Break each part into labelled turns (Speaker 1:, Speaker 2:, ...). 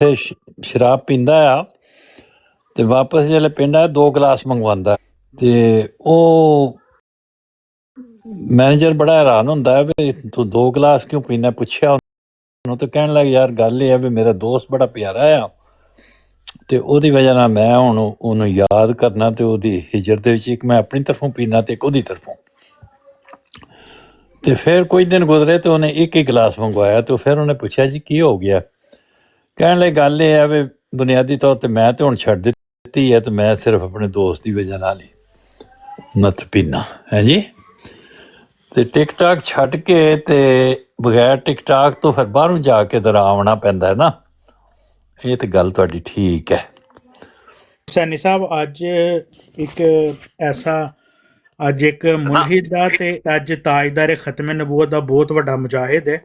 Speaker 1: शराब पींदा आ ते वापस जिसलै पिंड 2 गिलास मंगवांदा ते ओह् मैनेजर बड़ा हैरान होंदा है भी तू 2 गिलास क्यों पीना पुच्छेआ ਉਹਨੂੰ ਤੇ ਕਹਿਣ ਲੱਗ ਯਾਰ ਗੱਲ ਇਹ ਹੈ ਵੀ ਮੇਰਾ ਦੋਸਤ ਬੜਾ ਪਿਆਰਾ ਆ ਤੇ ਉਹਦੀ ਵਜ੍ਹਾ ਨਾਲ ਮੈਂ ਹੁਣ ਉਹਨੂੰ ਯਾਦ ਕਰਨਾ ਤੇ ਉਹਦੀ ਹਿਜਰ ਦੇ ਵਿੱਚ ਇੱਕ ਮੈਂ ਆਪਣੀ ਤਰਫੋਂ ਪੀਣਾ ਤੇ ਇੱਕ ਉਹਦੀ ਤਰਫੋਂ ਤੇ ਫਿਰ ਕੁਝ ਦਿਨ ਗੁਜ਼ਰੇ ਤੇ ਉਹਨੇ ਇੱਕ ਹੀ ਗਲਾਸ ਮੰਗਵਾਇਆ ਤੇ ਫਿਰ ਉਹਨੇ ਪੁੱਛਿਆ ਜੀ ਕੀ ਹੋ ਗਿਆ ਕਹਿਣ ਲਈ ਗੱਲ ਇਹ ਹੈ ਵੀ ਬੁਨਿਆਦੀ ਤੌਰ ਤੇ ਮੈਂ ਤੇ ਹੁਣ ਛੱਡ ਦਿੱਤੀ ਹੈ ਤੇ ਮੈਂ ਸਿਰਫ ਆਪਣੇ ਦੋਸਤ ਦੀ ਵਜ੍ਹਾ ਨਾਲ ਹੀ ਮਤ ਪੀਣਾ ਹੈ ਜੀ ਤੇ ਟਿਕਟਾਕ ਛੱਡ ਕੇ ਤੇ ਬਗੈਰ ਟਿਕਟਾਕ ਤੋਂ ਫਿਰ ਬਾਹਰੋਂ ਜਾ ਕੇ ਜ਼ਰਾ ਆਉਣਾ ਪੈਂਦਾ ਨਾ ਇਹ ਤੇ ਗੱਲ ਤੁਹਾਡੀ ਠੀਕ ਹੈ
Speaker 2: सैनी साहब अज एक ऐसा अज एक मुलहिद दा ते अज ताजदार खत्मे नबूवत दा बहुत वड्डा मुजाहिद है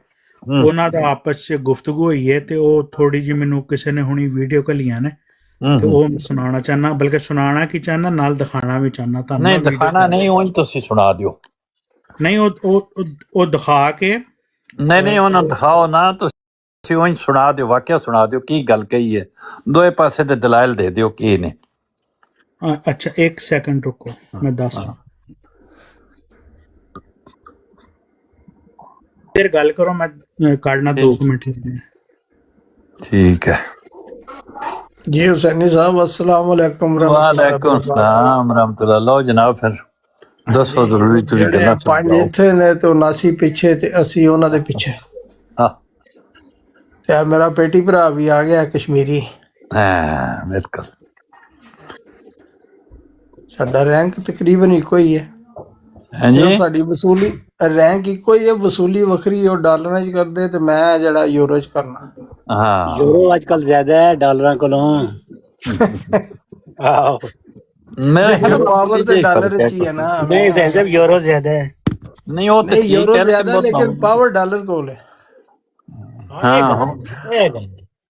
Speaker 2: ਉਹਨਾਂ ਦਾ ਆਪਸ ਚ ਗੁਫ਼ਤਗੂ ਹੋਈ ਹੈ ਤੇ ਉਹ ਥੋੜੀ ਜਿਹੀ ਮੈਨੂੰ ਕਿਸੇ ਨੇ ਹੁਣੀ ਵੀਡੀਓ ਘੱਲੀਆਂ ਨੇ ਤੇ ਉਹ ਸੁਣਾਉਣਾ ਚਾਹਨਾ ਬਲਕਿ ਸੁਣਾਉਣਾ ਕੀ ਚਾਹਨਾ ਨਾਲ ਦਿਖਾਣਾ ਵੀ ਚਾਹਨਾ ਤੁਹਾਨੂੰ
Speaker 1: ਨਹੀਂ ਦਿਖਾਣਾ ਨਹੀਂ ਉਂਝ ਤੁਸੀਂ ਸੁਣਾ ਦਿਓ
Speaker 2: ਨਹੀਂ ਉਹ ਦਿਖਾ ਕੇ
Speaker 1: ਨਹੀਂ ਉਹਨੂੰ ਦਿਖਾਓ ਨਾ ਤੁਸੀਂ ਉਂਝ ਸੁਣਾ ਦਿਓ ਵਾਕਿਆ ਸੁਣਾ ਦਿਓ ਕੀ ਗੱਲ ਕਹੀ ਹੈ ਦੋਏ ਪਾਸੇ ਦੇ ਦਲਾਇਲ ਦੇ ਦਿਓ ਕੀ ਨੇ
Speaker 2: ਅੱਛਾ ਇੱਕ ਸੈਕਿੰਡ ਰੁਕੋ ਮੈਂ ਦੱਸਦਾ ਫਿਰ ਗੱਲ ਕਰੋ ਮੈਂ ਕੱਢਣਾ 2 ਮਿੰਟ
Speaker 1: ਠੀਕ ਹੈ
Speaker 3: जी हुसैनी साहब अस्सलाम वालेकुम
Speaker 1: वालेकुम सलाम रहमतुल्लाह लो जनाब फिर दसो जरूरी तुझे गल्लां
Speaker 3: पंज इत्थे ने ते 79 पिछे ते 80 ਉਹਨਾਂ ਦੇ ਪਿੱਛੇ
Speaker 1: ਹਾਂ
Speaker 3: ਤੇ ਮੇਰਾ ਬੇਟੀ ਭਰਾ ਵੀ ਆ ਗਿਆ ਕਸ਼ਮੀਰੀ
Speaker 1: ਹਾਂ ਬਿਲਕੁਲ
Speaker 3: ਸਾਡਾ ਰੈਂਕ ਤਕਰੀਬਨ ਇੱਕੋ ਹੀ ਹੈ
Speaker 1: ਹਾਂਜੀ
Speaker 3: ਸਾਡੀ ਵਸੂਲੀ ਰੈਂਕ ਇੱਕੋ ਹੀ ਹੈ ਵਸੂਲੀ ਵੱਖਰੀ ਉਹ ਡਾਲਰਾਂ 'ਚ ਕਰਦੇ ਤੇ ਮੈਂ ਜਿਹੜਾ ਯੂਰੋ 'ਚ ਕਰਨਾ
Speaker 1: ਹਾਂ
Speaker 4: ਯੂਰੋ ਅੱਜ ਕੱਲ ਜ਼ਿਆਦਾ ਹੈ ਡਾਲਰਾਂ ਕੋਲੋਂ ਆਹੋ
Speaker 1: ਮੇਰੇ
Speaker 3: ਪਾਵਰ ਤੇ ਡਾਲਰ 'ਚ ਹੀ ਹੈ ਨਾ
Speaker 4: ਨਹੀਂ ਜ਼ੈਨਬ ਯੂਰੋ ਜ਼ਿਆਦਾ ਹੈ
Speaker 1: ਨਹੀਂ ਉਹ ਤੇ
Speaker 3: ਯੂਰੋ ਜ਼ਿਆਦਾ ਲੇਕਿਨ ਪਾਵਰ ਡਾਲਰ ਕੋਲ ਹੈ
Speaker 1: ਹਾਂ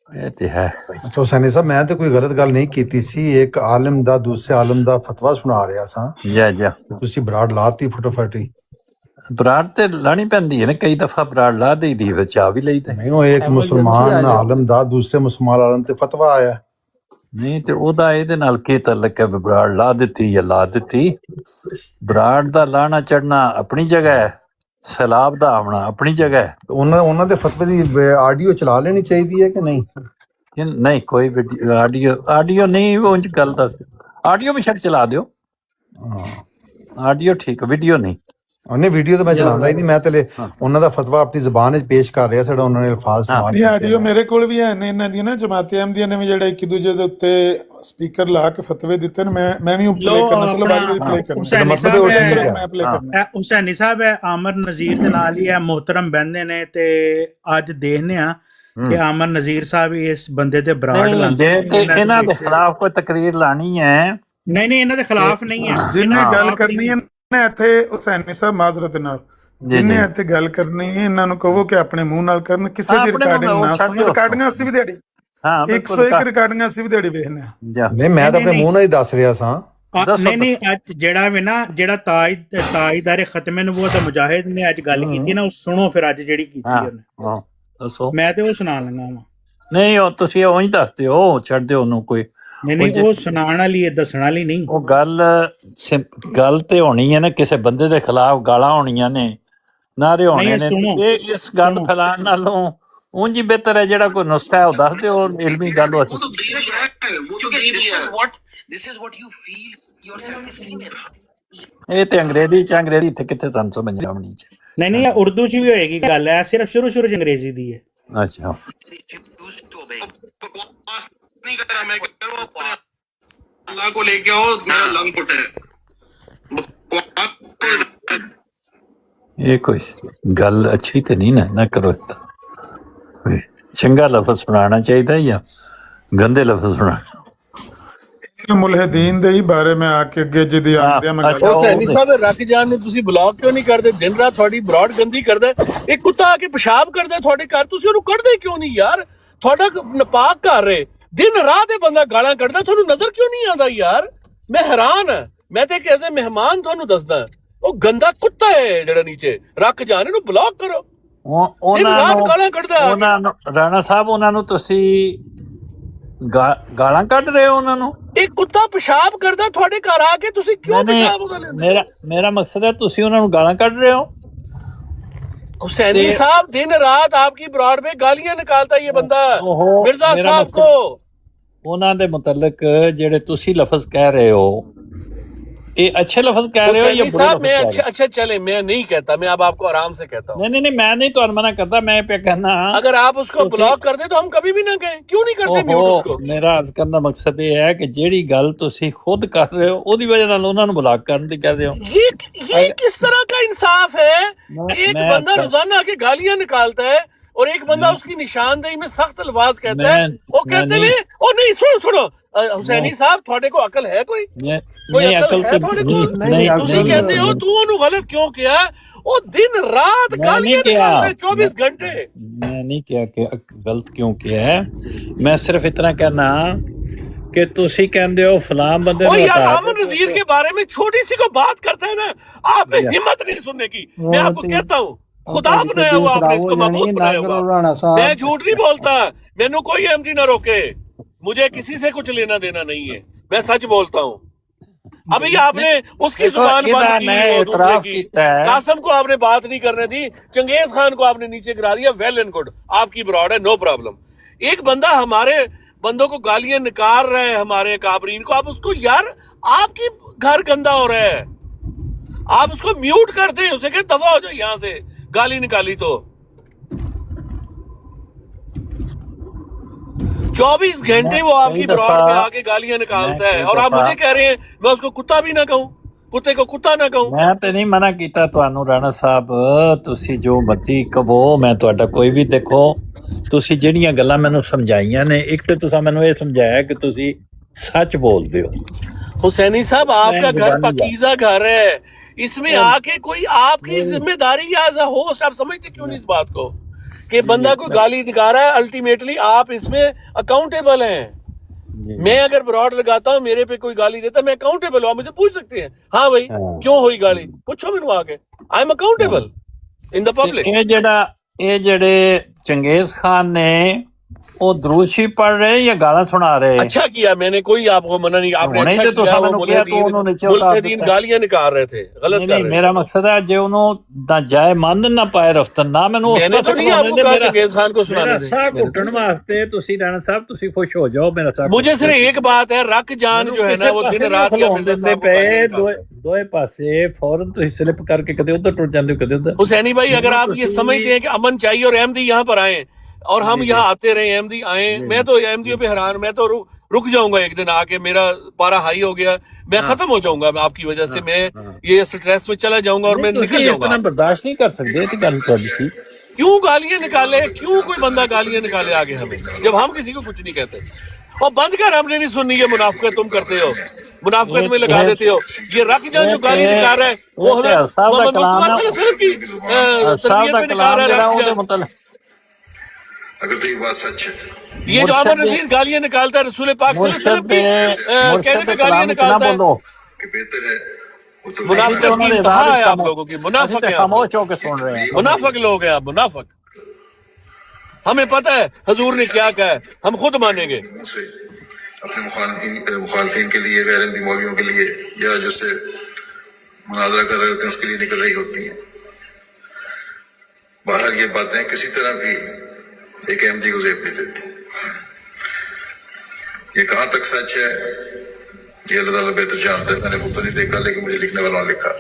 Speaker 1: ਇਹ ਤੇ ਹੈ
Speaker 5: ਅੱਛਾ ਹੁਸੈਨੀ ਸਾਹਿਬ ਮੈਂ ਤੇ ਕੋਈ ਗਲਤ ਗੱਲ ਨਹੀਂ ਕੀਤੀ ਸੀ ਇੱਕ ਆਲਮ ਦਾ ਦੂਸਰੇ ਆਲਮ ਦਾ ਫਤਵਾ ਸੁਣਾ ਰਿਹਾ ਸਾਂ
Speaker 1: ਜਾ
Speaker 5: ਤੁਸੀਂ ਬਰਾੜ ਲਾਤੀ ਫਟਾਫਟ
Speaker 1: ਬਰਾੜ ਤੇ ਲਾਣੀ ਪੈਂਦੀ ਹੈ ਨਾ ਕਈ ਦਫਾ ਬਰਾੜ ਲਾ ਦੇਈਦੀ ਵਿੱਚ ਆ ਵੀ ਲਈਦਾ
Speaker 5: ਨਹੀਂ ਉਹ ਇੱਕ ਮੁਸਲਮਾਨ ਆਲਮ ਦਾ ਦੂਸਰੇ ਮੁਸਲਮਾਨ ਆਲਮ ਤੇ ਫਤਵਾ ਆਇਆ
Speaker 1: ਨਹੀਂ ਤੇ ਉਹਦਾ ਇਹਦੇ ਨਾਲ ਕੀ ਤਾਲੁਕ ਹੈ ਬਰਾੜ ਲਾ ਦਿੱਤੀ ਜਾਂ ਲਾ ਦਿੱਤੀ ਬਰਾੜ ਦਾ ਲਾਣਾ ਚੜਨਾ ਆਪਣੀ ਜਗ੍ਹਾ ਹੈ ਸੈਲਾਬ ਦਾ ਆਉਣਾ ਆਪਣੀ ਜਗ੍ਹਾ ਹੈ
Speaker 5: ਉਹਨਾਂ ਦੇ ਫਤਵੇ ਦੀ ਆਡੀਓ ਚਲਾ ਲੈਣੀ ਚਾਹੀਦੀ ਹੈ ਕਿ ਨਹੀਂ
Speaker 1: ਨਹੀਂ ਕੋਈ ਆਡੀਓ ਨਹੀਂ ਉਂਝ ਗੱਲ ਦੱਸ ਆਡੀਓ ਵੀ ਛੱਡ ਚਲਾ ਦਿਓ ਆਡੀਓ ਠੀਕ ਵੀਡੀਓ ਨਹੀਂ
Speaker 5: ਉਹਨੇ ਵੀਡੀਓ ਤਾਂ ਮੈਂ ਚਲਾਉਂਦਾ ਹੀ ਨਹੀਂ ਮੈਂ ਤੇ ਉਹਨਾਂ ਦਾ ਫਤਵਾ ਆਪਣੀ ਜ਼ੁਬਾਨ ਵਿੱਚ ਪੇਸ਼ ਕਰ ਰਿਹਾ ਸਾਡਾ ਉਹਨਾਂ ਨੇ ਅਲਫਾਜ਼ ਇਸਤੇਮਾਲ
Speaker 6: ਕੀਤੇ ਆਡੀਓ ਮੇਰੇ ਕੋਲ ਵੀ ਹੈ ਨੇ ਇਹਨਾਂ ਦੀਆਂ ਨਾ ਜਮਾਤ ਅਹਿਮਦੀਆ ਨੇ ਵੀ ਜਿਹੜੇ ਇੱਕ ਦੂਜੇ ਦੇ ਉੱਤੇ ਸਪੀਕਰ ਲਾ ਕੇ ਫਤਵੇ ਦਿੱਤੇ ਨੇ ਮੈਂ ਵੀ ਪਲੇ ਕਰਨਾ ਚਲੋ ਬਾਅਦ ਵਿੱਚ ਪਲੇ ਕਰਨਾ
Speaker 2: ਹੁਸੈਨੀ ਸਾਹਿਬ ਹੈ ਆਮਰ ਨਜ਼ੀਰ ਦੇ ਨਾਲ ਹੀ ਹੈ ਮੁਹਤਰਮ ਬਹਿੰਦੇ ਨੇ ਤੇ ਅੱਜ ਦੇਖਦੇ ਆ ਕਿ ਆਮਰ ਨਜ਼ੀਰ ਸਾਹਿਬ ਇਸ ਬੰਦੇ ਤੇ ਬਰਾੜ ਲਾਉਂਦੇ
Speaker 1: ਇਹਨਾਂ ਦੇ ਖਿਲਾਫ ਕੋਈ ਤਕਰੀਰ ਲਾਣੀ ਹੈ
Speaker 2: ਨਹੀਂ ਇਹਨਾਂ ਦੇ ਖਿਲਾਫ ਨਹੀਂ ਹੈ
Speaker 6: ਜਿੰਨੇ ਗੱਲ ਕਰਨੀ ਹੈ ਇੱਥੇ ਹੁਸੈਨੀ ਸਾਹਿਬ ਮਾਜ਼ਰਤ ਨਾਲ ਜਿੰਨੇ ਇੱਥੇ ਗੱਲ ਕਰਨੀ ਹੈ ਇਹਨਾਂ ਨੂੰ ਕਹੋ ਕਿ ਆਪਣੇ ਮੂੰਹ ਨਾਲ ਕਰਨ ਕਿਸੇ ਦੀ ਰਿਕਾਰਡਿੰਗ ਨਾ ਸੁਣੋ ਰਿਕਾਰਡਿੰਗਾਂ ਅਸੀਂ ਵੀ ਦਿਹਾੜੀ 101 ਰਿਕਾਰਡਿੰਗਾਂ ਅਸੀਂ ਵੀ ਦਿਹਾੜੀ ਵੇਖਦੇ ਆ
Speaker 5: ਨਹੀਂ ਮੈਂ ਤਾਂ ਆਪਣੇ ਮੂੰਹ ਨਾਲ ਹੀ ਦੱਸ ਰਿਹਾ ਸਾਂ
Speaker 2: ਨਹੀਂ ਅੱਜ ਜਿਹੜਾ ਵੀ ਨਾ ਜਿਹੜਾ ਤਾਜਦਾਰੇ ਖਤਮੇ ਨਬੂਵਤ ਦਾ ਮੁਜਾਹਿਦ ਨੇ ਅੱਜ ਗੱਲ ਕੀਤੀ ਨਾ ਉਹ ਸੁਣੋ ਫਿਰ ਅੱਜ ਜਿਹੜੀ ਕੀਤੀ ਉਹਨੇ
Speaker 1: ਦੱਸੋ ਮੈਂ
Speaker 2: ਤੇ ਉਹ ਸੁਣਾ ਲੰਗਾ ਵਾ
Speaker 1: ਨਹੀਂ ਉਹ ਤੁਸੀਂ ਉਂਝ ਦੱਸ ਦਿਓ ਛੱਡ ਦਿਓ ਉਹਨੂੰ ਕੋਈ
Speaker 2: ਨਹੀਂ ਉਹ ਸੁਣਾਉਣ ਵਾਲੀ ਹੈ ਦੱਸਣ ਵਾਲੀ ਨਹੀਂ
Speaker 1: ਉਹ ਗੱਲ ਤੇ ਹੋਣੀ ਹੈ ਨਾ ਕਿਸੇ ਬੰਦੇ ਦੇ ਖਿਲਾਫ ਗਾਲਾਂ ਹੋਣੀਆਂ ਨੇ ਨਾਰੇ ਹੋਣੇ ਨੇ ਇਹ ਇਸ ਗੱਲ ਫੈਲਾਣ ਨਾਲੋਂ ਉਂਝ ਹੀ ਬਿਹਤਰ ਹੈ ਜਿਹੜਾ ਕੋਈ ਨੁਸਖਾ ਹੈ ਉਹ ਦੱਸ ਦਿਓ ਇਲਮੀ ਗੱਲ ਹੋ ਇਹ ਤੇ ਅੰਗਰੇਜ਼ੀ ਇੱਥੇ ਕਿੱਥੇ ਤੁਹਾਨੂੰ ਸਮਝ ਆਉਣੀ ਚ
Speaker 2: ਨਹੀਂ ਉਰਦੂ ਚ ਵੀ ਹੋਏਗੀ ਗੱਲ ਹੈ ਸਿਰਫ ਸ਼ੁਰੂ ਚ ਅੰਗਰੇਜ਼ੀ ਦੀ ਹੈ
Speaker 1: ਅੱਛਾ
Speaker 7: नहीं कर रहा मैं कह रहा हूं अल्लाह को लेके आओ मेरा लंग फुट है
Speaker 1: ये कोई गल अच्छी तो नहीं ना करो चंगा लफ्ज सुनाना चाहिए या गंदे लफ्ज सुनाना
Speaker 6: ਮੁਲਹਿਦੀਨ ਦੇ ਹੀ ਬਾਰੇ ਮੈਂ ਆ ਕੇ ਅੱਗੇ ਜਿਹਦੀ ਆਂਦਿਆਂ ਮੈਂ ਗੱਲ
Speaker 8: ਹੁਸੈਨੀ ਸਾਹਿਬ ਰੱਖ ਜਾਣ ਨੇ ਤੁਸੀਂ ਬਲੌਕ ਕਿਉਂ ਨਹੀਂ ਕਰਦੇ ਦਿਨ ਰਾਤ ਤੁਹਾਡੀ ਬਰਾਡ ਗੰਦੀ ਕਰਦਾ ਇੱਕ ਕੁੱਤਾ ਆ ਕੇ ਪਿਸ਼ਾਬ ਕਰਦਾ ਤੁਹਾਡੇ ਘਰ ਤੁਸੀਂ ਉਹਨੂੰ ਕੱਢਦੇ ਕਿਉਂ ਨਹੀਂ ਯਾਰ ਤੁਹਾਡਾ ਨਪਾਕ ਘਰ ਹੈ ਦਿਨ ਰਾਤ ਇਹ ਬੰਦਾ ਗਾਲਾਂ ਕੱਢਦਾ ਤੁਹਾਨੂੰ ਨਜ਼ਰ ਕਿਉਂ ਨਹੀਂ ਆਉਂਦਾ ਯਾਰ ਮੈਂ ਹੈਰਾਨ ਹਾਂ ਮੈਂ ਤੇ ਕਿਸੇ ਮਹਿਮਾਨ ਤੁਹਾਨੂੰ ਦੱਸਦਾ ਉਹ ਗੰਦਾ ਕੁੱਤਾ ਹੈ ਜਿਹੜਾ ਨੀਚੇ ਰੱਖ ਜਾਣ ਇਹਨੂੰ ਬਲੌਕ ਕਰੋ ਦਿਨ ਰਾਤ ਗਾਲਾਂ ਕੱਢਦਾ
Speaker 1: ਉਹਨਾਂ ਨੂੰ ਰਾਣਾ ਸਾਹਿਬ ਉਹਨਾਂ ਨੂੰ ਤੁਸੀਂ ਗਾਲਾਂ ਕੱਢ ਰਹੇ ਹੋ ਉਹਨਾਂ ਨੂੰ?
Speaker 8: ਇੱਕ ਕੁੱਤਾ ਪਿਸ਼ਾਬ ਕਰਦਾ ਤੁਹਾਡੇ ਘਰ ਆ ਕੇ, ਤੁਸੀਂ ਕਿਉਂ ਪਿਸ਼ਾਬ ਉਹਦਾ ਲੈਂਦੇ?
Speaker 1: ਮੇਰਾ ਮਕਸਦ ਹੈ ਤੁਸੀਂ ਉਹਨਾਂ ਨੂੰ ਗਾਲਾਂ ਕੱਢ ਰਹੇ ਹੋ।
Speaker 8: हुसैनी साहब दिन रात आपकी ब्रॉड में गालियां निकालता है ये बंदा मिर्जा साहब को।
Speaker 1: ਉਹਨਾਂ ਦੇ ਮੁਤਲਕ ਜਿਹੜੇ ਤੁਸੀਂ ਲਫ਼ਜ਼ ਕਹਿ ਰਹੇ ਹੋ, ਇਹ ਅੱਛੇ ਲਫ਼ਜ਼ ਕਹਿ ਰਹੇ ਹੋ ਜਾਂ ਬੁਰੇ
Speaker 8: साहब मैं
Speaker 1: ਲਫ਼ਜ਼?
Speaker 8: अच्छा चले, मैं नहीं कहता, मैं अब आपको आराम से कहता हूँ।
Speaker 1: नहीं मैं नहीं ਤੁਹਾਨੂੰ ਮਨਾ ਕਰਦਾ, ਮੈਂ पे कहना
Speaker 8: अगर आप उसको ब्लॉक कर दे तो हम कभी भी ना कहें, क्यों नहीं करते म्यूट उसको?
Speaker 1: ਮੇਰਾ ਅਰਜ਼ ਕਰਨ ਦਾ ਮਕਸਦ ਇਹ ਹੈ ਕਿ ਜਿਹੜੀ ਗੱਲ ਤੁਸੀਂ ਖੁਦ ਕਰ ਰਹੇ ਹੋ ਉਹਦੀ ਵਜ੍ਹਾ ਨਾਲ ਉਹਨਾਂ ਨੂੰ ਬਲਾਕ ਕਰਨ ਦੀ ਕਹਦੇ ਹੋ।
Speaker 8: ये किस तरह का इंसाफ है कि एक बंदा रोजाना आके गालियां निकालता है और एक बंदा उसकी निशानदेही में सख्त अल्फाज कहता है, वो कहते हैं ओ नहीं सुनो हुसैनी साहब थोड़े को अकल है कोई अकल है थोड़े को? तुसी कहते हो तू ਉਹਨੂੰ गलत क्यों किया? ਉਹ दिन रात गालियां निकालते 24 घंटे।
Speaker 1: मैं नहीं किया कि गलत क्यों किया है, मैं सिर्फ इतना कहना कि तुसी कहते हो फलां बंदे
Speaker 8: ओ यार अमन नजीर के बारे में छोटी सी को बात करता है ना, आपने हिम्मत नहीं सुनने की। मैं आपको कहता हूँ खुदा बनाया हुआ आपने इसको, महबूब बनाया हुआ। मैं झूठ नहीं बोलता, मैनू कोई अहमदी ना रोके, मुझे किसी से कुछ लेना देना नहीं है, मैं सच बोलता हूँ। अभी आपने उसकी जुबान बंद की, वो दूसरे की, कासम को आपने बात नहीं करने दी, चंगेज खान को आपने नीचे गिरा दिया, वेल एंड गुड, आपकी ब्रॉड है, नो प्रॉब्लम। एक बंदा हमारे बंदों को गालियां निकाल रहा है, हमारे काबरीन को, आप उसको यार आपकी घर गंदा हो रहा है, आप उसको म्यूट कर दें, उसे कहें दफा हो जाओ यहाँ से, गाली निकाली तो 24 घंटे वो आपकी ब्रॉड पे आके गालियां निकालता है, और आप मुझे कह रहे हैं मैं उसको कुत्ता भी ना कहूं, कुत्ते को कुत्ता ना कहूं।
Speaker 1: मैं तो नहीं मना कीता ਤੁਹਾਨੂੰ ਰਾਣਾ ਸਾਹਿਬ, ਤੁਸੀਂ ਜੋ ਮਰਜ਼ੀ ਕਹੋ, ਮੈਂ ਤੁਹਾਡਾ ਕੋਈ ਵੀ ਦੇਖੋ, ਤੁਸੀਂ ਜਿਹੜੀਆਂ ਗੱਲਾਂ ਮੈਨੂੰ ਸਮਝਾਈਆਂ ਨੇ, ਇੱਕ ਤੇ ਤੁਸੀਂ ਮੈਨੂੰ ਇਹ ਸਮਝਾਇਆ ਕਿ ਤੁਸੀਂ सच बोलते हो।
Speaker 8: हुसैनी साहब आपका घर पकीजा घर है, इसमें आके कोई आपकी जिम्मेदारी या एज अ होस्ट आप समझते क्यों नहीं इस बात को कि बंदा को गाली दिखा रहा है, अल्टीमेटली आप इसमें अकाउंटेबल हैं। मैं अगर ब्रॉड लगाता हूँ, मेरे पे कोई गाली देता, मैं अकाउंटेबल हूँ, आप मुझे पूछ सकते हैं हाँ भाई क्यों हुई गाली, पूछो मैनू आके, I am accountable in the public.
Speaker 1: ये जेड़े चंगेज खान ने वो दरूद शरीफ पढ़ रहे या गाना सुना रहे?
Speaker 8: अच्छा किया, मैंने कोई आपको मना नहीं, आपने अच्छा
Speaker 1: तो
Speaker 8: किया, वो मुल्क गालियां निकाल रहे थे, गलत कर रहे थे।
Speaker 1: मेरा मकसद है जो उन्होंने ना जाए मंद ना पाए रफ्तार ना
Speaker 8: मैंने तो नहीं आपको कहा चंगेज खान को सुनाने दे।
Speaker 1: साह घुटन वास्ते तुसी राणा साहब तुसी खुश हो जाओ, मेरा साह
Speaker 8: मुझे सिर्फ एक बात है, रख जान जो है ना वो दिन रात
Speaker 1: दोए पासे फौरन तुसी स्लिप करके कदे उधर टुट जाते हो कदे उधर।
Speaker 8: हुसैनी भाई अगर आप ये समझते हैं कि अमन चाहिए और अहमदी यहाँ पर आए और हम यहाँ आते रहे, अहमदी आए, मैं तो अहमदियों पे हैरान, मैं तो रुक जाऊंगा एक दिन आके, मेरा पारा हाई हो गया, मैं खत्म हो जाऊंगा आपकी वजह से, मैं ये स्ट्रेस में चला जाऊंगा और मैं निकल जाऊंगा।
Speaker 1: इतना बर्दाश्त नहीं कर सकते,
Speaker 8: क्यों गालियां निकाले, क्यों कोई बंदा गालियां निकाले आगे हमें, जब हम किसी को कुछ नहीं कहते। और बंद कर, हमने नहीं सुननी, ये मुनाफिकत तुम करते हो, मुनाफिकत में लगा देते हो। ये रख जान जो गाली निकाल रहा है वो मोहम्मद मुस्तफा की तरबियत में निकाल रहा है।
Speaker 7: अगर तो ये बात सच है,
Speaker 8: ये जो अमर नजीर गालियां निकालता है रसूल पाक सल्लल्लाहु अलैहि वसल्लम की कहने पे गालियां निकालता है,
Speaker 7: कि बेहतर है वो तो
Speaker 8: मुनाफिक की इंतहा है आप लोगों की, मुनाफिक है,
Speaker 1: खामोश होकर सुन रहे हैं,
Speaker 8: मुनाफिक लोग हैं आप, मुनाफिक। हमें पता है हजूर ने क्या कहा है, हम खुद मानेंगे।
Speaker 7: से अपने मुखालफिन के लिए, गैर अहमदी मौलवियों के लिए, या जिससे मुनाजरा कर रहे होते हैं उसके लिए निकल रही होती हैं। बहरहाल ये बातें किसी तरह भी एक अहमदी को ज़ेब नहीं देती। ये कहाँ तक सच है ये अल्लाह ताला बेहतर जानता है, मैंने खुद तो नहीं देखा, लेकिन मुझे लिखने वालों ने लिखा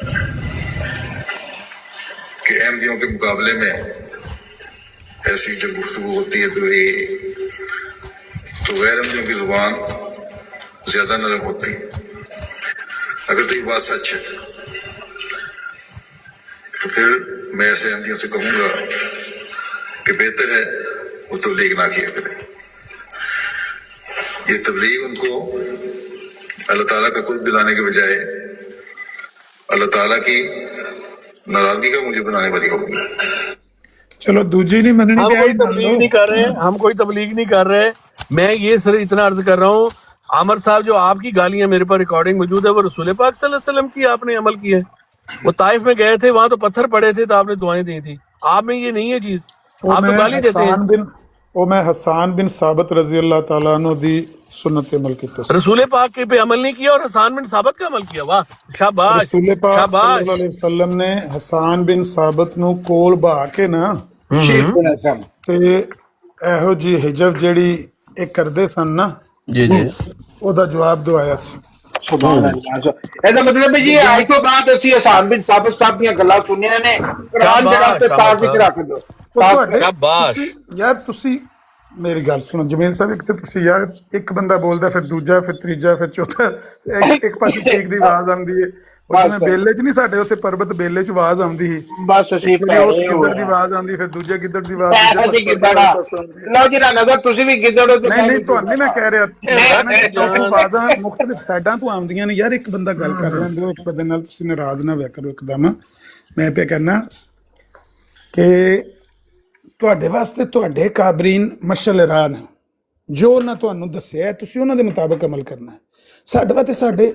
Speaker 7: कि अहमदियों के मुकाबले में ऐसी जब गुफ्तगू होती है तो ये तो गैर अहमदियों की जुबान ज्यादा नरम होती है। अगर तो ये बात सच है तो फिर मैं ऐसे अहमदियों से कहूंगा कि बेहतर है वो तबलीग ना किया करें। ये तबलीग उनको अल्लाह ताला का कुर्ब दिलाने के बजाय अल्लाह ताला की नाराजगी का मुझे बनाने वाली होगी।
Speaker 6: चलो दूजी नहीं मननी,
Speaker 8: हम कोई तबलीग नहीं कर रहे, हम कोई तबलीग नहीं कर रहे। मैं ये सिर्फ इतना अर्ज कर रहा हूँ, आमर साहब जो आपकी गालियां मेरे पर रिकॉर्डिंग मौजूद है वो रसूल पाक सल्लल्लाहु अलैहि वसल्लम की आपने अमल की है। वो ताइफ में गए थे, वहां तो पत्थर पड़े थे तो आपने दुआएं दी थी, आप में ये नहीं है चीज, आप तो गाली देते हैं।
Speaker 6: ਉਹ ਮੈਂ ਹਸਾਨ ਬਿਨ ਸਾਬਤ रजी अल्लाह ताला अन्हु दी सुन्नत पे अमल कीता सी।
Speaker 8: रसूल पाक के पे अमल नहीं किया और हसान बिन साबित का अमल किया। वाह, शाबाश
Speaker 6: रसूल पाक
Speaker 8: शाबाश।
Speaker 6: सल्लल्लाहु अलैहि वसल्लम ने हसान बिन साबित ਨੂੰ ਕੋਲ ਬਹਾ ਕੇ ਨਾ ਤੇ ਇਹੋ ਜੀ ਹਿਜਬ ਜਿਹੜੀ ਇਹ ਕਰਦੇ ਸਨ ਨਾ
Speaker 8: जी जी
Speaker 6: ਉਹਦਾ ਜਵਾਬ ਦਵਾਇਆ ਸੀ।
Speaker 9: ਸੁਭਾਨ ਅੱਲਾਹ। ਇਹਦਾ ਮਤਲਬ ਹੈ ਜੀ ਅੱਜ ਤੋਂ ਬਾਅਦ ਅਸੀਂ ਹਸਾਨ ਬਿਨ ਸਾਬਤ ਸਾਹਿਬ ਦੀਆਂ ਗੱਲਾਂ ਸੁਣੀਆਂ ਨੇ, ਕੁਰਾਨ ਜਗ੍ਹਾ ਤੇ ਤਾਰ ਵਿੱਚ ਰੱਖ ਦਿਓ।
Speaker 8: शाबाश।
Speaker 6: ਯਾਰ ਤੁਸੀਂ ਮੇਰੀ ਗੱਲ ਸੁਣੋ ਜਮੀਲ ਸਾਹਿਬ, ਇੱਕ ਤਾਂ ਤੁਸੀਂ ਯਾਰ ਇੱਕ ਬੰਦਾ ਬੋਲਦਾ ਫਿਰ ਦੂਜਾ ਫਿਰ ਤੀਜਾ ਫਿਰ ਚੌਥਾ, ਇੱਕ ਪਾਸੇ ਠੀਕ ਦੀ ਆਵਾਜ਼ ਆਉਂਦੀ ਹੈ। ਉਹ ਜਿਵੇਂ ਬੇਲੇ 'ਚ ਨਹੀਂ ਸਾਡੇ ਉੱਥੇ ਪਰਬਤ ਬੇਲੇ 'ਚ ਆਵਾਜ਼ ਆਉਂਦੀ ਸੀ,
Speaker 9: ਬਸ ਅਸੀਂ
Speaker 6: ਗਿੱਦੜ ਦੀ ਆਵਾਜ਼ ਆਉਂਦੀ, ਫਿਰ ਦੂਜੇ ਗਿੱਦੜ ਦੀ ਆਵਾਜ਼
Speaker 9: ਅਸੀਂ ਗਿੱਦੜਾ ਲਓ ਜੀ ਰਾਣਾ ਸਾਹਿਬ, ਤੁਸੀਂ ਵੀ ਗਿੱਦੜ ਹੋ।
Speaker 6: ਨਹੀਂ ਤੁਹਾਨੂੰ ਨਹੀਂ ਮੈਂ ਕਹਿ ਰਿਹਾ, ਆਵਾਜ਼ਾਂ ਮੁਖਤਲਿਫ ਸਾਈਡਾਂ ਤੋਂ ਆਉਂਦੀਆਂ ਨੇ ਯਾਰ। ਇੱਕ ਬੰਦਾ ਗੱਲ ਕਰ ਲੈਂਦੇ ਹੋ, ਇੱਕ ਬੰਦੇ ਨਾਲ ਤੁਸੀਂ ਨਾਰਾਜ਼ ਨਾ ਹੋਇਆ ਕਰੋ ਇੱਕਦਮ। ਮੈਂ ਪਿਆ ਕਰਨਾ ਕਿ ਤੁਹਾਡੇ ਵਾਸਤੇ ਤੁਹਾਡੇ ਕਾਬਰੀਨ ਮਸ਼ਲ ਰਾਹ ਨੇ, ਜੋ ਉਹਨਾਂ ਤੁਹਾਨੂੰ ਦੱਸਿਆ ਤੁਸੀਂ ਉਹਨਾਂ ਦੇ ਮੁਤਾਬਕ ਅਮਲ ਕਰਨਾ। ਸਾਡੇ ਵਾਸਤੇ ਸਾਡੇ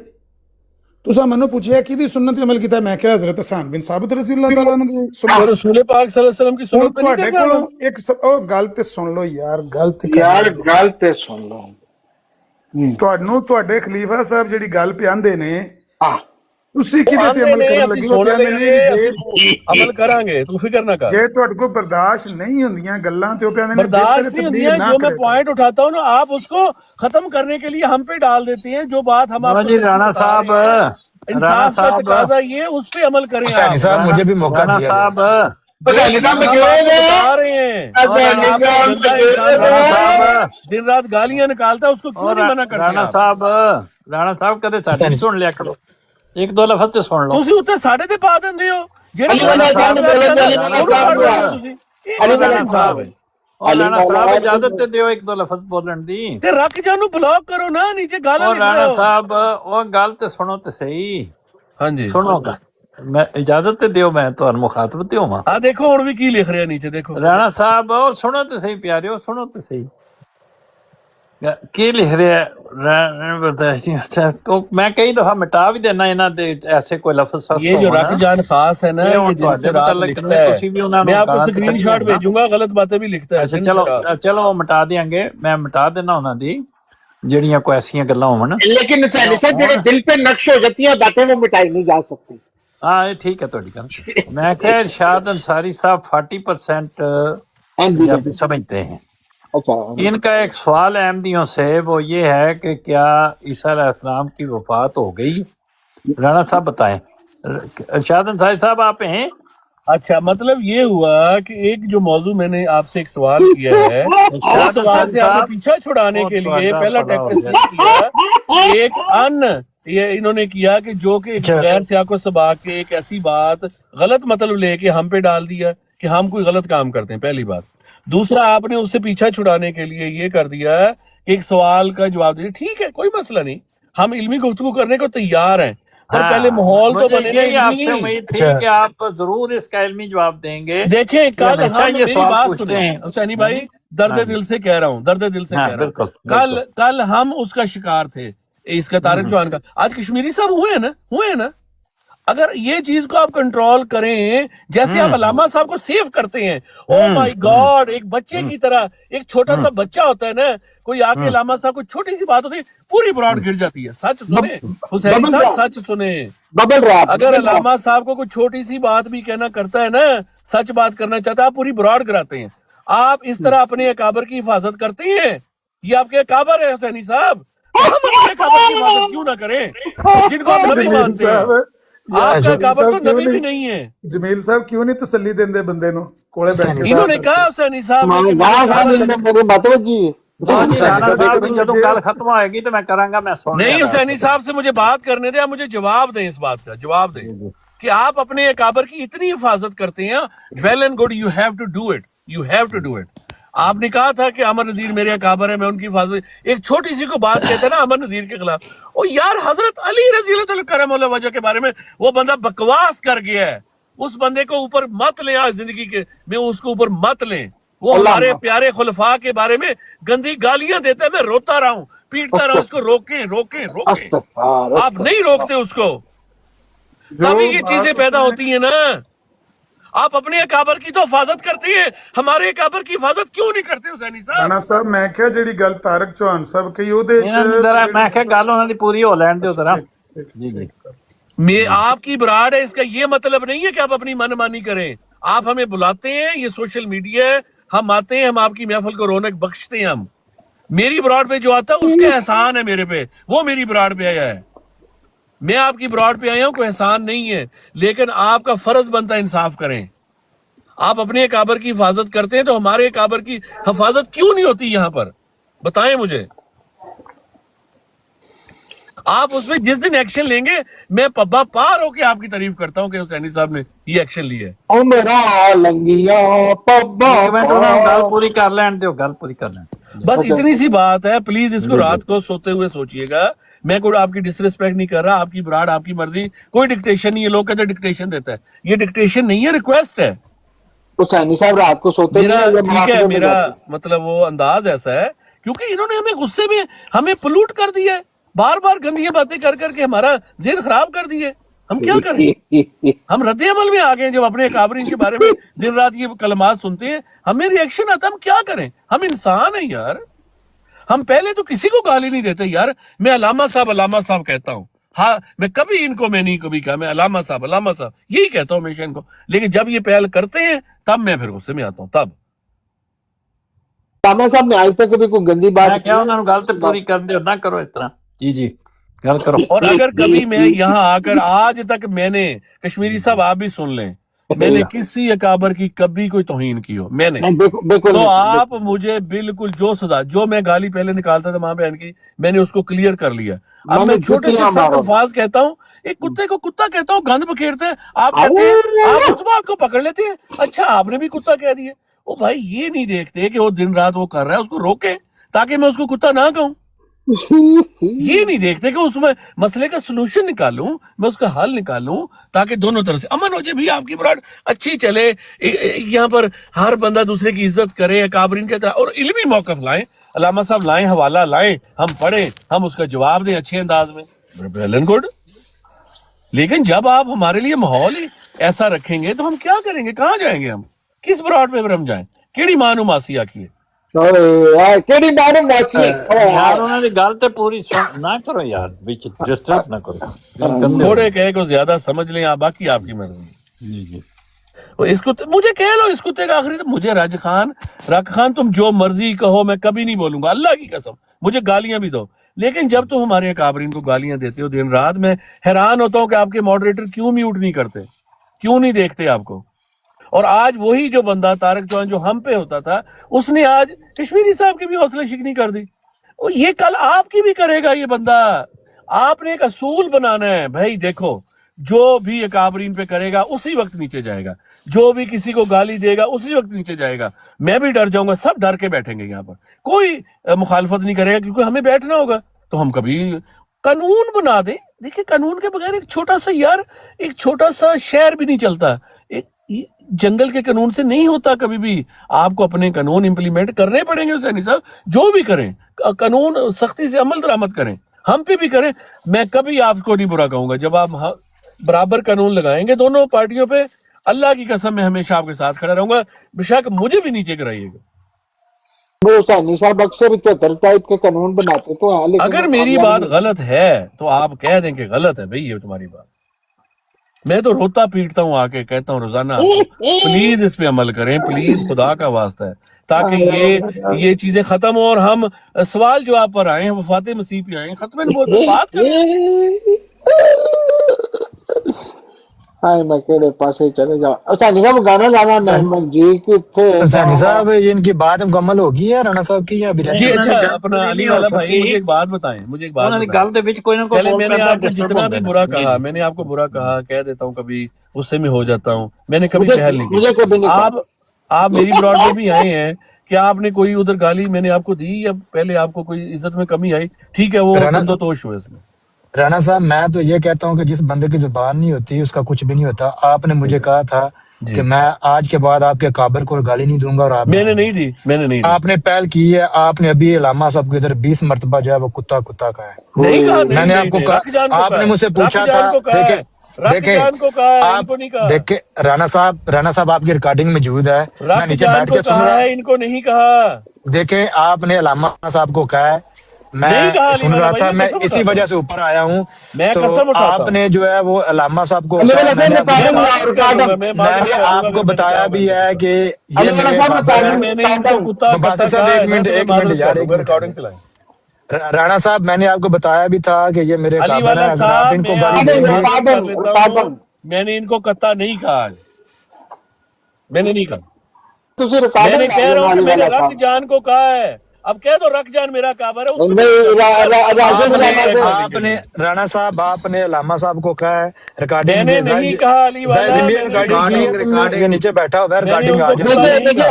Speaker 6: ਤੁਸੀਂ ਮੈਨੂੰ ਪੁੱਛਿਆ ਕਿਹਦੀ ਸੁਨਨਤ ਤੇ ਅਮਲ ਕੀਤਾ, ਮੈਂ ਕਿਹਾ ਹਜ਼ਰਤ ਹਸਾਨ ਬਿਨ ਸਾਬਤ ਰਜ਼ੀ ਅੱਲਾਹ ਤਾਲਾ अन्हु ਦੀ ਸੁਨਨਤ।
Speaker 8: रसूल पाक सल्लल्लाहु अलैहि वसल्लम की सुन्नत पे नहीं
Speaker 6: ਤੁਹਾਡੇ
Speaker 8: कर रहा
Speaker 6: ਕੋਲੋਂ
Speaker 8: हूं।
Speaker 6: ਇੱਕ ਉਹ ਗੱਲ ਤੇ ਸੁਣ ਲਓ ਯਾਰ, ਗੱਲ ਤੇ
Speaker 9: ਯਾਰ ਗੱਲ ਤੇ ਸੁਣ ਲਓ।
Speaker 6: ਤੁਹਾਨੂੰ ਤੁਹਾਡੇ ਖਲੀਫਾ ਸਾਹਿਬ ਜਿਹੜੀ ਗੱਲ ਪਿਆਂਦੇ ਨੇ,
Speaker 9: ਹਾਂ
Speaker 6: ਤੁਸੀਂ ਕਿਹਦੇ ਤੇ ਅਮਲ ਕਰਨ ਲੱਗੇ ਹੋ? ਪਿਆਂਦੇ ਨੇ ਕਿ
Speaker 8: अमल करांगे, तू फिक्र ना कर।
Speaker 6: ਜੇ ਤੁਹਾਡੇ ਕੋਲ ਬਰਦਾਸ਼ਤ ਨਹੀਂ ਹੁੰਦੀਆਂ ਗੱਲਾਂ ਤੇ ਉਹ ਪਿਆਂਦੇ ਨੇ
Speaker 8: बर्दाश्त नहीं होती है। जो मैं पॉइंट उठाता हूँ ना, आप उसको खत्म करने के लिए हम पे डाल देते हैं। जो बात हम आपको
Speaker 1: जी राणा साहब,
Speaker 8: इंसाफ का तकाजा ये, उस पे अमल करें आप।
Speaker 5: साहब मुझे भी मौका
Speaker 1: राणा
Speaker 5: दिया
Speaker 1: साहब,
Speaker 8: बता रहे हैं दिन रात गालियां निकालता है, उसको क्यों नहीं मना करते
Speaker 1: राणा
Speaker 8: आप?
Speaker 1: साहब कदे साडी सुन लिया करो, एक दो लफ्ज ते सुन लो।
Speaker 8: ਤੁਸੀਂ ਉੱਤੇ ਸਾਡੇ ਤੇ ਪਾ ਦਿੰਦੇ ਹੋ ਜਿਹੜੇ
Speaker 1: राणा साहब इजाजत ते दियो एक दो लफ्ज बोलन दी।
Speaker 8: ਤੇ ਰੱਖ ਜਾਨੂੰ ਬਲੌਕ ਕਰੋ ਨਾ, ਨੀਚੇ ਗਾਲਾਂ ਲਿਖ
Speaker 1: राणा
Speaker 8: ਦਿਓ।
Speaker 1: साहब वो गल ते सुनो ते सही,
Speaker 8: ਹਾਂਜੀ
Speaker 1: सुनो मैं इजाजत ते दियो, मैं तुहानू मुखातब ते होवां।
Speaker 8: ਆ ਦੇਖੋ ਹੁਣ ਵੀ ਕੀ ਲਿਖ ਰਿਹਾ ਨੀਚੇ, ਦੇਖੋ।
Speaker 1: राणा साहब ओ सुनो ते सही प्यारे, सुनो ते सही की लिख रहा है। अच्छा मैं कई दफा मिटा भी देना इन्हां दे ऐसे कोई लफ्ज सख्त
Speaker 8: ये जो रख जान खास है ना, ये दिन से रात लिखता है। मैं आपको स्क्रीनशॉट भेजूंगा, गलत बातें भी लिखता है।
Speaker 1: अच्छा चलो मिटा देंगे, मैं मिटा देना उन्हां दी ਜਿਹੜੀਆਂ ਕੋਈ ਐਸੀਆਂ ਗੱਲਾਂ ਹੋਣ।
Speaker 9: लेकिन हुसैन साहब ਜਿਹੜੇ दिल पे नक्श हो जाती है बातें वो मिटाई नहीं जा सकती।
Speaker 1: हाँ ये ठीक है ਤੁਹਾਡੀ ਗੱਲ। मैं कह इरशाद अंसारी साहब 40% पंजाबी समझते हैं।
Speaker 9: अच्छा
Speaker 1: इनका एक सवाल अहमदियों से वो ये है कि क्या ईसा अलैहिस्सलाम की वफात हो गई? राणा साहब बताएं। इरशाद अंसारी साहब आप हैं?
Speaker 8: अच्छा, मतलब ये हुआ कि एक जो मौजू मैंने आपसे एक सवाल किया है, उस सवाल से आपने पीछा छुड़ाने के लिए पहला टैक्टिस ये किया, एक ये इन्होंने किया कि जो कि गैर सियाको सबाक के एक ऐसी बात गलत मतलब लेके हम पे डाल दिया कि हम कोई गलत काम करते हैं, पहली बात। दूसरा, आपने उससे पीछा छुड़ाने के लिए ये कर दिया कि एक सवाल का जवाब दीजिए। ठीक है, कोई मसला नहीं, हम इल्मी गुफ्तगू करने को तैयार हैं, पर पहले माहौल तो बने ना।
Speaker 1: आपसे उम्मीद थी कि आप जरूर इसका इल्मी जवाब देंगे।
Speaker 8: देखें, कल हम
Speaker 1: ये
Speaker 8: मेरी
Speaker 1: सवाल
Speaker 8: बात
Speaker 1: पूछते
Speaker 8: सुने
Speaker 1: हैं।
Speaker 8: हुसैनी भाई, दर्द दिल से कह रहा हूँ, दर्द दिल से कह रहा हूँ। कल हम उसका शिकार थे, इसका तारिक चौहान का। आज कश्मीरी साहब हुए हैं ना। अगर ये चीज को आप कंट्रोल करें, जैसे आप अलामा साहब को सेव करते हैं, ओ माय गॉड, एक बच्चे की तरह, एक छोटा सा बच्चा होता है ना, कोई आके अलामा साहब को छोटी सी बात होती है, पूरी ब्रॉड गिर जाती है। सच सुने हुसैन साहब, सच सुने। अगर अलामा साहब को कोई छोटी सी बात भी कहना करता है ना, सच बात करना चाहता है, आप पूरी ब्रॉड गिराते हैं। आप इस तरह अपने अकाबर की हिफाजत करते हैं। ये आपके अकाबर है हुसैनी साहब, हम अपने अकाबर की हिफाजत क्यों ना करें जिनको आप नबी मानते हैं? आपका अकाबर तो नबी भी नहीं है।
Speaker 6: ਜਮੀਲ ਸਾਹਿਬ ਕਿਉਂ ਨਹੀਂ ਤਸੱਲੀ ਦਿੰਦੇ ਬੰਦੇ ਨੂੰ ਕੋਲੇ ਬੈਠ ਕੇ?
Speaker 8: इन्होंने कहा हुसैनी साहब
Speaker 1: ਜਦੋਂ ਗੱਲ ਖਤਮ ਹੋਏਗੀ तो मैं करांगा, मैं सुन
Speaker 8: नहीं, हुसैनी साहब से मुझे बात करने दे, आप मुझे जवाब दें, इस बात का जवाब दें कि आप अपने अकाबर की इतनी हिफाजत करते हैं। Well and good, you have to do it, you have to do it. आपने कहा था कि अमर नजीर मेरे अकाबर है, मैं उनकी हिफाजत। एक छोटी सी को बात कहते हैं ना अमर नजीर के खिलाफ, ओ यार हजरत अली रज़ी अल्लाह करम वजह के बारे में वो बंदा बकवास कर गया है। उस बंदे को ऊपर मत लें आज जिंदगी के में, उसको ऊपर मत लें। वो हमारे प्यारे खुलफा के बारे में गंदी गालियां देता है, मैं रोता रहा हूँ, पीटता रहा हूँ, उसको रोकें रोकें रोकें। आप नहीं रोकते उसको, तभी ये चीजें पैदा होती है ना। آپ اپنے اکابر کی تو حفاظت کرتے ہیں, ہمارے اکابر کی حفاظت کیوں نہیں کرتے حسینی صاحب؟
Speaker 6: ਰਾਣਾ ਸਾਹਿਬ ਮੈਂ ਕਿਹਾ ਜਿਹੜੀ ਗੱਲ ਤਾਰਕ ਚੌਹਾਨ ਸਾਹਿਬ ਕਹੀ ਉਹਦੇ
Speaker 1: ਇਹਨਾਂ ਦੀ ਜ਼ਰਾ ਮੈਂ ਕਿਹਾ ਗੱਲ ਉਹਨਾਂ ਦੀ ਪੂਰੀ ਹੋ ਲੈਣ ਦਿਓ ਜ਼ਰਾ. جی جی
Speaker 8: میں آپ کی براڈ ہے, اس کا یہ مطلب نہیں ہے کہ آپ اپنی من مانی کریں. آپ ہمیں بلاتے ہیں, یہ سوشل میڈیا ہے, ہم آتے ہیں, ہم آپ کی محفل کو رونق بخشتے ہیں. ہم میری براڈ پہ جو آتا ہے اس کا احسان ہے میرے پہ, وہ میری براڈ پہ آیا ہے. میں آپ کی براڈ پہ آیا ہوں, کوئی احسان نہیں ہے, لیکن آپ کا فرض بنتا ہے انصاف کریں. آپ اپنے اکابر کی حفاظت کرتے ہیں تو ہمارے اکابر کی حفاظت کیوں نہیں ہوتی یہاں پر؟ بتائیں مجھے. آپ اس میں جس دن ایکشن لیں گے میں پبا پار ہو کے آپ کی تعریف کرتا ہوں کہ حسینی صاحب نے یہ ایکشن لیا ہے.
Speaker 9: او میرا لنگیا پبا
Speaker 1: ایک منٹ انہوں نے گل پوری کر لین دیو, گل پوری کر لین.
Speaker 8: بس اتنی سی بات ہے, پلیز اس کو رات کو سوتے ہوئے سوچئے گا. میں کوئی آپ کی ڈس ریسپیکٹ نہیں کر رہا, آپ کی براڈ آپ کی مرضی, کوئی ڈکٹیشن نہیں ہے. لوگ کہتے ہیں ڈکٹیشن دیتا ہے, یہ ڈکٹیشن نہیں ہے, ریکویسٹ ہے.
Speaker 9: حسینی صاحب رات کو سوتے
Speaker 8: میرا
Speaker 9: نہیں ہیں,
Speaker 8: ٹھیک ہے, میرا مطلب وہ انداز ایسا ہے کیونکہ انہوں نے ہمیں غصے میں ہمیں پلوٹ کر دیا ہے, بار بار گندیاں باتیں کر کر کے ہمارا ذہن خراب کر دیے. ہم کیا کریں؟ ہم رد عمل میں آ گئے. جب اپنے اکابرین کے بارے میں دن رات یہ کلمات سنتے ہیں ہمیں ریئیکشن آتا ہے. ہم کیا کریں؟ ہم انسان ہیں یار. ہم پہلے تو کسی کو گالی نہیں دیتے یار. میں علامہ صاحب کہتا ہوں, ہاں میں کبھی ان کو میں نہیں کبھی کہا, میں علامہ صاحب یہی کہتا ہوں ہمیشہ ان کو. لیکن جب یہ پہل کرتے ہیں تب میں پھر غصے میں آتا ہوں. تب
Speaker 9: علامہ صاحب نے آج تک کبھی کوئی گندی بات
Speaker 1: میں کیا انہوں نے گل تے پوری کر دیو, نہ کرو اس طرح. جی جی گل کرو.
Speaker 8: اور اگر کبھی میں یہاں آ کر, آج تک میں نے, کشمیری صاحب آپ بھی سن لیں, میں نے کسی اکابر کی کبھی کوئی توہین کی ہو میں نے, تو آپ مجھے بالکل جو سزا, جو میں گالی پہلے نکالتا تھا ماں بہن کی, میں نے اس کو کلیئر کر لیا. اب میں چھوٹے سے سخت الفاظ کہتا ہوں, ایک کتے کو کتا کہتا ہوں, گند بکھیرتے ہیں, آپ کہتے ہیں, آپ اس بات کو پکڑ لیتے ہیں, اچھا آپ نے بھی کتا کہہ دیا. او بھائی یہ نہیں دیکھتے کہ وہ دن رات وہ کر رہا ہے, اس کو روکیں تاکہ میں اس کو کتا نہ کہوں. یہ نہیں دیکھتے کہ اس میں مسئلے کا سلوشن نکالوں, میں اس کا حل نکالوں تاکہ دونوں طرف سے امن ہو جائے. بھی آپ کی براڈ اچھی چلے, یہاں پر ہر بندہ دوسرے کی عزت کرے, اکابرین کے طرح, اور علمی موقف لائیں, علامہ صاحب لائیں, حوالہ لائیں, ہم پڑھیں, ہم اس کا جواب دیں اچھے انداز میں. Well and good. لیکن جب آپ ہمارے لیے ماحول ہی ایسا رکھیں گے تو ہم کیا کریں گے؟ کہاں جائیں گے؟ ہم کس براڈ پہ ہم جائیں؟ کیڑی مانو ماسی آکھیے
Speaker 1: یار انہوں نے گل تے پوری نہ کرو یار, بیچ ڈسٹرب نہ کرو.
Speaker 8: تھوڑے کہے کو زیادہ سمجھ لیں آپ, باقی آپ کی مرضی.
Speaker 1: جی جی
Speaker 8: اس کتے مجھے کہہ لو, اس کتے کا آخری تو مجھے رک خان تم جو مرضی کہو, میں کبھی نہیں بولوں گا, اللہ کی قسم. مجھے گالیاں بھی دو, لیکن جب تم ہمارے اکابرین کو گالیاں دیتے ہو دن رات, میں حیران ہوتا ہوں کہ آپ کے ماڈریٹر کیوں میوٹ نہیں کرتے, کیوں نہیں دیکھتے آپ کو. اور آج وہی جو بندہ طارق چوہان جو ہم پہ ہوتا تھا, اس نے آج کشمیری صاحب کی بھی حوصلہ شکنی کر دی. یہ کل آپ کی بھی کرے گا یہ بندہ. آپ نے ایک اصول بنانا ہے بھائی. دیکھو جو بھی اکابرین پہ کرے گا اسی وقت نیچے جائے گا, جو بھی کسی کو گالی دے گا اسی وقت نیچے جائے گا. میں بھی ڈر جاؤں گا, سب ڈر کے بیٹھیں گے یہاں پر, کوئی مخالفت نہیں کرے گا کیونکہ ہمیں بیٹھنا ہوگا. تو ہم کبھی قانون بنا دیں. دیکھیں قانون کے بغیر ایک چھوٹا سا یار, ایک چھوٹا سا شہر بھی نہیں چلتا. ایک جنگل کے قانون سے نہیں ہوتا کبھی بھی. آپ کو اپنے قانون امپلیمنٹ کرنے پڑیں گے حسینی صاحب. جو بھی کریں قانون سختی سے عمل درآمد کریں, ہم پہ بھی کریں. میں کبھی آپ کو نہیں برا کہوں گا جب آپ برابر قانون لگائیں گے دونوں پارٹیوں پہ. اللہ کی قسم میں ہمیشہ آپ کے ساتھ کھڑا رہوں گا, بشک مجھے بھی نیچے کرائیے گا.
Speaker 9: حسینی صاحب اکثر 75 ٹائپ کے قانون بناتے تو ہیں, لیکن
Speaker 8: اگر میری بات غلط ہے تو آپ کہہ دیں کہ غلط ہے بھئی یہ تمہاری بات. میں تو روتا پیٹتا ہوں, آ کے کہتا ہوں روزانہ پلیز اس پہ عمل کریں, پلیز خدا کا واسطہ ہے, تاکہ یہ چیزیں ختم ہو اور ہم سوال جواب پر آئیں, وفات مسیح پہ آئیں, ختم نبوت پہ بات کریں.
Speaker 9: ہائے میں کیڑے پاسے چلے جاؤ. حسینی صاحب گانا گانا محمد جی کتنے
Speaker 10: حسینی صاحب ان کی بات مکمل ہوگی ہے رانا صاحب کی یا ابھی
Speaker 8: جی اچھا اپنا علی والا بھائی مجھے ایک بات بتائیں, مجھے ایک بات بتائیں. چلے میں نے آپ کو جتنا بھی برا کہا, میں نے آپ کو برا کہا, کہہ دیتا ہوں کبھی غصے میں ہو جاتا ہوں, میں نے کبھی پہل نہیں کی. آپ میری براڈ میں بھی آئے ہیں, کیا آپ نے کوئی ادھر گالی میں نے آپ کو دی یا پہلے آپ کو کوئی عزت میں کمی آئی؟ ٹھیک ہے وہ تو توش ہوئے اس میں.
Speaker 10: رانا صاحب میں تو یہ کہتا ہوں کہ جس بندے کی زبان نہیں ہوتی اس کا کچھ بھی نہیں ہوتا. آپ نے مجھے کہا تھا کہ میں آج کے بعد آپ کے اکابر کو گالی نہیں دوں گا, اور
Speaker 8: میں نے نہیں دی, میں نے نہیں دی.
Speaker 10: آپ نے پہل کی ہے. آپ نے ابھی علامہ صاحب کو ادھر 20 مرتبہ جو ہے وہ کتا کہا ہے.
Speaker 8: نہیں کہا,
Speaker 10: میں نے آپ کو کہا, آپ نے مجھ سے پوچھا تھا, دیکھیں
Speaker 8: रख
Speaker 10: देखे
Speaker 8: जान को कहा है,
Speaker 10: आप
Speaker 8: इनको नहीं कहा।
Speaker 10: देखे राणा साहब आपकी रिकॉर्डिंग मौजूद है, मैं
Speaker 8: रख
Speaker 10: नीचे
Speaker 8: जान
Speaker 10: बैठ
Speaker 8: को
Speaker 10: के सुन
Speaker 8: कहा
Speaker 10: रहा।
Speaker 8: है, इनको नहीं कहा।
Speaker 10: देखे आपने अलामा साहब को कहा है,
Speaker 8: नहीं
Speaker 10: मैं
Speaker 8: कहा
Speaker 10: सुन
Speaker 8: अली
Speaker 10: रहा
Speaker 8: वाला
Speaker 10: था,
Speaker 8: भाई,
Speaker 10: मैं
Speaker 8: कसम
Speaker 10: इसी
Speaker 8: उठाता
Speaker 10: वजह
Speaker 8: हूँ।
Speaker 10: से ऊपर आया हूँ।
Speaker 8: मैं
Speaker 10: तो
Speaker 8: कसम उठाता हूँ।
Speaker 10: आपने जो है वो अलामा साहब को
Speaker 9: अली
Speaker 10: कहा,
Speaker 9: वाला
Speaker 10: मैंने
Speaker 9: साहब
Speaker 10: आपको
Speaker 8: मैं मालूम कर लूंगा,
Speaker 9: रिकॉर्डिंग
Speaker 8: मैं मालूम
Speaker 10: मैंने
Speaker 8: कर लूंगा,
Speaker 10: आपको
Speaker 8: फिर मैंने
Speaker 10: बताया
Speaker 8: क्या
Speaker 10: भी
Speaker 8: होगा।
Speaker 10: है कि ये
Speaker 9: अली वाला
Speaker 10: मेरे
Speaker 9: साहब
Speaker 10: काबर
Speaker 8: अगर
Speaker 10: है।
Speaker 8: मैंने इनको कुत्ता
Speaker 10: बासिर
Speaker 8: कट्टा
Speaker 10: साहब
Speaker 8: कहा
Speaker 10: एक
Speaker 8: है ना,
Speaker 10: मिनट
Speaker 8: तो मैं
Speaker 10: एक मिनट
Speaker 8: माजरत
Speaker 10: यार
Speaker 8: कर
Speaker 10: एक
Speaker 8: लूंगा,
Speaker 10: मिनट
Speaker 8: रिकॉर्डिंग चलाएं।
Speaker 10: राणा साहब मैंने आपको बताया भी था कि ये मेरे
Speaker 8: अली
Speaker 10: काबर है,
Speaker 8: वाला
Speaker 10: अगर आप
Speaker 8: साहब,
Speaker 10: इनको
Speaker 8: मैं
Speaker 10: गाली
Speaker 8: आपसे
Speaker 10: देंगे।
Speaker 8: माजरत कर लेता हूँ,
Speaker 9: रिकॉर्डिंग
Speaker 8: मैंने इनको कत्ता नहीं कहा आज, मैंने नहीं कहा।
Speaker 9: ਤੁਸੀਂ
Speaker 8: मैंने
Speaker 9: रिकॉर्डिंग
Speaker 8: कह रहा हूँ कि
Speaker 9: अली
Speaker 8: मैंने
Speaker 9: वाला
Speaker 8: रख
Speaker 9: साहब
Speaker 8: जान को कहा है। अब कह दो रख जान मेरा काबर है, उसको
Speaker 9: नहीं राशिद
Speaker 10: आपने
Speaker 9: राणा से
Speaker 10: आपने राणा साहब आपने अलामा साहब को कहा है रिकॉर्डिंग
Speaker 8: मैंने नहीं कहा अली वाला,
Speaker 10: जाहिर
Speaker 8: मैंने नहीं
Speaker 10: रिकॉर्डिंग की है
Speaker 8: कहा।
Speaker 10: तुमने, ये नीचे बैठा हुआ है,
Speaker 8: मैंने
Speaker 10: रिकॉर्डिंग आ
Speaker 8: उनको
Speaker 10: जाए।
Speaker 8: कत्ता
Speaker 9: देखिए
Speaker 8: नहीं
Speaker 9: देखिए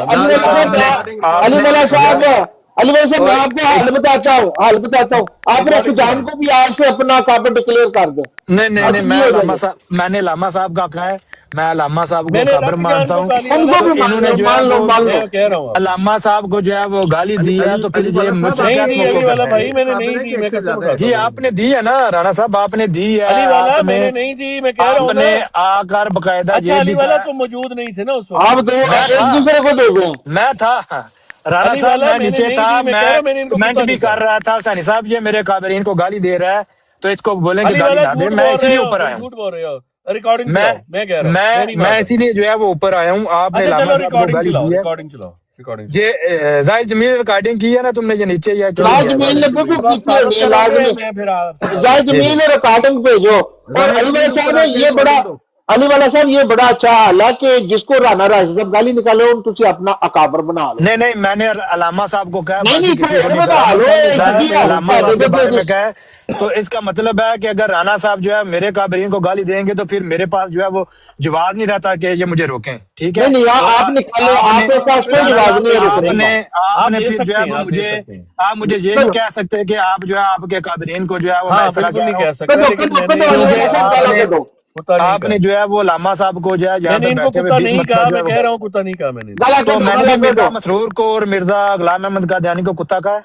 Speaker 8: कहा।
Speaker 9: अली वाला
Speaker 10: आपने
Speaker 9: साहब अली वाला
Speaker 10: आपने
Speaker 9: साहब अली वाला साहब मैं
Speaker 10: और
Speaker 9: आपको हाल बताता हूँ आप रख जान को भी आज से अपना काबर डिक्लेयर कर दो।
Speaker 10: नहीं नहीं नहीं,
Speaker 9: आज
Speaker 10: मैं
Speaker 9: नहीं हो
Speaker 10: अलामा
Speaker 9: जाएगा।
Speaker 10: साहब मैंने अलामा साहब का कहा है, मैं अलामा साहब को
Speaker 8: मैंने
Speaker 10: काबर
Speaker 8: रख जान
Speaker 10: मानता
Speaker 8: को
Speaker 10: हूँ।
Speaker 8: कहा अली वाला,
Speaker 9: उनको
Speaker 10: तो
Speaker 9: भी मान
Speaker 10: इन्होंने
Speaker 9: लो
Speaker 10: जो है
Speaker 9: मान लो
Speaker 10: वो
Speaker 9: मान लो
Speaker 8: मैं कह रहा हूँ आपको।
Speaker 10: अलामा साहब को जो है वो गाली दी है, तो फिर ये मुझसे
Speaker 8: नहीं
Speaker 10: क्या
Speaker 8: दी
Speaker 10: तवक्को
Speaker 8: अली वाला
Speaker 10: करते
Speaker 8: भाई,
Speaker 10: हैं?
Speaker 8: मैंने नहीं दी, मैं कसम उठाता
Speaker 10: जी
Speaker 8: हूँ।
Speaker 10: आपने दी है ना राणा साहब, आपने दी है।
Speaker 8: अली वाला
Speaker 10: आपने
Speaker 8: मैंने नहीं दी, मैं कह रहा हूँ
Speaker 10: आपने
Speaker 8: ना।
Speaker 10: आकर बकायदा
Speaker 8: अच्छा
Speaker 10: ये
Speaker 8: अली
Speaker 10: भी
Speaker 8: वाला
Speaker 10: कहा।
Speaker 8: तो मौजूद नहीं थे ना उस वक्त।
Speaker 9: आप दो
Speaker 10: मैं
Speaker 9: एक
Speaker 10: था
Speaker 9: दूसरे को दे दें।
Speaker 10: मैं था राणा
Speaker 8: अली
Speaker 10: साहब,
Speaker 8: वाला
Speaker 10: मैं
Speaker 8: मैंने
Speaker 10: नीचे
Speaker 8: नहीं
Speaker 10: था,
Speaker 8: दी, मैं कह रहा
Speaker 10: मैं
Speaker 8: हूँ, मैंने इनको
Speaker 10: कमेंट
Speaker 8: कुत्ता
Speaker 10: भी
Speaker 8: नहीं
Speaker 10: कर
Speaker 8: कहा।
Speaker 10: रहा था, सैनी साहब ये मेरे कादरीन को गाली दे रहा है, तो इसको बोलें कि
Speaker 8: अली
Speaker 10: गाली
Speaker 8: वाला
Speaker 10: ना दे।
Speaker 8: झूठ
Speaker 10: मैं
Speaker 8: बोल रहे
Speaker 10: इसीलिए
Speaker 8: हो,
Speaker 10: ऊपर
Speaker 8: तुम
Speaker 10: आया हूँ।
Speaker 8: झूठ बोल रहे हो। रिकॉर्डिंग
Speaker 10: मैं
Speaker 8: चलाओ, मैं कह रहा हूँ, मैं नहीं
Speaker 10: मैं
Speaker 8: मानता।
Speaker 10: इसीलिए जो है वो ऊपर आया हूँ। आपने
Speaker 8: अच्छा
Speaker 10: लामा
Speaker 8: चलो
Speaker 10: साहब को
Speaker 8: रिकॉर्डिंग
Speaker 10: गाली
Speaker 8: चलाओ,
Speaker 10: दी है।
Speaker 8: रिकॉर्डिंग चलाओ, रिकॉर्डिंग।
Speaker 10: जे जाहिर जमीन रिकॉर्डिंग की है ना तुमने, ये नीचे ही है कि नहीं?
Speaker 9: लाजमीन ने बिल्कुल
Speaker 8: अब आप
Speaker 9: की होनी
Speaker 8: साबित
Speaker 9: है
Speaker 8: करोगे,
Speaker 9: लाजमी
Speaker 8: मैं फिर आपसे बात
Speaker 9: जाए
Speaker 8: करूंगा।
Speaker 10: जी
Speaker 9: जमीन
Speaker 10: जी
Speaker 9: में रिकॉर्डिंग भेजो। और अली वाला साहब ये बड़ा अली वाला साहब ये बड़ा अच्छा हाल है कि जिसको राणा राशिद साहब गाली निकालो तुम अपना अकाबर बना लो।
Speaker 10: नहीं नहीं, मैंने अलामा साहब को कहा,
Speaker 9: नहीं
Speaker 10: बाकी
Speaker 9: नहीं
Speaker 10: किसी
Speaker 9: कोई
Speaker 10: को
Speaker 9: और
Speaker 10: नहीं
Speaker 9: बता
Speaker 10: कहा।
Speaker 9: लो
Speaker 10: मैंने
Speaker 9: एक
Speaker 10: अलामा
Speaker 9: ही
Speaker 10: साहब के बारे में
Speaker 9: है।
Speaker 10: कहा है, तो इसका मतलब है कि अगर राणा साहब जो है मेरे काबरीन को गाली देंगे, तो फिर मेरे पास जो है वो जवाब नहीं रहता कि ये मुझे रोकें। ठीक है,
Speaker 9: नहीं नहीं
Speaker 10: तो
Speaker 9: आप निकालो
Speaker 10: आपने
Speaker 9: आपके पास कोई
Speaker 10: राणा
Speaker 9: जवाब
Speaker 10: साहब
Speaker 9: नहीं है रुकने
Speaker 10: आपने
Speaker 9: का।
Speaker 8: आप
Speaker 10: आपने
Speaker 8: दे
Speaker 10: फिर जो
Speaker 8: सकते
Speaker 10: है
Speaker 8: हैं,
Speaker 10: वो
Speaker 8: आप दे
Speaker 10: मुझे
Speaker 8: सकते हैं।
Speaker 10: आप मुझे ये नहीं कह सकते कि आप जो है आपके काबरीन को जो है वो मैं
Speaker 8: हाँ
Speaker 10: इस तरह
Speaker 8: बिल्कुल
Speaker 10: कह
Speaker 8: नहीं
Speaker 10: रहा हूँ,
Speaker 8: कह सकता,
Speaker 9: कदो
Speaker 8: लेकिन
Speaker 9: कदो
Speaker 8: मैंने
Speaker 9: कदो अली
Speaker 10: क्योंकि
Speaker 9: वाला साहब गाला
Speaker 10: आपने
Speaker 9: कदो
Speaker 8: कुत्ता नहीं
Speaker 10: आपने
Speaker 8: कहा।
Speaker 10: जो है वो लामा साहब को जो है यहाँ
Speaker 8: मैंने
Speaker 10: पे
Speaker 8: इनको
Speaker 10: बैठे हुए
Speaker 8: कुत्ता
Speaker 10: 20
Speaker 8: नहीं
Speaker 10: मरतबा
Speaker 8: कहा,
Speaker 10: जो है
Speaker 8: मैं
Speaker 10: वो
Speaker 8: कह रहा हूँ कुत्ता नहीं कहा मैंने।
Speaker 9: गाला
Speaker 10: तो
Speaker 9: कदो
Speaker 10: मैंने
Speaker 9: गाला
Speaker 10: भी मिर्जा
Speaker 9: कदो।
Speaker 10: मसरूर को और मिर्जा गुलाम अहमद कादियानी को कुत्ता कहा है।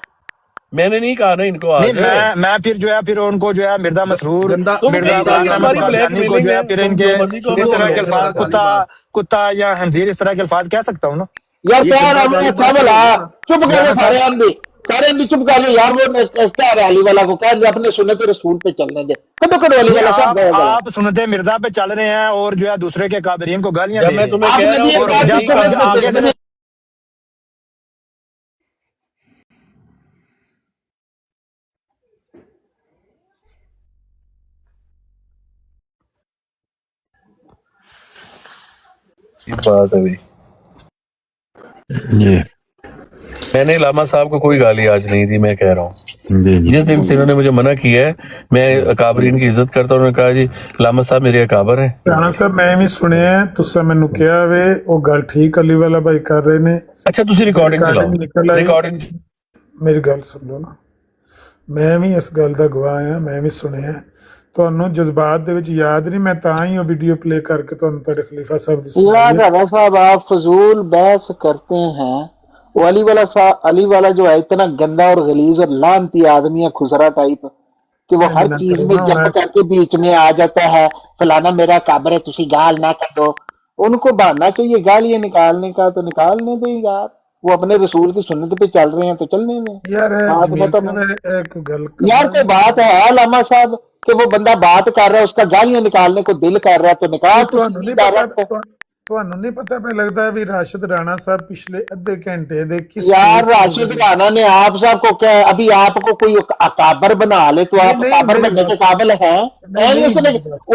Speaker 8: मैंने नहीं कहा ना इनको
Speaker 10: नहीं,
Speaker 8: आज।
Speaker 10: मैं फिर जो है फिर उनको जो है मिर्जा मसरूर
Speaker 8: तुम
Speaker 10: मिर्जा
Speaker 8: कहीं
Speaker 10: गुलाम
Speaker 8: जाके
Speaker 10: अहमद
Speaker 8: तुम्हारी
Speaker 10: कादियानी को
Speaker 8: ब्लैकमेलिंग
Speaker 10: जो है
Speaker 8: है,
Speaker 10: फिर
Speaker 8: तुम
Speaker 10: इनके
Speaker 8: जो मर्जी करो,
Speaker 10: इस तरह के
Speaker 8: ब्लैकमेल
Speaker 10: अल्फाज
Speaker 8: करता
Speaker 10: कुत्ता या हंजीर इस तरह के अल्फाज कह सकता हूँ ना।
Speaker 9: यार प्यार हमें अच्छा भला चुप कर
Speaker 10: राणा
Speaker 9: ले सारे अंधी चुप कर ले यार। वो क्या है अली वाला को कह दे अपने सुन्नत रसूल पे चलने दे। कदो कदो अली
Speaker 10: नहीं,
Speaker 9: वाला साहब गया गया
Speaker 10: आप सुनते मिर्जा पे चल रहे हैं और जो है दूसरे के काबरीन को गालियां
Speaker 8: जब
Speaker 10: दे
Speaker 8: मैं
Speaker 10: रहे
Speaker 8: तुम्हें
Speaker 10: हैं।
Speaker 8: कह
Speaker 9: आपने
Speaker 8: रहा
Speaker 9: भी
Speaker 8: हूँ
Speaker 9: एक
Speaker 10: और
Speaker 9: बात
Speaker 8: नहीं
Speaker 10: जब
Speaker 8: कहा।
Speaker 10: आगे से
Speaker 8: ये बात है भाई,
Speaker 1: जी
Speaker 8: मैंने लामा साहब को कोई गाली आज नहीं दी, मैं कह रहा हूँ।
Speaker 1: जी जी
Speaker 8: जिस दिन से इन्होंने मुझे मना किया है, मैं अकाबरीन की इज्जत करता हूँ। उन्होंने कहा जी लामा साहब मेरे अकाबर हैं।
Speaker 6: ਰਾਣਾ ਸਾਹਿਬ ਮੈਂ ਵੀ ਸੁਣਿਆ ਤੁਸੀਂ ਮੈਨੂੰ ਕਿਹਾ ਵੇ ਉਹ ਗੱਲ ਠੀਕ ਅਲੀ ਵਾਲਾ ਭਾਈ ਕਰ ਰਹੇ ਨੇ।
Speaker 8: अच्छा तुसी रिकॉर्डिंग चलाओ,
Speaker 6: ਨਿਕਲ ਆਈ
Speaker 8: रिकॉर्डिंग।
Speaker 6: ਮੇਰੀ ਗੱਲ ਸੁਣ ਲਓ ਨਾ, ਮੈਂ ਵੀ ਇਸ ਗੱਲ ਦਾ ਗਵਾਹ ਹਾਂ, ਮੈਂ ਵੀ ਸੁਣਿਆ। ਤੁਹਾਨੂੰ ਜਜ਼ਬਾਤ ਦੇ ਵਿੱਚ ਯਾਦ ਨਹੀਂ, ਮੈਂ ਤਾਂ ਹੀ ਉਹ ਵੀਡੀਓ ਪਲੇ ਕਰਕੇ ਤੁਹਾਨੂੰ ਤੁਹਾਡੇ ਖਲੀਫਾ ਸਾਹਿਬ ਦੀ
Speaker 9: यार
Speaker 6: ਸੁਣਾਈ।
Speaker 9: राणा साहब आप फजूल बहस करते हैं। वो अली वाला जो है इतना गंदा और गलीज और लानती आदमी है, खुसरा टाइप कि वो हर चीज में जंप करके बीच में आ जाता है। फलाना मेरा काबर है तुसी गाल ना कर दो। उनको बहाना चाहिए गालियां निकालने का, तो निकालने दो यार। वो अपने रसूल की सुन्नत पे चल रहे हैं तो चलने दें।
Speaker 6: ਯਾਰ
Speaker 9: बात
Speaker 6: ਜਮੀਲ
Speaker 9: खत्म है
Speaker 6: ਸਾਹਿਬ ਇੱਕ ਗੱਲ
Speaker 9: यार। कोई बात है अलामा साहब कि वो बंदा बात कर रहा है, उसका गालियां निकालने को दिल कर रहा है तो निकाल।
Speaker 6: ਤੁਹਾਨੂੰ ਨਹੀਂ ਪਤਾ ਤੁਹਾਨੂੰ नहीं पता पे लगता है भी राशिद राणा साहब पिछले अद्धे घंटे दे किस
Speaker 9: यार राशिद राणा ने आप साहब को क्या अभी आपको कोई अकाबर बना ले तो आप अकाबर बनने के काबिल हैं?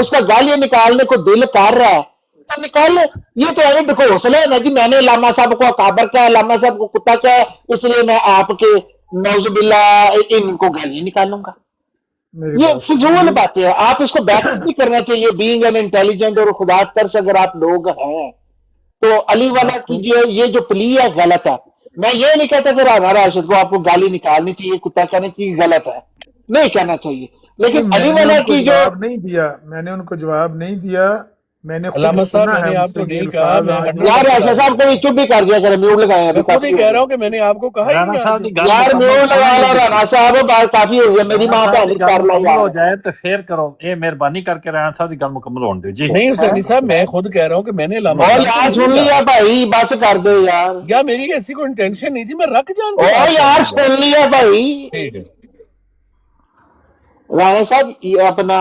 Speaker 9: उसका गालियां निकालने को दिल कर रहा है तो निकाल। ये तो है ढकोसला है ना जी, मैंने लामा साहब को अकाबर क्या है, लामा साहब को कुत्ता क्या है, इसलिए मैं आपके नौजुबिल्ला इनको गालियां निकालूंगा। ये फिजूल बातें है। आप इसको बैकअप भी करना चाहिए। बीइंग एन इंटेलिजेंट और खुदा तरस अगर आप लोग हैं तो अली वाला की जो ये जो प्ली है गलत है। मैं ये नहीं कहता कि राणा राशिद को आपको गाली निकालनी चाहिए, कुत्ता कहना चाहिए, गलत है, नहीं कहना चाहिए। लेकिन अली वाला की जो
Speaker 6: जवाब नहीं दिया, मैंने उनको जवाब नहीं दिया میں نے خود
Speaker 8: علامہ صاحب
Speaker 6: سنا
Speaker 8: میں
Speaker 6: ہے
Speaker 8: نے
Speaker 6: ان
Speaker 8: آپ
Speaker 6: سے
Speaker 8: کو
Speaker 6: یہ
Speaker 8: نہیں کہا،
Speaker 6: الفاظ
Speaker 8: میں
Speaker 6: آج
Speaker 8: 100
Speaker 9: یار ایسا صاحب کبھی چپ بھی کر دیا کرے، میوٹ لگائے ابھی
Speaker 8: میں خود ہی
Speaker 9: کافی
Speaker 8: کہہ
Speaker 9: ہو
Speaker 8: رہا ہوں کہ میں نے آپ کو کہا ہی
Speaker 1: رانا
Speaker 8: نہیں
Speaker 1: صاحب
Speaker 8: آج۔
Speaker 1: کی گل
Speaker 9: یار
Speaker 1: مکمل
Speaker 9: میوٹ لگا
Speaker 1: سنن
Speaker 9: لو
Speaker 1: دی
Speaker 9: رانا صاحب، بات کافی ہو گئی، میری
Speaker 1: رانا
Speaker 9: ماں
Speaker 1: صاحب
Speaker 9: بہن
Speaker 1: کی گل
Speaker 9: کر لو
Speaker 1: مکمل ہو
Speaker 9: یار۔
Speaker 1: جائے تو پھر کرو، یہ مہربانی کر کے رانا صاحب کی گل مکمل ہون دیو جی۔
Speaker 8: نہیں حسینی صاحب میں خود کہہ رہا ہوں کہ میں نے علامہ
Speaker 9: او
Speaker 8: صاحب کو
Speaker 9: یار
Speaker 8: نہیں
Speaker 9: سن
Speaker 8: کہا،
Speaker 9: لیا بھائی، بس کر دو یار۔
Speaker 8: یا میری ایسی کوئی انٹینشن نہیں تھی، میں رک جان
Speaker 9: او
Speaker 8: کو بات کر
Speaker 9: یار
Speaker 8: رہا ہوں یار۔
Speaker 9: سن لیا بھائی۔
Speaker 8: ٹھیک ہے،
Speaker 9: رانا صاحب یہ اپنا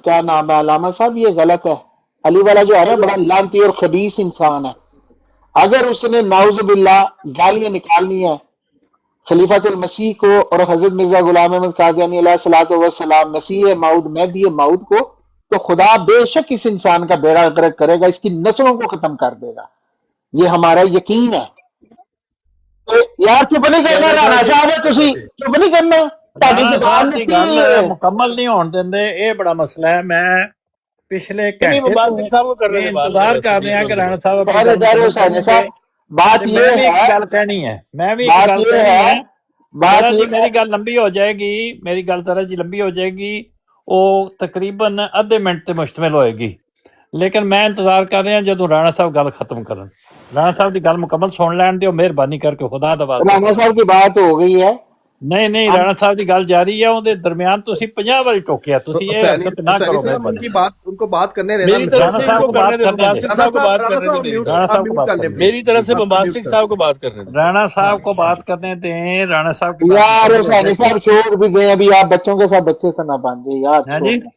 Speaker 9: کیا نام ہے علامہ صاحب، یہ غلط ہے۔ علی والا جو ہے نا بڑا لانتی اور خبیث انسان ہے۔ اگر اس نے نعوذ باللہ گالیاں نکالنی ہے خلیفۃ المسیح کو اور حضرت مرزا غلام احمد قادیانی علیہ الصلوۃ والسلام، مسیح موعود مہدی موعود کو، تو خدا بے شک اس انسان کا بیڑا غرق کرے گا، اس کی نسلوں کو ختم کر دے گا، یہ ہمارا یقین ہے۔ تو یار چپ نہیں کرنا
Speaker 8: چلے
Speaker 9: رانا
Speaker 8: جی،
Speaker 9: صاحب، تسی چپ نہیں کرنا، تہاڈی
Speaker 1: رانا
Speaker 9: زبان
Speaker 1: صاحب کی
Speaker 9: مٹی
Speaker 1: گل
Speaker 9: ہے۔
Speaker 1: مکمل نہیں ہون دیندے، یہ بڑا مسئلہ ہے۔ میں پچھلے
Speaker 8: نہیں
Speaker 1: گھنٹے تو
Speaker 8: مباسط صاحب کو کرنے
Speaker 1: یہ
Speaker 8: دیں بعد میں،
Speaker 1: انتظار
Speaker 8: ویسے
Speaker 1: کر
Speaker 8: بھی
Speaker 1: رہے ہیں کہ
Speaker 8: اتنا
Speaker 1: رانا صاحب اپنی
Speaker 9: خیر
Speaker 1: گل
Speaker 9: جارے
Speaker 1: مکمل
Speaker 9: حسین
Speaker 1: کریں
Speaker 9: صاحب،
Speaker 1: گے۔
Speaker 9: بات
Speaker 1: تے
Speaker 9: یہ
Speaker 1: میں بھی ایک
Speaker 9: ہے،
Speaker 1: گل کہنی ہے، میں بھی ایک
Speaker 9: بات
Speaker 1: گل
Speaker 9: یہ
Speaker 1: کہنی
Speaker 9: ہے،
Speaker 1: ہے
Speaker 9: بات
Speaker 1: ذرا جی،
Speaker 9: یہ
Speaker 1: میری
Speaker 9: ہے،
Speaker 1: گل لمبی ہو جائے گی، میری گل ذرا جی لمبی ہو جائے گی، وہ تقریباً ادھے منٹ تے مشتمل ہوئے گی، لیکن میں انتظار کر رہا جدوں رانا صاحب گل ختم کرن۔ رانا صاحب کی گل مکمل سن لین دیو، مہربانی کر کے، خدا دا واسطہ
Speaker 9: رانا
Speaker 1: سن
Speaker 9: صاحب
Speaker 1: لین
Speaker 9: کی بات ہو گئی ہے۔
Speaker 1: نہیں نہیں،
Speaker 9: اب
Speaker 1: رانا صاحب کی گل جاری ہے، اون دے درمیان تسی 50 واری ٹوکیا، تسی یہ حرکت نہ کرو مہربانی۔
Speaker 8: میری طرف
Speaker 1: رانا
Speaker 8: سے ان
Speaker 1: صاحب
Speaker 8: کو
Speaker 1: کو
Speaker 8: کرنے
Speaker 1: بات
Speaker 8: دیں،
Speaker 1: کرنے دے،
Speaker 8: مباسط صاحب کو بات کرنے دیں، میری
Speaker 1: رانا
Speaker 8: طرف
Speaker 1: صاحب کو بات کرنے دے،
Speaker 8: میری طرف سے مباسط صاحب کو بات کرنے دیں۔
Speaker 1: رانا صاحب کو بات کرنے دیں، رانا صاحب کی بات
Speaker 9: یار
Speaker 1: مکمل ہو
Speaker 9: حسینی
Speaker 1: جائے گی۔
Speaker 9: صاحب چھوڑ بھی دیں، ابھی آپ بچوں کے ساتھ بچے سے نہ بن جائے یار،
Speaker 1: ہاں
Speaker 9: چھوڑ
Speaker 1: جی،
Speaker 9: دیں،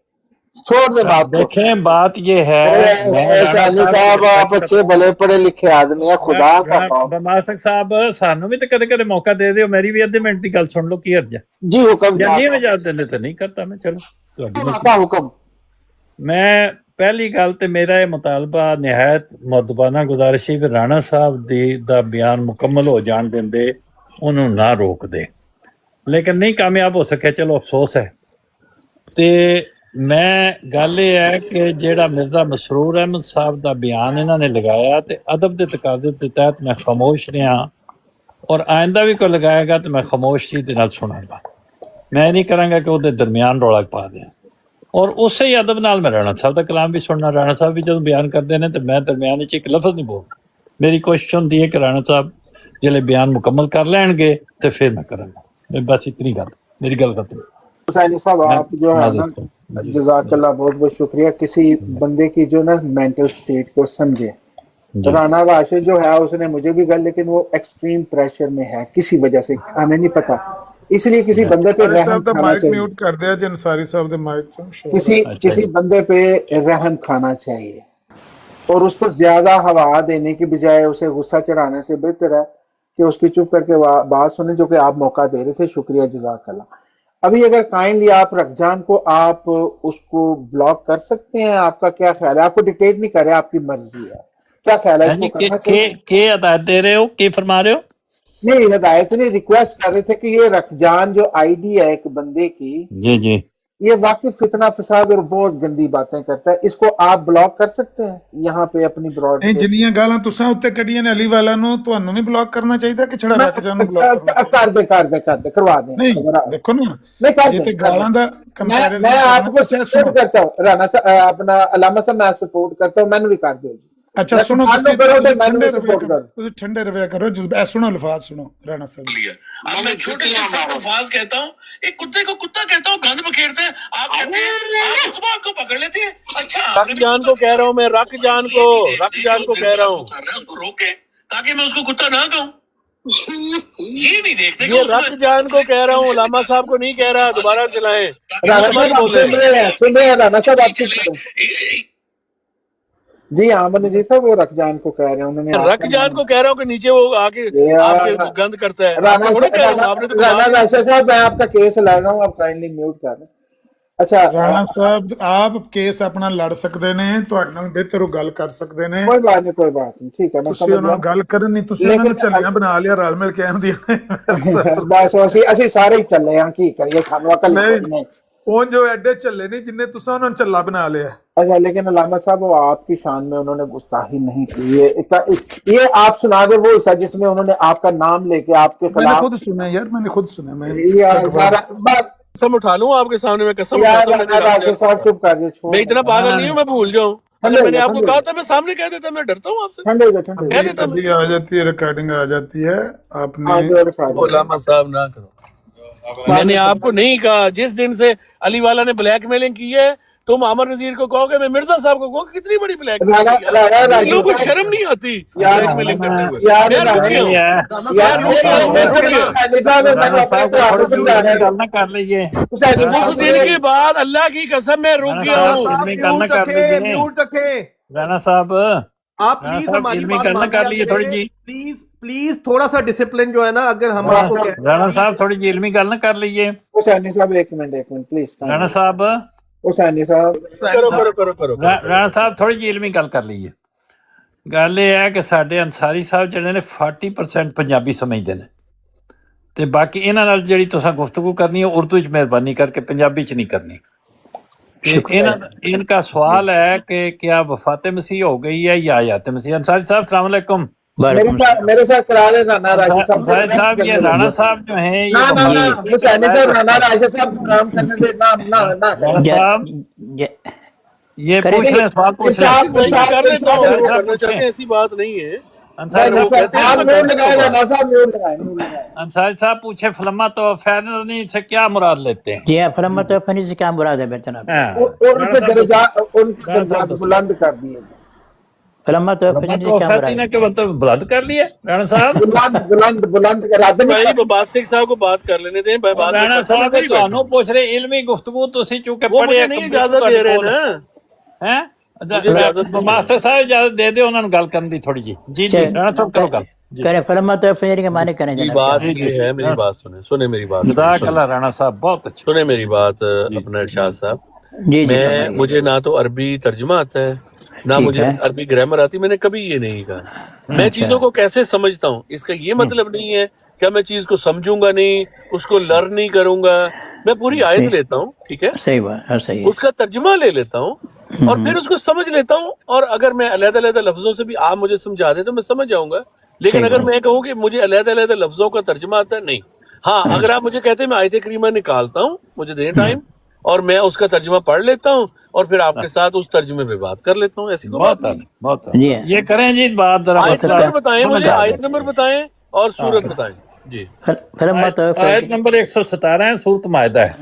Speaker 9: چھوڑ دیں بات کو۔
Speaker 1: دیکھیں بات یہ ہے، میں رانا
Speaker 9: حسینی
Speaker 1: صاحب کی
Speaker 9: صاحب آپ
Speaker 1: رسپیکٹ
Speaker 9: اچھے
Speaker 1: کرتا ہوں۔
Speaker 9: بھلے پڑھے لکھے آدمی ہیں، خدا کا خوف۔
Speaker 1: بماسک صاحب سانو بھی تو کدے کدے موقع دے دیو، میری بھی ادھے منٹ کی گل سن لو، کی حرج ہے؟
Speaker 9: جی حکم
Speaker 1: یا نہیں
Speaker 9: جناب،
Speaker 1: اجازت دیندے تو نہیں کرتا میں، چلو تہاڈی مرضی۔
Speaker 9: آقا حکم۔
Speaker 1: میں پہلی گل تے میرا یہ مطالبہ نہایت مؤدبانہ گزارش ہے کہ رانا صاحب دا بیان مکمل ہو جان دیندے، انہوں نہ روک دے، لیکن نہیں کامیاب ہو سکے، چلو افسوس ہے۔ تے میں گل یہ ہے کہ جیڑا مرزا مسرور احمد صاحب دا بیان انہوں نے لگایا تے ادب دے تقاضے کے تحت میں خاموش رہا، اور آئندہ بھی کوئی لگائے گا تو میں خاموشی دے نال سناں گا، میں نہیں کراں گا کہ وہ درمیان رولا پا دیں، اور اسی ہی ادب نال میں رانا صاحب دا کلام بھی سننا۔ رانا صاحب بھی جب بیان کرتے ہیں تو میں درمیان وچ ایک لفظ نہیں بولتا، میری کوشش ہوندی ہے کہ رانا صاحب جلے بیان مکمل کر لین گے تو پھر میں کراں گا، میں بس اتنی گل، میری گل ختم۔
Speaker 9: حسینی صاحب
Speaker 1: میں
Speaker 9: آپ جو ہے نا،
Speaker 1: معذرت کروں جی
Speaker 9: جزاک
Speaker 1: جی
Speaker 9: اللہ، بہت بہت شکریہ، کسی بندے کی جو نا مینٹل سٹیٹ کو سمجھے۔
Speaker 1: جی
Speaker 9: رانا راشد جو ہے اس نے مجھے بھی گل، لیکن وہ ایکسٹریم پریشر میں ہے کسی وجہ سے، ہمیں نہیں پتا، اس لیے کسی بندے پہ
Speaker 6: انصاری
Speaker 9: رحم
Speaker 6: صاحب دا
Speaker 9: کھانا
Speaker 6: مائک
Speaker 9: چاہیے،
Speaker 6: میوٹ کر دیا جی، انصاری صاحب دے مائک چوں شور آ رہا۔
Speaker 1: اچھا
Speaker 9: کسی
Speaker 1: جی،
Speaker 9: بندے پہ رحم کھانا چاہیے، اور اس کو زیادہ ہوا دینے کی بجائے اسے غصہ چڑھانے سے بہتر ہے کہ اس کی چپ کر کے بات سنیں، جو کہ آپ موقع دے رہے تھے، شکریہ جزاک اللہ۔ ابھی اگر کائنڈلی آپ رخجان کو آپ اس کو بلاک کر سکتے ہیں، آپ کا کیا خیال ہے؟ آپ کو ڈکٹیٹ نہیں کر رہے، آپ کی مرضی ہے، کیا خیال ہے،
Speaker 1: ہاں
Speaker 9: اس
Speaker 1: جی،
Speaker 9: کو کرنا چاہیے؟
Speaker 1: کے ہدایت دے رہے ہو، کی فرما رہے ہو؟
Speaker 9: نہیں، ہدایت نہیں، ریکویسٹ کر رہے تھے کہ یہ رخجان جو آئی ڈی ہے ایک بندے کی،
Speaker 1: جی جی،
Speaker 9: یہ واقعی فتنہ فساد اور بہت گندی باتیں کرتا ہے، اس کو آپ بلاک کر سکتے ہیں یہاں پہ اپنی براڈ
Speaker 6: نہیں،
Speaker 9: پہ؟
Speaker 6: جنیاں گالاں تساں اتتے کڈیاں نے علی والا نو، تانوں نہیں بلاک کرنا چاہیے کہ چھڑا
Speaker 9: میں
Speaker 6: رکھ جان نو بلاک کرنا چاہیے؟
Speaker 9: کر دے کروا دیں،
Speaker 6: نہیں دیکھو نا،
Speaker 9: نہیں کر
Speaker 6: جے
Speaker 9: دیں
Speaker 6: تے
Speaker 9: کر دیں۔
Speaker 6: گالاں دا
Speaker 9: میں
Speaker 6: کمپیریزن
Speaker 9: آپ
Speaker 6: کرنا،
Speaker 9: کو
Speaker 6: اچھا سنو،
Speaker 9: سپورٹ کرتا ہوں، رانا صاحب اپنا علامہ صاحب میں سپورٹ کرتا ہوں، میں نے بھی کر دیا جی،
Speaker 6: اچھا
Speaker 9: میں
Speaker 6: سنو،
Speaker 9: فالو
Speaker 6: تسی
Speaker 9: کرو تو
Speaker 6: تسی
Speaker 9: میں نے بھی
Speaker 6: ٹھنڈے رویہ
Speaker 9: سپورٹ
Speaker 6: کرو،
Speaker 9: کروں۔
Speaker 6: تسی ٹھنڈے رویہ کرو، اے سنو الفاظ سنو رانا صاحب۔
Speaker 8: اب میں چھوٹے سے سب الفاظ کہتا ہوں، ایک کتے کو کتا کہتا ہوں، گند بکھیرتے ہیں، آپ کہتے ہیں آپ اس بات کو پکڑ لیتے ہیں، اچھا رک جان کو کہہ رہا ہوں میں، رک جان کو کہہ رہا ہوں، اس کو روکے تاکہ میں اس کو کتا نہ کہوں، یہ نہیں دیکھتے یہ رک جان کو کہہ رہا ہوں، علامہ صاحب کو نہیں کہہ رہا، دوبارہ چلائیں،
Speaker 9: رانا
Speaker 8: مت
Speaker 9: صاحب آپ
Speaker 8: بولیں۔
Speaker 9: سن رہے ہیں رانا صاحب، آپ چپ کریں جی۔ ہاں من جی صاحب وہ رخ جان کو کہہ رہے ہیں، انہوں نے آپ
Speaker 8: رک
Speaker 9: کا
Speaker 8: جان
Speaker 9: نام
Speaker 8: کو کہہ رہا ہوں کہ نیچے وہ آ کے آپ کے گند کرتا ہے، آپ کو تھوڑا کہہ رہا ہوں، آپ نے تو
Speaker 9: رانا
Speaker 8: کمال
Speaker 9: راشد صاحب، میں آپ کا کیس لڑ رہا ہوں، آپ کائنڈلی میوٹ کر لیں۔ اچھا
Speaker 6: رانا صاحب آپ کیس اپنا لڑ سکتے نے، تہاڈے نال بہتر وہ گل کر سکتے نے،
Speaker 9: کوئی بات نہیں، کوئی بات نہیں، ٹھیک ہے، میں
Speaker 6: تسی
Speaker 9: سمجھ
Speaker 6: انہاں
Speaker 9: گیا،
Speaker 6: نال گل کرن نہیں، تسی انہاں نوں
Speaker 9: لیکن
Speaker 6: جھلیاں بنا لیا رل مل کے احمدیہ نے۔
Speaker 9: بس اسی سارے ہی چلے ہیں، کی کریے، سانو عقل ہی کوئی
Speaker 6: نہیں،
Speaker 9: نہیں۔
Speaker 6: اون جو ایڈے چلے نہیں جن نے تساں انہاں نوں چلا بنا لیا۔
Speaker 9: اچھا، لیکن علامہ صاحب وہ آپ کی شان میں انہوں نے گستاخی نہیں کی، یہ آپ سنا دے وہ حصہ جس میں انہوں نے آپ کا نام لے کے آپ کے
Speaker 6: میں نے
Speaker 9: خلاف،
Speaker 6: خود سنا یار، میں نے خود سنا، میں اس کا
Speaker 9: یار
Speaker 6: گواہ۔
Speaker 8: قسم اٹھا لوں آپ کے سامنے، میں قسم
Speaker 9: یار
Speaker 8: اٹھاتا ہوں، میں نے رک
Speaker 9: راشد
Speaker 8: جان،
Speaker 9: صاحب چپ کر دے، چھوڑ
Speaker 8: میں
Speaker 9: دیں
Speaker 8: اتنا
Speaker 9: یار۔
Speaker 8: پاگل نہیں ہوں میں بھول جاؤں، अगर मैंने आपको कहा था मैं सामने कह देता, मैं डरता हूँ आपसे, कह देता मैं।
Speaker 6: अभी आ जाती है, रिकॉर्डिंग आ जाती है। आपने
Speaker 8: ओलामा साहब ना करो, मैंने आपको नहीं कहा। जिस दिन से अली वाला ने ब्लैकमेलिंग की है, तुम आमर नजीर को कहोगे, मैं मिर्जा साहब को कहूँगा, कितनी बड़ी ब्लैकमेलिंग। लोगों को शर्म नहीं आती ब्लैकमेलिंग करते हुए। मैं रुक गया हूँ, मैं रुक गया।
Speaker 1: कर लीजिए
Speaker 8: उस दिन के बाद अल्लाह की कसम मैं रुक गया हूँ।
Speaker 11: म्यूट रखे
Speaker 1: राणा साहब,
Speaker 11: आप प्लीज हमारी बात मान
Speaker 1: कर लीजिए थोड़ी जी।
Speaker 11: प्लीज प्लीज थोड़ा सा डिसिप्लिन जो है ना, अगर हम आपको
Speaker 1: राणा साहब थोड़ी जी इल्मी गल ना कर लीजिए।
Speaker 9: हुसैनी साहब एक मिनट प्लीज।
Speaker 1: राणा साहब,
Speaker 9: हुसैनी साहब
Speaker 8: करो।
Speaker 1: ਰਾਣਾ ਸਾਹਿਬ ਥੋੜੀ ਜਿਹੀ ਇਲਮੀ ਗੱਲ ਕਰ ਲਈਏ। ਗੱਲ ਇਹ ਹੈ ਕਿ ਸਾਡੇ ਅੰਸਾਰੀ ਸਾਹਿਬ ਜਿਹੜੇ ਨੇ 40% ਪੰਜਾਬੀ ਸਮਝਦੇ ਨੇ, ਤੇ ਬਾਕੀ ਇਹਨਾਂ ਨਾਲ ਜਿਹੜੀ ਤੁਸੀਂ ਗੁਫ਼ਤਗੂ ਕਰਨੀ ਹੈ ਉਰਦੂ ਚ ਮਿਹਰਬਾਨੀ ਕਰਕੇ ਪੰਜਾਬੀ ਚ ਨਹੀਂ ਕਰਨੀ। इनका सवाल है कि क्या वफात मसीह हो गई है या हयात मसीह। अंसारी साहब अस्सलाम वालेकुम।
Speaker 9: मेरे साथ करा देना ना राशि
Speaker 1: साहब, ये राणा साहब जो हैं ये पूछ रहे हैं, सवाल पूछ रहे हैं।
Speaker 8: ऐसी बात नहीं है।
Speaker 1: अंसारी साहब पूछे फलम्मा तो फैनी से क्या मुराद लेते हैं?
Speaker 4: जी हाँ, फलम्मा तो फैनी से क्या मुराद है बेचना?
Speaker 9: बुलंद कर दिए।
Speaker 4: फलम्मा तो फैनी से क्या मुराद है?
Speaker 1: के मतलब बुलंद कर लिए राणा साहब।
Speaker 9: बुलंद करा दे।
Speaker 8: बासिक साहब को बात कर लेने दें।
Speaker 1: राणा साहब ਤੁਹਾਨੂੰ ਪੁੱਛ ਰਹੇ ਇਲਮੀ ਗੁਫ਼ਤਗੂ ਤੁਸੀਂ ਚੁੱਕੇ ਪੜ੍ਹੇ
Speaker 8: नहीं इजाजत दे रहे हैं ना।
Speaker 1: हैं मास्टर साहब इजाजत दे दे उन्होंने गल करने दी थोड़ी जी। जी राणा साहब करो गल
Speaker 4: करें। फलम्मा तो फैनी के माने करें।
Speaker 8: बात ये है, मेरी बात सुने मेरी बात।
Speaker 1: जज़ाकल्लाह राणा साहब, बहुत अच्छा।
Speaker 8: सुने मेरी बात अपना इरशाद साहब। मुझे ना तो अरबी तर्जुमा आता है, ना मुझे अरबी ग्रामर आती। मैंने कभी ये नहीं कहा। मैं चीजों को कैसे समझता हूँ, इसका ये मतलब नहीं है क्या मैं चीज को समझूंगा नहीं, उसको लर्न नहीं करूंगा। मैं पूरी आयत लेता हूँ, ठीक है,
Speaker 4: सही बात, सही है,
Speaker 8: उसका तर्जुमा ले लेता हूँ और फिर उसको समझ लेता हूँ। और अगर मैं अलग-अलग लफ्जों से भी आप मुझे समझा दें तो मैं समझ जाऊंगा। लेकिन अगर मैं कहूँ कि मुझे अलग-अलग लफ्जों का तर्जुमा आता है, नहीं। हाँ, अगर आप मुझे कहते हैं मैं आयत करीमा निकालता हूँ, मुझे दें टाइम, और मैं उसका तर्जुमा पढ़ लेता हूँ और फिर आपके साथ उस तर्जुमे पे बात कर लेता हूँ। ऐसी बात नहीं।
Speaker 1: बहुत ये करें जी बात।
Speaker 8: आयत नंबर बताएं मुझे, आयत नंबर बताएं और सूरत बताएं जी।
Speaker 1: आयत नंबर 117 है, सूरत मायदा है,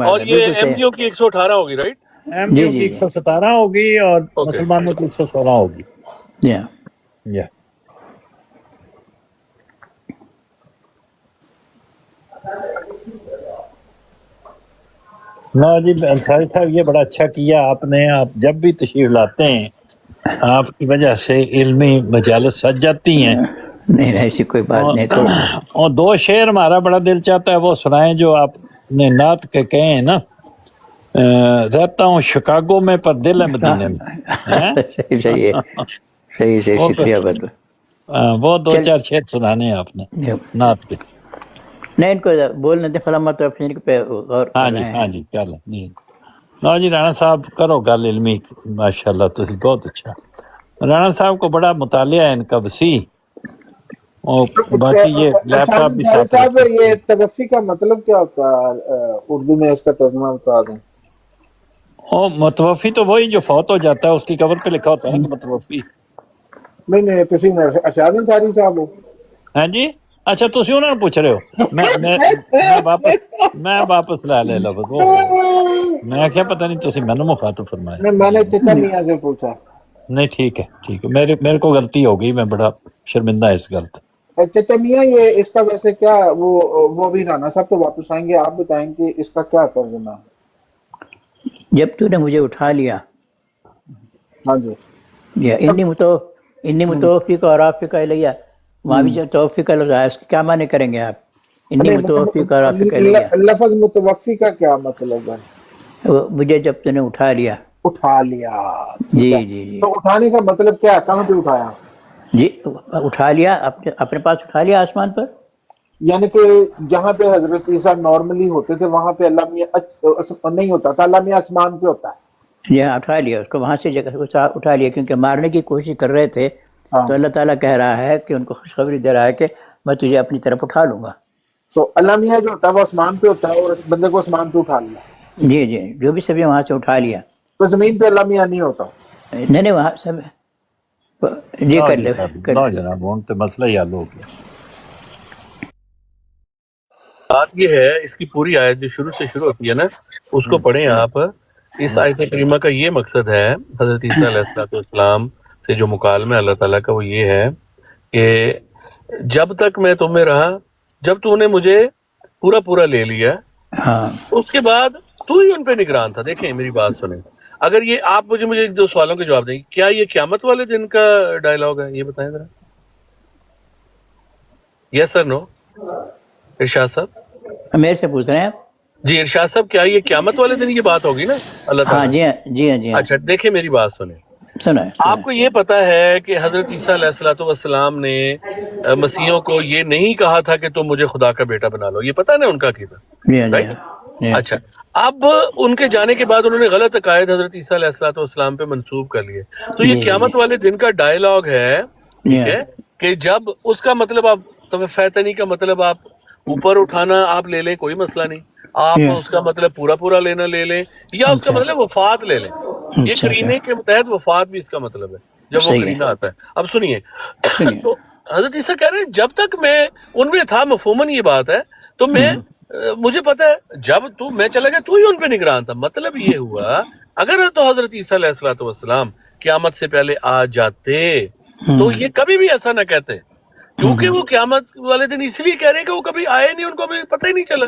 Speaker 8: और ये एमजीओ की 118 होगी, राइट?
Speaker 1: एमजीओ की 117 होगी और मुसलमानों की 116 होगी। या ना जी अंसारी साहब, ये बड़ा अच्छा किया आपने। आप जब भी तशरीफ लाते हैं आपकी वजह से इल्मी मजालस सज जाती हैं।
Speaker 4: नहीं ऐसी कोई बात नहीं। तो
Speaker 1: और दो शेर हमारा बड़ा दिल चाहता है वो सुनाएं जो आपने नात के कहे हैं ना। रहता हूँ शिकागो में पर दिल है मदीने में।
Speaker 4: सही है, सही शुक्रिया।
Speaker 1: वो दो चार शेर सुनाने हैं आपने नात के।
Speaker 4: नहीं, इनको बोलने दे फलम्मा तो पे। और
Speaker 1: हाँ जी कर लें ना जी। राणा साहब करो गल इल्मी, माशाल्लाह तुसी बहुत अच्छा। राणा साहब को बड़ा मुतालिया है इनका वसी, और बाकी ये लैपटॉप भी साथ
Speaker 9: साहब। ये तवफ़ी का मतलब क्या होता है उर्दू में, इसका तर्जुमा बता दें।
Speaker 1: मतवफ़ी तो वही जो फौत हो जाता है उसकी कबर पे लिखा होता है मतवफ़ी।
Speaker 9: नहीं तुसी अरशाद अंसारी साहब हो।
Speaker 1: हाँ जी, अच्छा तुसी उन्होंने पूछ रहे हो। मैं वापस ला ले लफ्ज़ वो। मैं क्या पता नहीं तुसी मैंने मुखातब फरमाया।
Speaker 9: नहीं, मैंने चिता मियां से पूछा।
Speaker 1: नहीं ठीक है, मेरे को गलती हो गई, मैं बड़ा शर्मिंदा है इस गलत।
Speaker 9: चिता मियां, ये इसका वैसे क्या वो भी राना साहब तो वापस आएंगे, आप बताएंगे इसका क्या तर्जुमा है?
Speaker 4: जब तूने मुझे उठा लिया,
Speaker 9: हाँ जी,
Speaker 4: इन्नी मुतवफ़्फ़िक़ और आफ़िक़ इलैया, वहाँ भी जो तौफ़ीक़ का लफ्ज़ है उसके क्या माने करेंगे आप? इन्नी मुतवफ़्फ़िक़ और आफ़िक़ इलैया,
Speaker 9: लफ्ज़ मुतवफ़्फ़ी का क्या मतलब है?
Speaker 4: मुझे जब तूने उठा लिया। जी।
Speaker 9: तो उठाने का मतलब क्या, कहाँ पे उठाया
Speaker 4: जी? उठा लिया, अपने पास उठा लिया आसमान पर।
Speaker 9: यानी कि जहाँ पे हजरत ईसा नॉर्मली होते थे वहां पे अल्लाह मियां नहीं होता था, अल्लाह मियां आसमान पे होता है।
Speaker 4: जी हाँ, उठा लिया उसको, वहां से जगह को उठा लिया, क्योंकि मारने की कोशिश कर रहे थे। हाँ। तो अल्लाह ताला कह रहा है कि उनको खुशखबरी दे रहा है कि मैं तुझे अपनी तरफ उठा लूंगा।
Speaker 9: तो अल्लाह मियां जो होता है वो आसमान पे होता है और बंदे को आसमान पे उठा लिया।
Speaker 4: जी, जो भी सभी वहां से उठा लिया।
Speaker 9: तो जमीन पे अल्लाह मियां नहीं होता?
Speaker 4: نہیں نہیں وہاں سب جی کر لے کر
Speaker 1: نو جناب ہوں تو مسئلہ ہی حل ہو گیا.
Speaker 8: بات یہ ہے اس کی پوری آیت جو شروع سے شروع ہوتی ہے نا اس کو پڑھیں آپ. اس آیت کریمہ کا یہ مقصد ہے حضرت عیسیٰ علیہ السلام سے جو مکالمہ اللہ تعالیٰ کا وہ یہ ہے کہ جب تک میں تم میں رہا، جب تو نے مجھے پورا پورا لے لیا،
Speaker 4: ہاں
Speaker 8: اس کے بعد تو ہی ان پہ نگران تھا. دیکھیں میری بات سنیں، اگر یہ آپ مجھے دو سوالوں کے جواب دیں. کیا یہ قیامت والے دن کا ڈائلاگ ہے؟ یہ بتائیں ذرا. یس سر نو؟ ارشاد صاحب
Speaker 4: میرے سے پوچھ رہے ہیں آپ؟
Speaker 8: جی ارشاد صاحب کیا یہ قیامت والے دن یہ بات ہوگی نا اللہ
Speaker 4: ہاں
Speaker 8: تعالیٰ؟
Speaker 4: جی ہاں جی ہاں جی ہاں
Speaker 8: اچھا دیکھیں میری بات سنیں.
Speaker 4: سنا
Speaker 8: آپ کو یہ پتا ہے کہ حضرت عیسیٰ علیہ السلام نے مسیحوں کو یہ نہیں کہا تھا کہ تم مجھے خدا کا بیٹا بنا لو. یہ پتا نا ان کا عقیدہ؟
Speaker 4: جی ہاں جی ہاں.
Speaker 8: اچھا اب ان کے جانے کے بعد انہوں نے غلط عقائد حضرت عیسیٰ علیہ السلام پہ منسوب کر لیے. تو یہ قیامت والے دن کا ڈائلاگ ہے، ٹھیک ہے، کہ جب اس کا مطلب آپ فیتنی کا مطلب آپ اوپر اٹھانا آپ لے لیں، کوئی مسئلہ نہیں. آپ اس کا مطلب پورا پورا لینا لے لیں، یا اس کا مطلب وفات لے لیں. یہ کرینے کے تحت وفات بھی اس کا مطلب ہے جب وہ کرینہ آتا ہے. اب سنیے تو حضرت عیسیٰ کہہ رہے ہیں جب تک میں ان میں تھا، مفہوماً یہ بات ہے، تو میں مجھے پتا ہے جب میں چلا گیا تو ہی ان پہ نگران تھا. مطلب یہ ہوا اگر تو حضرت عیسیٰ علیہ السلام قیامت سے پہلے آ جاتے تو یہ کبھی بھی ایسا نہ کہتے، کیونکہ وہ قیامت والے دن اس لیے کہہ رہے ہیں کہ وہ کبھی آئے نہیں، ان کو ابھی پتہ ہی نہیں چلا.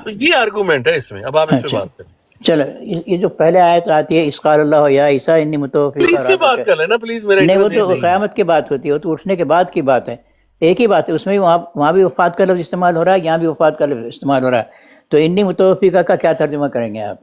Speaker 8: تو یہ آرگومنٹ ہے اس میں. اب آپ اس پہ بات کریں.
Speaker 4: چلو یہ جو پہلے آیت آتی ہے اس قال اللہ یا عیسیٰ انی متوفیک،
Speaker 8: پلیز سے بات کر لینا پلیز. میرا
Speaker 4: نہیں وہ تو قیامت کی بات ہوتی ہے، وہ تو اٹھنے کے بعد کی بات ہے. ایک ہی بات ہے اس میں بھی، وہاں بھی وفات کا لفظ استعمال ہو رہا ہے، یہاں بھی وفات کا لفظ استعمال ہو رہا ہے. تو انی متوفیقہ کا کیا ترجمہ کریں گے آپ،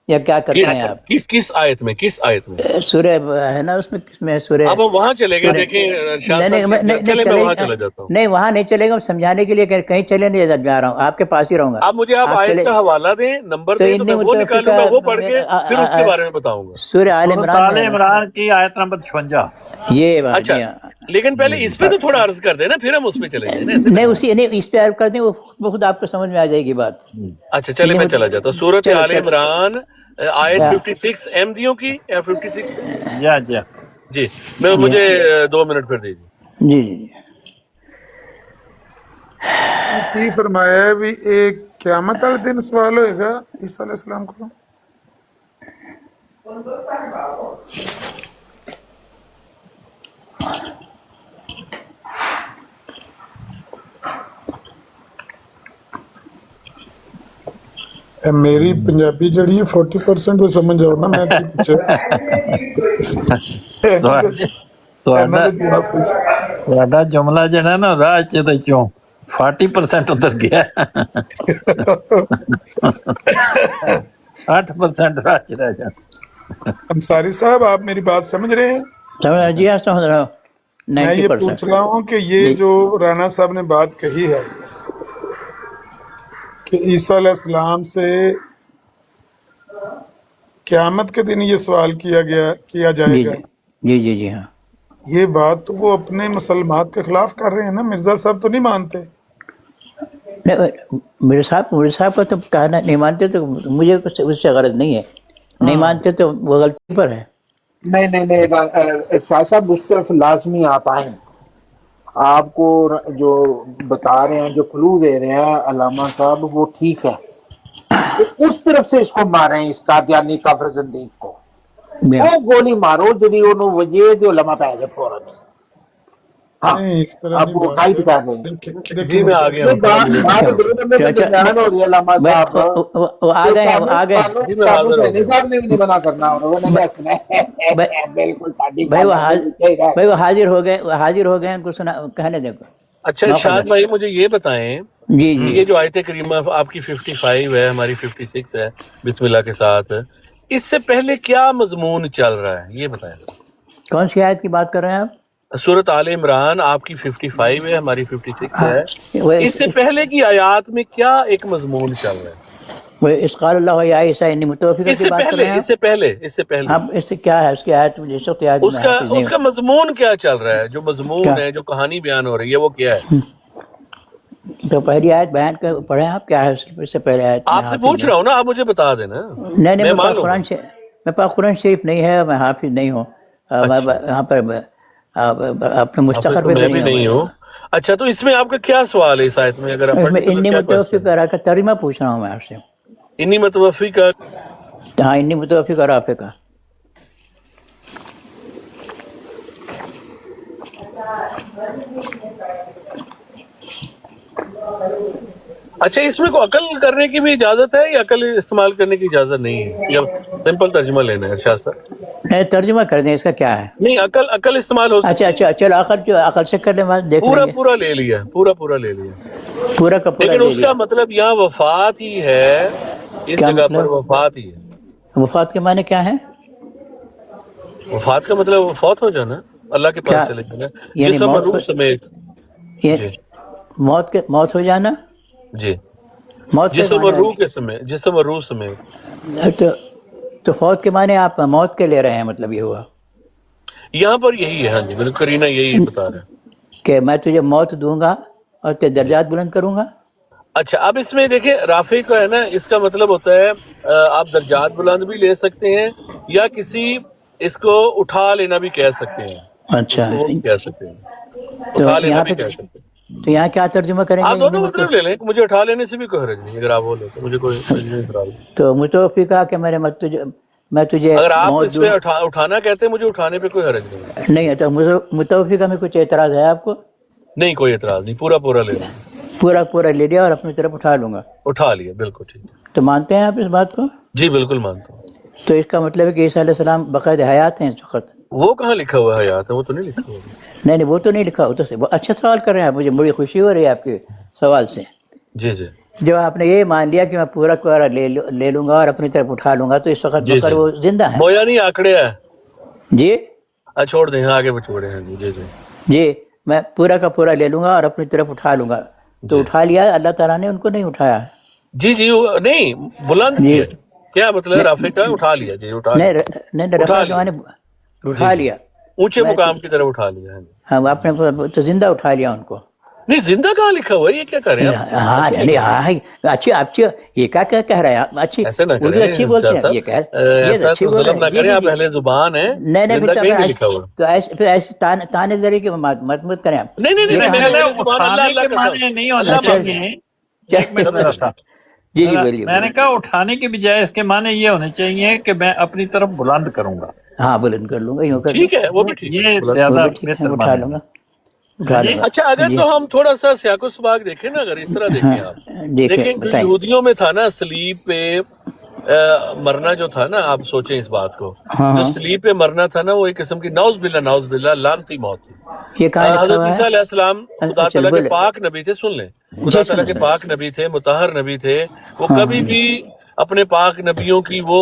Speaker 4: یا کیا کرتے ہیں آپ؟
Speaker 8: کس آیت میں؟ کس آیت میں؟
Speaker 4: سورہ ہے نا اس میں سورہ.
Speaker 8: اب ہم وہاں چلے گئے. دیکھیں میں وہاں چلا جاتا ہوں.
Speaker 4: نہیں وہاں نہیں چلے گا، سمجھانے کے لیے کہیں چلے نہیں جا رہا ہوں، آپ کے پاس ہی رہوں گا.
Speaker 8: اب مجھے آپ آیت کا حوالہ دیں، نمبر دیں، تو میں وہ نکالوں گا، وہ پڑھ کے پھر اس کے بارے میں بتاؤں گا.
Speaker 4: سورہ آل
Speaker 1: عمران کی آیت نمبر 56.
Speaker 4: یہ بات.
Speaker 8: اچھا لیکن پہلے اس پہ تو تھوڑا عرض کر دیں نا، پھر ہم اس پہ چلیں گے.
Speaker 4: نہیں اس پہ عرض کر دیں، وہ خود آپ کو سمجھ میں آ جائے گی بات.
Speaker 8: اچھا چلے میں چلا جاتا ہوں. سورۃ آل عمران آیت 56 احمدیوں کی یا 56 جی مجھے 2 منٹ پھر دیجیے.
Speaker 4: جی جی
Speaker 6: کی فرمایا ہے بھی ایک قیامت والے دن سوال ہوئے گا عیسیٰ علیہ السلام کو. میری پنجابی جڑی ہے 40% وہ سمجھ آؤ نا. میں
Speaker 1: ਤੁਹਾਡਾ ਜੁਮਲਾ ਜਿਹੜਾ ਨਾ ਰਾਹ ਚ ਤੇ ਚੋਂ 40% ਉਧਰ ਗਿਆ, 8% راہ چ رہ جاتا.
Speaker 6: انصاری صاحب آپ میری بات سمجھ رہے ہیں؟
Speaker 4: جی ہاں سمجھ رہا ہوں.
Speaker 6: میں یہ پوچھ رہا ہوں کہ یہ جو رانا صاحب نے بات کہی ہے کہ عیسیٰ علیہ السلام سے قیامت کے دن یہ سوال کیا جائے گا،
Speaker 4: جی جی جی ہاں،
Speaker 6: یہ بات تو وہ اپنے مسلمات کے خلاف کر رہے ہیں نا. مرزا صاحب تو نہیں مانتے.
Speaker 4: میرے صاحب کا تو کہنا نہیں مانتے تو مجھے اس سے غرض نہیں ہے. نہیں مانتے تو وہ غلطی پر ہے.
Speaker 9: نہیں صاحب اس طرف لازمی آپ آئیں. آپ کو جو بتا رہے ہیں، جو کلو دے رہے ہیں علامہ صاحب، وہ ٹھیک ہے. اس طرف سے اس کو مارے ہیں، اس قادیانی کافر زندیق کو. وہ گولی مارو جی انہوں وجہ جو علماء پہ گئے فوراً. ہاں اب وہ قائد کر رہے ہیں.
Speaker 8: جی میں آ گیا ہوں.
Speaker 4: بھائی وہ حاضر ہو گئے ان کو سنا کہنے دیکھو.
Speaker 8: اچھا ارشاد بھائی مجھے یہ بتائیں،
Speaker 4: جی
Speaker 8: یہ جو آیت کریمہ آپ کی 55 ہے، ہماری 56 ہے بسم اللہ کے ساتھ، اس سے پہلے کیا مضمون چل رہا ہے یہ بتائیں.
Speaker 4: کون سی آیت کی بات کر رہے ہیں آپ؟
Speaker 8: سورۃ آل عمران آپ کی 55 ہے، ہماری 56 ہے. اس سے پہلے کی آیات میں کیا ایک مضمون چل رہا ہے؟
Speaker 4: وہ اس قال اللہ یا عیسیٰ انی متوفیقہ کی بات کر رہے ہیں.
Speaker 8: اس سے پہلے
Speaker 4: اب اس سے کیا ہے اس کی آیت مجھے اس وقت یاد نہیں.
Speaker 8: اس کا مضمون کیا چل رہا ہے؟ جو مضمون ہے، جو کہانی بیان ہو رہی ہے، وہ کیا ہے؟
Speaker 4: تو پہلی آیت بیان کر پڑھیں آپ، کیا ہے اس سے پہلے آیت؟
Speaker 8: آپ سے پوچھ رہا ہوں نا، آپ مجھے بتا دینا.
Speaker 4: نہیں قرآن سے मेरे पास कुरान शरीफ नहीं है, मैं हाफिज नहीं हूँ, यहाँ पर अपने मुस्तखर पे
Speaker 8: मैं भी नहीं हूँ। अच्छा, तो इसमें आपका क्या सवाल है इस आयत में? अगर आप
Speaker 4: इन्नी मुतवफ़ी करा का तर्जुमा पूछ रहा हूँ मैं आपसे।
Speaker 8: इन्नी मुतवफ़ी का,
Speaker 4: हाँ, इन्नी मुतवफ़ी करा आपे का।
Speaker 8: अच्छा, इसमें को अकल करने की भी इजाजत है या अकल इस्तेमाल करने की इजाजत नहीं है, या सिंपल तर्जुमा लेना है इरशाद सर?
Speaker 4: नहीं, तर्जुमा कर दें, इसका क्या है?
Speaker 8: नहीं, अकल इस्तेमाल हो सकती है।
Speaker 4: अच्छा, चलो अकल, जो अकल से करने बाद देख लेंगे।
Speaker 8: पूरा ले लिया, पूरा ले लिया,
Speaker 4: पूरा का पूरा
Speaker 8: लेकिन
Speaker 4: ले
Speaker 8: उसका
Speaker 4: लिया।
Speaker 8: मतलब यहाँ वफात ही है, इस
Speaker 4: क्या
Speaker 8: जगह
Speaker 4: मतलब?
Speaker 8: पर वफात ही है।
Speaker 4: वफात के माने क्या है?
Speaker 8: वफात का मतलब फौत हो जाना, अल्लाह के
Speaker 4: क्या?
Speaker 8: पास चले जाना,
Speaker 4: यानी
Speaker 8: जिस्म और रूह समेत।
Speaker 4: ये
Speaker 8: जी
Speaker 4: मौत हो जाना,
Speaker 8: जी,
Speaker 4: मौत के
Speaker 8: जिस्म और
Speaker 4: माने
Speaker 8: रूह के समेत, जिस्म और रूह समेत।
Speaker 4: तो फौत के माने आप मौत के ले रहे हैं, मतलब ये हुआ
Speaker 8: यहाँ पर यही है। हाँ जी, बिल्कुल, करीना यही बता रहे हैं
Speaker 4: कि मैं तुझे मौत दूंगा और तेरे दर्जात बुलंद करूंगा।
Speaker 8: अच्छा, अब इसमें देखिए, राफी का है ना, इसका मतलब होता है आप दर्जात बुलंद भी ले सकते हैं, या किसी इसको उठा लेना भी कह सकते हैं।
Speaker 4: अच्छा,
Speaker 8: वो भी कह सकते हैं,
Speaker 4: तो
Speaker 8: उठा लेना
Speaker 4: यहाँ
Speaker 8: भी
Speaker 4: पे
Speaker 8: कह सकते हैं।
Speaker 4: तो यहाँ क्या तर्जुमा करेंगे?
Speaker 8: आप दोनों मतलब ले लें, मुझे उठा लेने से भी कोई हर्ज नहीं, अगर आप बोले तो मुझे कोई हर्ज नहीं इतराज़।
Speaker 4: तो मुतवफ़ी कहा कि मैं तुझे
Speaker 8: अगर आप
Speaker 4: मौत
Speaker 8: इसमें उठाना कहते हैं, मुझे उठाने पे कोई हर्ज नहीं।
Speaker 4: नहीं है, तो मुतवफ़ी का में कुछ एतराज़ है आपको?
Speaker 8: नहीं, कोई एतराज नहीं, पूरा ले लें।
Speaker 4: पूरा ले लिया और अपनी तरफ उठा लूंगा।
Speaker 8: उठा लिया, बिल्कुल ठीक है।
Speaker 4: तो मानते हैं आप इस बात को?
Speaker 8: जी बिल्कुल मानता हूँ।
Speaker 4: तो इसका मतलब है कि ईसा अलैहिस्सलाम बाकायदा हयात हैं इस वक्त?
Speaker 8: वो कहाँ लिखा हुआ है हयात है? वो तो नहीं लिखा हुआ।
Speaker 4: नहीं, वो तो नहीं लिखा। वो तो अच्छा सवाल कर रहे हैं आप, मुझे बड़ी खुशी हो रही है आपके सवाल से।
Speaker 8: जी
Speaker 4: जब आपने ये मान लिया कि मैं पूरा ले लूंगा और अपनी तरफ उठा लूंगा, तो इस वक्त बकर वो जिंदा है?
Speaker 8: बोया नहीं आंकड़े है
Speaker 4: जी।
Speaker 8: छोड़ दें, आगे छोड़े हैं। जी,
Speaker 4: मैं पूरा का पूरा ले लूंगा और अपनी तरफ उठा लूंगा। तो उठा लिया, अल्लाह ताला ने उनको नहीं उठाया।
Speaker 8: जी नहीं, बुलंद किया। क्या मतलब राफे का? उठा लिया जी, उठा
Speaker 4: लिया,
Speaker 8: ऊंचे मुकाम की तरफ उठा लिया।
Speaker 4: हाँ, आपने तो जिंदा उठा लिया उनको।
Speaker 8: नहीं, जिंदा कहाँ लिखा हुआ है? ये क्या कर रहे हैं?
Speaker 4: हाँ, अच्छी ये क्या कह रहे हैं? अच्छी,
Speaker 8: ऐसे ना करें,
Speaker 4: अच्छी बोलते हैं, ये कह
Speaker 8: अच्छी बोल रहे हैं आप, पहले जुबान है।
Speaker 4: नहीं, तो ऐसे ताने जरिए की मत करें आप।
Speaker 1: जी बोलिए। मैंने कहा उठाने के बजाय इसके माने ये होने चाहिए कि मैं अपनी तरफ बुलंद करूंगा।
Speaker 4: हाँ, बुलंद कर लूंगा।
Speaker 8: ठीक है, वो भी ठीक है,
Speaker 1: ये ज्यादा
Speaker 4: उठा लूंगा।
Speaker 8: अच्छा, अगर तो हम थोड़ा सा सियाको सबाक देखें ना, अगर इस तरह देखें आप, देखें जो यहूदियों में था ना, सलीब पे मरना जो था ना, आप सोचें इस बात को, जो सलीब पे मरना था ना, वो एक किस्म की नौज बिल्ला लानती मौत थी। हज़रत ईसा अलैहिस्सलाम खुदा तआला के पाक नबी थे, सुन लें, खुदा तआला के पाक नबी थे, मुतहर नबी थे। वो कभी भी अपने पाक नबियों की वो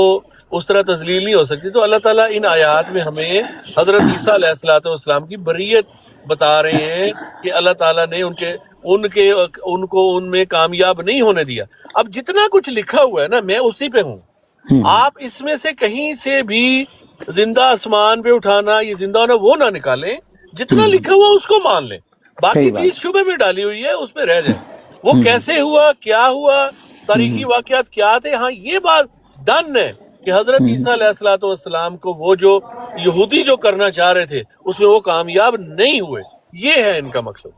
Speaker 8: उस तरह तजलील नहीं हो सकती। तो अल्लाह ताला इन आयात में हमें हज़रत ईसा अलैहिस्सलाम की बरीयत बता रहे हैं कि अल्लाह ताला ने उनको उनमें कामयाब नहीं होने दिया। अब जितना कुछ लिखा हुआ है ना, मैं उसी पे हूँ। आप इसमें से कहीं से भी जिंदा आसमान पे उठाना, ये जिंदा होना, वो ना निकालें। जितना लिखा हुआ उसको मान लें, बाकी चीज शुबे में डाली हुई है उसमें रह जाए। वो कैसे हुआ, क्या हुआ, तारीखी वाकयात क्या थे, हाँ ये बात डन है कि हजरत ईसा अलैहिस्सलाम को वो जो यहूदी जो करना चाह रहे थे उसमें वो कामयाब नहीं हुए। ये है इनका मकसद।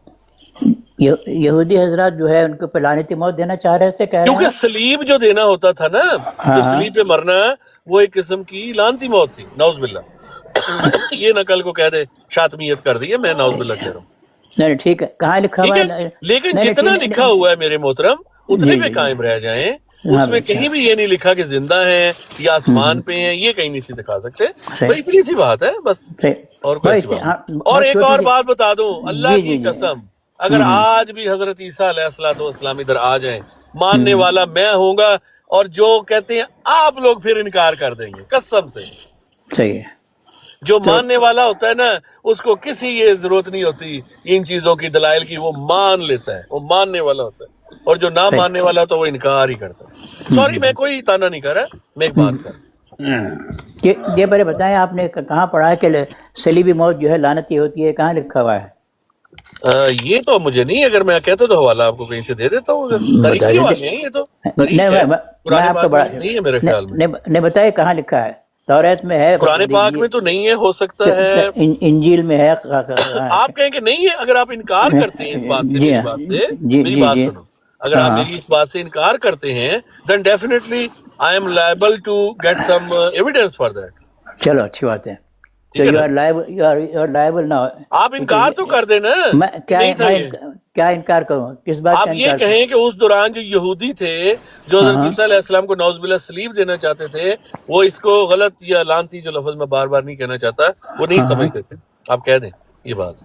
Speaker 4: यहूदी हजरात जो है उनको पे लानती मौत देना चाह रहे थे,
Speaker 8: क्योंकि सलीब जो देना होता था ना, जो सलीब पे मरना, वो एक किस्म की लानती मौत थी, नाउज़ बिल्लाह। ये न कल को कह दे शातमियत कर दी है, मैं नाउज़ बिल्लाह कह रहा हूँ।
Speaker 4: नहीं, ठीक है, कहाँ लिखा हुआ है?
Speaker 8: लेकिन जितना लिखा हुआ है मेरे मोहतरम, उतने पे कायम रह जाएं। उसमें कहीं भी ये नहीं लिखा कि जिंदा है या आसमान पे है, ये कहीं नहीं सी दिखा सकते। तो इतनी सी बात है बस, और कोई सी बात। और एक और बात बता दूं, अल्लाह की कसम, अगर आज भी हजरत ईसा अलैहिस्सलाम इधर आ जाएं, मानने वाला मैं होऊंगा, और जो कहते हैं आप लोग फिर इनकार कर देंगे, कसम से।
Speaker 4: सही है।
Speaker 8: जो मानने वाला होता है ना, उसको किसी ये जरूरत नहीं होती इन चीजों की दलाइल की, वो मान लेता है, वो मानने वाला होता है। और जो ना मानने वाला तो वो इनकार ही करता है। सॉरी, मैं कोई ताना नहीं कर रहा, मैं एक बात कर।
Speaker 4: ये बारे बताएं, आपने कहाँ पढ़ा है कि सलीबी मौत जो है लानती होती है? कहाँ लिखा हुआ है?
Speaker 8: ये तो मुझे नहीं, अगर मैं कहता तो हवाला आपको कहीं से दे देता हूँ। ये तो
Speaker 4: मैं आपको बड़ा
Speaker 8: नहीं है मेरे ख्याल में।
Speaker 4: नहीं बताइए कहाँ लिखा है। तौरात में है,
Speaker 8: कुरान पाक में तो नहीं है, हो सकता है
Speaker 4: इंजील में है।
Speaker 8: आप कहें कि नहीं है। अगर आप इनकार करते हैं इस बात से,
Speaker 4: जी
Speaker 8: मेरी
Speaker 4: हाँ,
Speaker 8: बात से,
Speaker 4: जी
Speaker 8: मेरी
Speaker 4: जी
Speaker 8: बात
Speaker 4: जी,
Speaker 8: सुनो, अगर आप मेरी इस बात से इनकार करते हैं then definitely I am liable to get some evidence for that.
Speaker 4: चलो अच्छी बात है। तो
Speaker 8: ठीक है
Speaker 4: यू
Speaker 8: ना?
Speaker 4: Are liable, you are liable now.
Speaker 8: आप इनकार तो कर देना।
Speaker 4: मैं क्या
Speaker 8: नहीं था ये।
Speaker 4: क्या इनकार करूं, किस बात
Speaker 8: आप
Speaker 4: का
Speaker 8: ये
Speaker 4: इनकार करूं?
Speaker 8: कहें कि उस दौरान जो यहूदी थे जो हज़रत ईसा अलैहिस्सलाम को नौज़ुबिल्लाह सलीब देना चाहते थे, वो इसको गलत या लानती, जो लफ्ज मैं बार बार नहीं कहना चाहता, वो नहीं समझते थे। आप कह दें ये बात।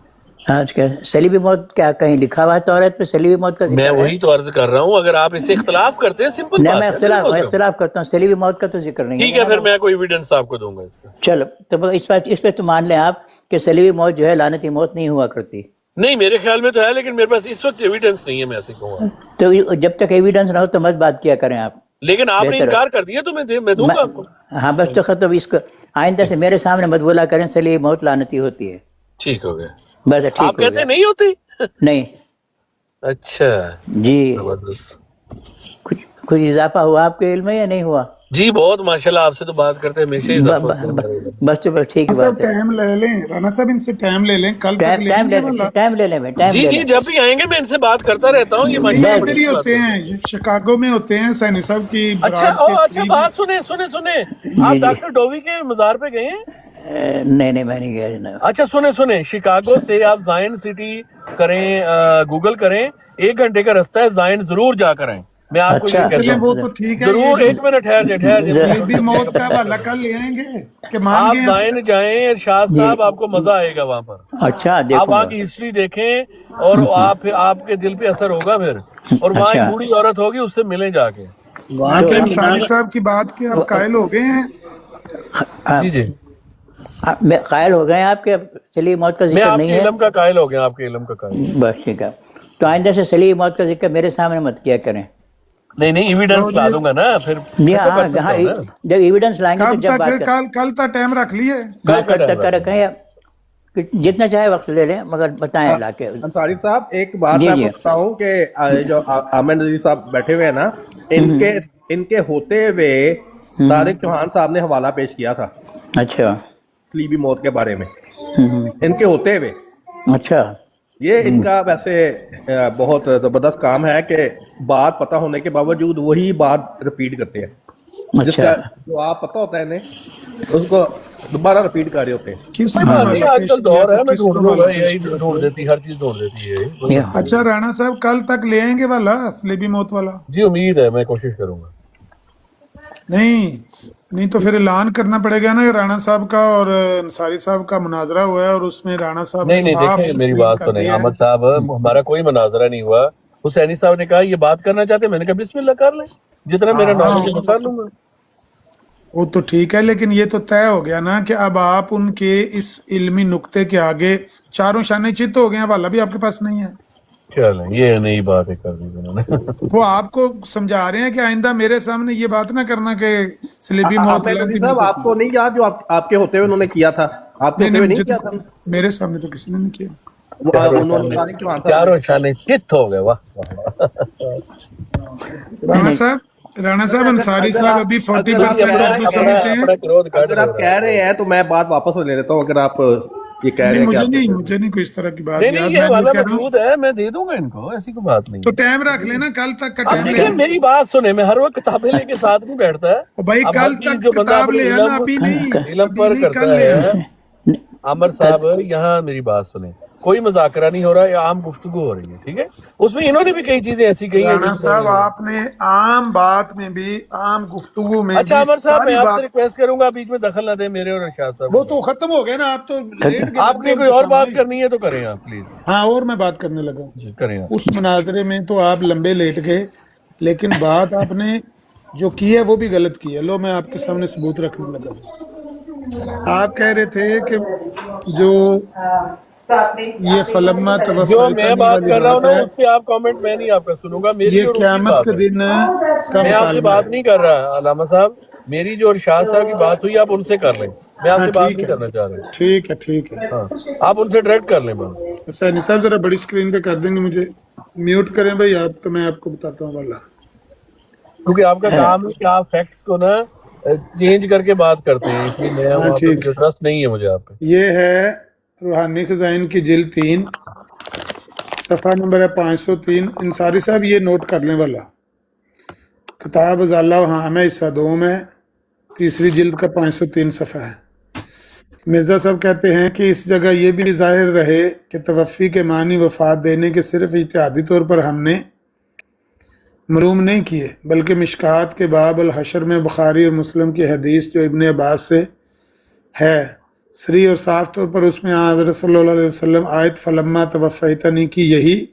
Speaker 4: आज क्या सलीबी मौत क्या कहीं लिखा हुआ है तौरात पे सलीबी मौत का जिक्र
Speaker 8: मैं
Speaker 4: है?
Speaker 8: वही तो अर्ज कर रहा हूँ। अगर आप इसे इख्तलाफ करते हैं, सिंपल
Speaker 4: नहीं,
Speaker 8: बात
Speaker 4: मैं
Speaker 8: है।
Speaker 4: इख्तलाफ करता हूँ, सलीबी मौत का तो जिक्र नहीं
Speaker 8: ठीक है, फिर मैं कोई एविडेंस आपको दूंगा इसका।
Speaker 4: चलो तो इस पे तो मान लें आप कि सलीबी मौत जो है लानती मौत नहीं हुआ करती।
Speaker 8: नहीं, मेरे ख्याल में तो है, लेकिन मेरे पास इस वक्त एविडेंस नहीं है, मैं ऐसे कहूँगा।
Speaker 4: तो जब तक एविडेंस ना हो तो मत बात किया करें आप।
Speaker 8: लेकिन आपने
Speaker 4: बेहतर है।
Speaker 8: इनकार कर दिया तो मैं दूंगा आपको।
Speaker 4: हाँ बस तो खत्म, इसको आइंदा से मेरे सामने मत बोला करें सलीबी मौत लानती होती है।
Speaker 8: ठीक हो गया।
Speaker 4: बस ठीक
Speaker 8: आप
Speaker 4: हो
Speaker 8: कहते
Speaker 4: गया।
Speaker 8: नहीं होती?
Speaker 4: नहीं
Speaker 8: अच्छा
Speaker 4: जी,
Speaker 8: जबरदस्त।
Speaker 4: कुछ इजाफा हुआ आपके इल्म में या नहीं हुआ?
Speaker 8: जी बहुत माशाल्लाह, आपसे तो बात करते हैं हमेशा इजाफा होता रहेगा।
Speaker 4: बस तो बस ठीक
Speaker 6: सब
Speaker 4: बात है।
Speaker 6: टाइम ले लें राणा साहब, इनसे टाइम ले लें, कल तक
Speaker 4: टाइम
Speaker 6: लेंगे
Speaker 4: ले
Speaker 6: वाला।
Speaker 4: टाइम ले लें, टाइम
Speaker 8: जी
Speaker 4: ले
Speaker 8: जी,
Speaker 4: लें।
Speaker 8: जब भी आएंगे मैं इनसे बात करता रहता हूँ। ये
Speaker 6: ये
Speaker 8: माशाल्लाह
Speaker 6: इधर ही
Speaker 8: बड़ी
Speaker 6: होते
Speaker 8: बात है।
Speaker 6: हैं, शिकागो में होते हैं, सैनी साहब की
Speaker 8: अच्छा
Speaker 6: बरात के
Speaker 8: अच्छा,
Speaker 6: करीब।
Speaker 8: बात सुने आप डॉक्टर डोवी के मजार पे गए हैं?
Speaker 4: नहीं मैं नहीं गया जनाब।
Speaker 8: अच्छा सुने, शिकागो से आप जायन सिटी करें, गूगल करें, 1 घंटे का रास्ता है, जायन जरूर जाकर आएं। मैं आपको
Speaker 4: अच्छा,
Speaker 8: ये कहता
Speaker 6: चलिए
Speaker 8: हूँ
Speaker 6: वो तो ठीक है,
Speaker 8: जरूर।
Speaker 6: ये
Speaker 8: 1 मिनट ठहर जाए।
Speaker 6: सलीबी मौत का हवाला कल ले आएंगे कि मान
Speaker 8: आप
Speaker 6: गए
Speaker 8: जायन जाएं इरशाद साहब, आपको मजा आएगा वहाँ पर।
Speaker 4: अच्छा
Speaker 8: आप
Speaker 4: देखो,
Speaker 8: वहाँ की हिस्ट्री देखें और आपके दिल पे असर होगा फिर। और वहाँ
Speaker 4: अच्छा।
Speaker 8: एक बूढ़ी औरत होगी, उससे मिलें जाके।
Speaker 6: वहाँ के अंसारी साहब की बात के अब कायल हो गए हैं।
Speaker 8: जी
Speaker 4: मैं कायल हो गए हैं आपके, सलीबी मौत का
Speaker 8: मैं
Speaker 4: जिक्र
Speaker 8: आपके
Speaker 4: नहीं है।
Speaker 8: इल्म का कायल हो गया, आपके इल्म का कायल।
Speaker 4: बस ठीक है, तो आइंदा से सलीबी मौत का जिक्र मेरे सामने मत किया करें।
Speaker 8: नहीं एविडेंस ला दूंगा ना फिर।
Speaker 4: जी हाँ, जब एविडेंस लाएंगे तो
Speaker 6: कब
Speaker 4: जब बात
Speaker 6: तक कल तक टाइम रख लिए?
Speaker 4: कल तक रखें, जितना चाहे वक्त ले लें, मगर बताएं लाके।
Speaker 11: अंसारी साहब एक बात
Speaker 4: जी,
Speaker 11: मैं
Speaker 4: जी।
Speaker 11: पूछता हूँ कि जो आमिर नजीर साहब बैठे हुए हैं ना, इनके होते हुए तारिक चौहान साहब ने हवाला पेश किया था
Speaker 4: अच्छा,
Speaker 11: सलीबी मौत के बारे में, इनके होते हुए।
Speaker 4: अच्छा
Speaker 11: ये इनका वैसे बहुत जबरदस्त काम है कि बात पता होने के बावजूद वही बात रिपीट करते हैं। जिसका
Speaker 4: अच्छा,
Speaker 11: जो आप पता होता है इन्हें, उसको दोबारा रिपीट कर रहे होते हैं।
Speaker 6: किस
Speaker 8: नहीं, आजकल दौर है, मैं ढूंढ लूंगा, यही ढूंढ देती, हर चीज ढूंढ देती है।
Speaker 4: ये
Speaker 6: अच्छा राणा साहब कल तक ले आएंगे वाला सलीबी मौत वाला?
Speaker 8: जी उम्मीद है, मैं कोशिश करूंगा।
Speaker 6: नहीं तो फिर ऐलान करना पड़ेगा ना, राणा साहब का और अंसारी साहब का मुनाजरा हुआ है और उसमें राणा साहब ने
Speaker 8: नहीं
Speaker 6: साफ
Speaker 8: देखें, मेरी
Speaker 6: तस्लीम
Speaker 8: बात
Speaker 6: कर
Speaker 8: सुने
Speaker 6: दिया है।
Speaker 8: अहमद साहब, हमारा कोई मुनाजरा नहीं हुआ। हुसैनी साहब ने कहा ये बात करना चाहते, मैंने कहा बिस्मिल्लाह कर ले, जितना मेरा नॉलेज है मैं कर लूंगा।
Speaker 6: वो तो ठीक है, लेकिन ये तो तय हो गया ना कि अब आप उनके इस इल्मी नुक्ते के आगे चारों शाने चित हो गए हैं, वाला भी आपके पास नहीं है।
Speaker 8: चलें, ये नई बात है कर दी उन्होंने।
Speaker 6: वो आपको समझा रहे हैं कि आइंदा मेरे सामने ये बात ना करना कि सलीबी मौत
Speaker 11: आमिर नजीर साहब आपको नहीं याद जो आपके होते हुए उन्होंने किया था? आपके होते हुए नहीं किया था?
Speaker 6: मेरे सामने तो किसी ने नहीं किया।
Speaker 11: उन्होंने तारिक चौहान साहब
Speaker 8: चारों शाने चित हो गए। वाह
Speaker 6: राणा साहब अंसारी साहब अभी 40% आपको समझते हैं।
Speaker 11: अगर आप कह रहे हैं तो मैं बात वापस ले लेता हूँ। अगर आप ये कह रहे हैं
Speaker 6: मुझे नहीं कोई इस तरह की बात
Speaker 8: नहीं,
Speaker 6: याद।
Speaker 8: ये
Speaker 6: मैं
Speaker 8: वाला
Speaker 6: कह रहा हूं,
Speaker 8: मौजूद है, मैं दे दूंगा इनको, ऐसी कोई बात नहीं।
Speaker 6: तो टाइम रख लेना, कल तक का
Speaker 8: अब
Speaker 6: टाइम
Speaker 8: देखिए
Speaker 6: ले।
Speaker 8: मेरी बात सुने, मैं हर वक्त किताबें लेके साथ नहीं बैठता है।
Speaker 6: भाई
Speaker 8: अब
Speaker 6: कल
Speaker 8: हर चीज
Speaker 6: तक
Speaker 8: जो बंदा
Speaker 6: किताब
Speaker 8: अपने
Speaker 6: ले आना, अभी नहीं,
Speaker 8: इल्म
Speaker 6: अभी
Speaker 8: पर
Speaker 6: नहीं,
Speaker 8: करता
Speaker 6: कल ले
Speaker 8: है।
Speaker 6: आना।
Speaker 8: आमिर साहब यहाँ मेरी बात सुने, कोई मजाकरा नहीं हो रहा है, आम गुफ्तगू हो रही है, ठीक है? उसमें इन्होंने भी कई चीजें ऐसी कही हैं।
Speaker 6: राणा साहब आपने आम बात में भी, आम गुफ्तगू में
Speaker 8: अच्छा
Speaker 6: भी
Speaker 8: आमिर साहब, मैं
Speaker 6: सारी
Speaker 8: आपसे
Speaker 6: बात,
Speaker 8: रिक्वेस्ट करूंगा बीच में दखल ना दे मेरे और इरशाद साहब।
Speaker 6: वो तो खत्म हो गया ना, आप तो लेट गए।
Speaker 8: आपने कोई और बात करनी है तो करें आप प्लीज।
Speaker 6: हाँ, और मैं बात करने लगा हूँ।
Speaker 8: जी करें आप।
Speaker 6: उस मुनाजरे में तो आप लंबे लेट गए, लेकिन बात आपने जो की है वो भी गलत की है। लो मैं आपके सामने सबूत रखने लगा हूँ। आप कह रहे थे कि जो ये फलम्मा
Speaker 8: जो
Speaker 6: तवफ़्फ़यतनी
Speaker 8: मैं बात
Speaker 6: वाली
Speaker 8: कर रहा हूँ
Speaker 6: बात
Speaker 8: ना,
Speaker 6: है,
Speaker 8: उस पे आप कमेंट मैं नहीं आपका सुनूंगा। मेरी
Speaker 6: ये
Speaker 8: और उनकी
Speaker 6: क़यामत
Speaker 8: बात
Speaker 6: के
Speaker 8: है।
Speaker 6: दिन का
Speaker 8: मैं आपसे
Speaker 6: मुतालबा
Speaker 8: बात
Speaker 6: है।
Speaker 8: नहीं कर रहा अलामा साहब, मेरी जो इरशाद साहब की बात हुई आप उनसे कर लें, मैं आपसे बात
Speaker 6: ठीक
Speaker 8: नहीं
Speaker 6: है,
Speaker 8: करना चाह रहा।
Speaker 6: ठीक है।
Speaker 8: हाँ, आप उनसे डायरेक्ट कर लें बात।
Speaker 6: अच्छा निसाब जरा बड़ी स्क्रीन पे कर देंगे, मुझे म्यूट करें भाई आप, तो मैं आपको बताता हूँ वाला।
Speaker 8: क्योंकि आपका काम है कि आप फैक्ट्स को ना چینج کر کے بات کرتے ہیں، اس لیے نیا
Speaker 6: ہاں
Speaker 8: وہاں پہ
Speaker 6: ٹھیک،
Speaker 8: مجھے ٹرسٹ نہیں ہے مجھے آپ پہ.
Speaker 6: یہ ہے روحانی خزائن کی جلد 3 صفحہ نمبر ہے 503. انصاری صاحب یہ نوٹ کر لیں والا، کتاب ازالہ و حام ہے، حصہ 2 میں 3 جلد کا 503 صفحہ ہے. مرزا صاحب کہتے ہیں کہ اس جگہ یہ بھی ظاہر رہے کہ توفی کے معنی وفات دینے کے صرف اجتہادی طور پر ہم نے معلوم نہیں کیے، بلکہ مشکات کے باب الحشر میں بخاری اور مسلم کی حدیث جو ابن عباس سے ہے صریح اور صاف طور پر اس میں حضرت صلی اللہ علیہ وسلم آیت فلما توفیتنی کی یہی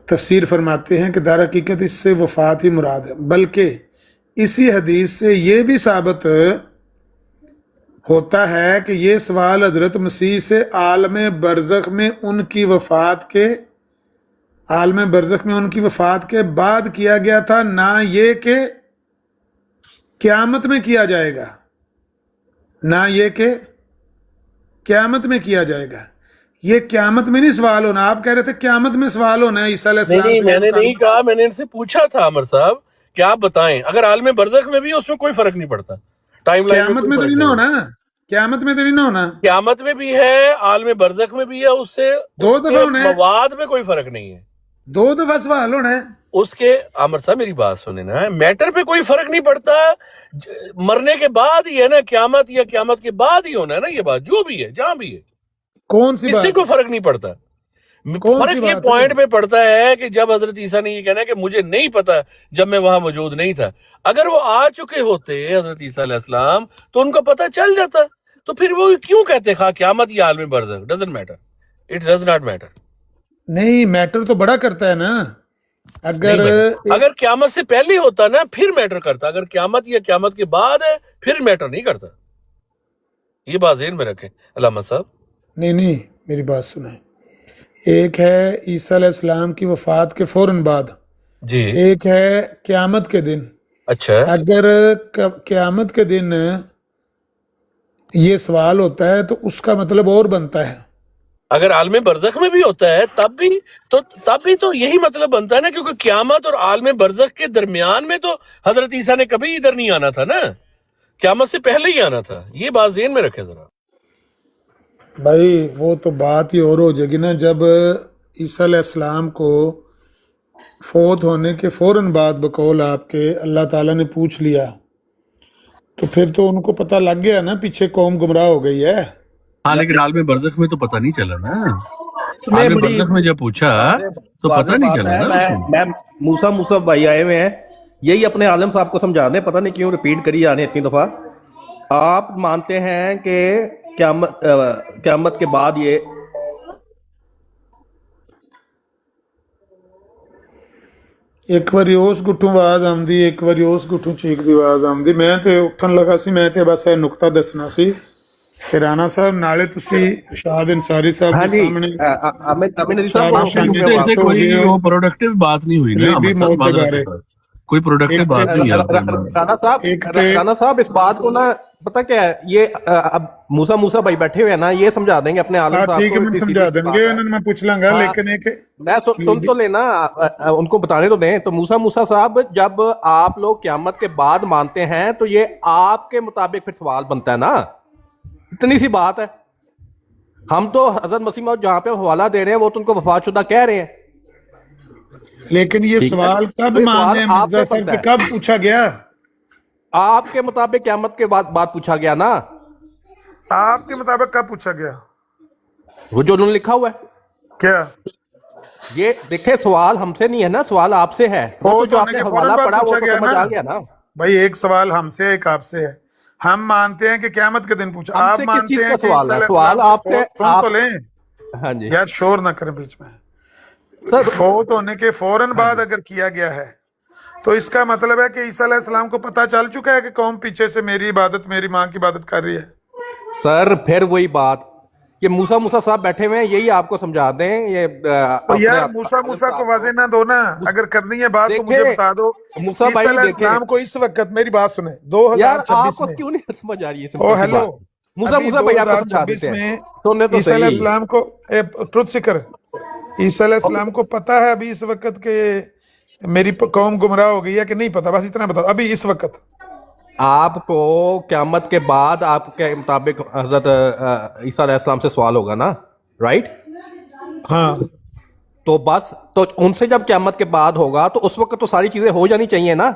Speaker 6: تفسیر فرماتے ہیں کہ در حقیقت اس سے وفات ہی مراد ہے، بلکہ اسی حدیث سے یہ بھی ثابت ہوتا ہے کہ یہ سوال حضرت مسیح سے عالم برزخ میں ان کی وفات کے بعد کیا گیا تھا، نہ یہ کہ قیامت میں کیا جائے گا، یہ قیامت میں نہیں سوال ہونا. آپ کہہ رہے تھے قیامت میں سوال ہونا ہے عیسیٰ علیہ السلام
Speaker 8: نہیں،
Speaker 6: سے.
Speaker 8: میں نے نہیں کہا، میں نے ان سے پوچھا تھا عمر صاحب کہ آپ بتائیں اگر عالم برزخ میں بھی ہے اس میں کوئی فرق نہیں پڑتا، ٹائم لائن
Speaker 6: قیامت میں تو نہیں ہونا، قیامت میں تو نہیں ہونا،
Speaker 8: قیامت میں بھی ہے، عالم برزخ میں بھی ہے، اس سے
Speaker 6: 2 دفعہ ہونا ہے،
Speaker 8: مواد میں کوئی فرق نہیں ہے.
Speaker 6: 2 دفعہ سوال ہونا ہے.
Speaker 8: اس کے عمر صاحب میری بات سنیں نا، میٹر پہ کوئی فرق نہیں پڑتا، مرنے کے بعد ہی ہے نا قیامت، یا قیامت کے بعد ہی ہونا ہے نا، یہ بات جو بھی ہے جہاں بھی ہے
Speaker 6: کون سی
Speaker 8: اس سے
Speaker 6: بات؟
Speaker 8: کوئی فرق نہیں پڑتا. فرق یہ پوائنٹ پہ پڑتا ہے کہ جب حضرت عیسیٰ نے یہ کہنا ہے کہ مجھے نہیں پتا جب میں وہاں موجود نہیں تھا، اگر وہ آ چکے ہوتے حضرت عیسیٰ علیہ السلام تو ان کو پتہ چل جاتا، تو پھر وہ کیوں کہتے خواہ قیامت یا عالم برزخ، doesn't matter, it does not matter.
Speaker 6: نہیں، میٹر تو بڑا کرتا ہے نا.
Speaker 8: اگر قیامت سے پہلے ہوتا نا پھر میٹر کرتا، اگر قیامت یا قیامت کے بعد ہے پھر میٹر نہیں کرتا. یہ بات ذہن میں رکھیں علامہ صاحب.
Speaker 6: نہیں میری بات سنیں، ایک ہے عیسیٰ علیہ السلام کی وفات کے فوراً بعد،
Speaker 8: جی،
Speaker 6: ایک ہے قیامت کے دن.
Speaker 8: اچھا،
Speaker 6: اگر قیامت کے دن یہ سوال ہوتا ہے تو اس کا مطلب اور بنتا ہے.
Speaker 8: اگر عالم برزخ میں بھی ہوتا ہے تب بھی تو یہی مطلب بنتا ہے نا، کیونکہ قیامت اور عالم برزخ کے درمیان میں تو حضرت عیسیٰ نے کبھی ادھر نہیں آنا تھا نا، قیامت سے پہلے ہی آنا تھا. یہ بات ذہن میں رکھیں ذرا.
Speaker 6: بھائی وہ تو بات ہی اور ہو جائے گی نا، جب عیسیٰ علیہ السلام کو فوت ہونے کے فوراً بعد بقول آپ کے اللہ تعالیٰ نے پوچھ لیا تو پھر تو ان کو پتہ لگ گیا نا پیچھے قوم گمراہ ہو گئی ہے.
Speaker 8: ہاں، لیکن عالم برزخ میں تو پتہ نہیں چلا نا، عالم برزخ میں جب پوچھا تو پتہ نہیں چلا نا.
Speaker 11: میں موسیٰ بھائی آئے ہوئے ہیں، یہی اپنے عالم صاحب کو سمجھا دیں، پتہ نہیں کیوں ریپیٹ کری جا رہے ہیں اتنی دفعہ. آپ مانتے ہیں کہ قیامت کے بعد یہ
Speaker 6: ایک واری اس گٹھوں آواز آمدی، ایک واری اس گٹھوں چیک دی آواز آمدی. میں تے اٹھن لگا سی، میں تے بس یہ نقطہ دسنا سی کہ رانا صاحب نالے تسی شاہد انصاری صاحب کے سامنے
Speaker 8: کوئی پروڈکٹیو بات نہیں ہوئی نا، کوئی پروڈکٹیو بات نہیں ہے.
Speaker 11: رانا صاحب اس بات کو نا پتہ کیا ہے، یہ اب موسیٰ بھائی بیٹھے ہوئے ہیں نا، یہ سمجھا دیں گے اپنے عالم صاحب کو.
Speaker 6: ٹھیک ہے، میں سمجھا دیں گے، انہوں نے میں پوچھ لوں گا، لیکن ایک
Speaker 11: میں سن تو لینا، ان کو بتانے تو دیں. تو موسیٰ صاحب جب آپ لوگ قیامت کے بعد مانتے ہیں تو یہ آپ کے مطابق پھر سوال بنتا ہے نا، اتنی سی بات ہے. ہم تو حضرت مسیح موعود جہاں پہ حوالہ دے رہے ہیں وہ تو ان کو وفات شدہ کہہ رہے ہیں.
Speaker 6: لیکن یہ سوال کب مانے مرزا صاحب کہ کب پوچھا گیا؟
Speaker 11: آپ کے مطابق قیامت کے بعد بات پوچھا گیا نا.
Speaker 6: آپ کے مطابق کب پوچھا گیا؟
Speaker 11: وہ جو انہوں نے لکھا ہوا ہے.
Speaker 6: کیا
Speaker 11: یہ دیکھیں سوال ہم سے نہیں ہے نا، سوال آپ سے ہے. جو آپ نے حوالہ پڑھا وہ تو سمجھ آ گیا نا
Speaker 6: بھائی. ایک سوال ہم سے، ایک آپ سے ہے. ہم مانتے ہیں کہ قیامت کے دن پوچھا، آپ مانتے ہیں کہ
Speaker 11: سوال آپ سے.
Speaker 6: سن تو لیں
Speaker 11: ہاں جی
Speaker 6: یار، شور نہ کریں بیچ میں. فوت ہونے کے فوراً بعد اگر کیا گیا ہے تو اس کا مطلب ہے کہ عیسیٰ علیہ السلام کو پتہ چل چکا ہے کہ قوم پیچھے سے میری عبادت، میری ماں کی عبادت کر رہی ہے.
Speaker 11: سر پھر وہی بات، یہ موسیٰ صاحب بیٹھے ہوئے ہیں، یہی آپ کو سمجھا دیں. یہ
Speaker 6: یار موسیٰ کو واضح نہ دو نا، اگر کرنی ہے بات تو مجھے بتا دو.
Speaker 11: موسیٰ
Speaker 6: عیسیٰ علیہ السلام کو اس وقت، میری بات سنیں، 2026 میں،
Speaker 11: کیوں نہیں سمجھ آ رہی ہے؟
Speaker 6: او ہیلو
Speaker 11: موسیٰ بھائی آپ کو سمجھا دیتے ہیں.
Speaker 6: عیسیٰ علیہ السلام کو ٹروتھ سیکر، عیسیٰ علیہ السلام کو پتہ ہے ابھی اس وقت کہ میری قوم گمراہ ہو گئی ہے کہ نہیں پتہ؟ بس اتنا بتا ابھی اس وقت.
Speaker 11: आपको क़यामत के बाद आपके मुताबिक हजरत ईसा अलैहिस्सलाम से सवाल होगा ना, राइट?
Speaker 6: हाँ
Speaker 11: तो बस, तो उनसे जब क़यामत के बाद होगा तो उस वक्त तो सारी चीजें हो जानी चाहिए ना।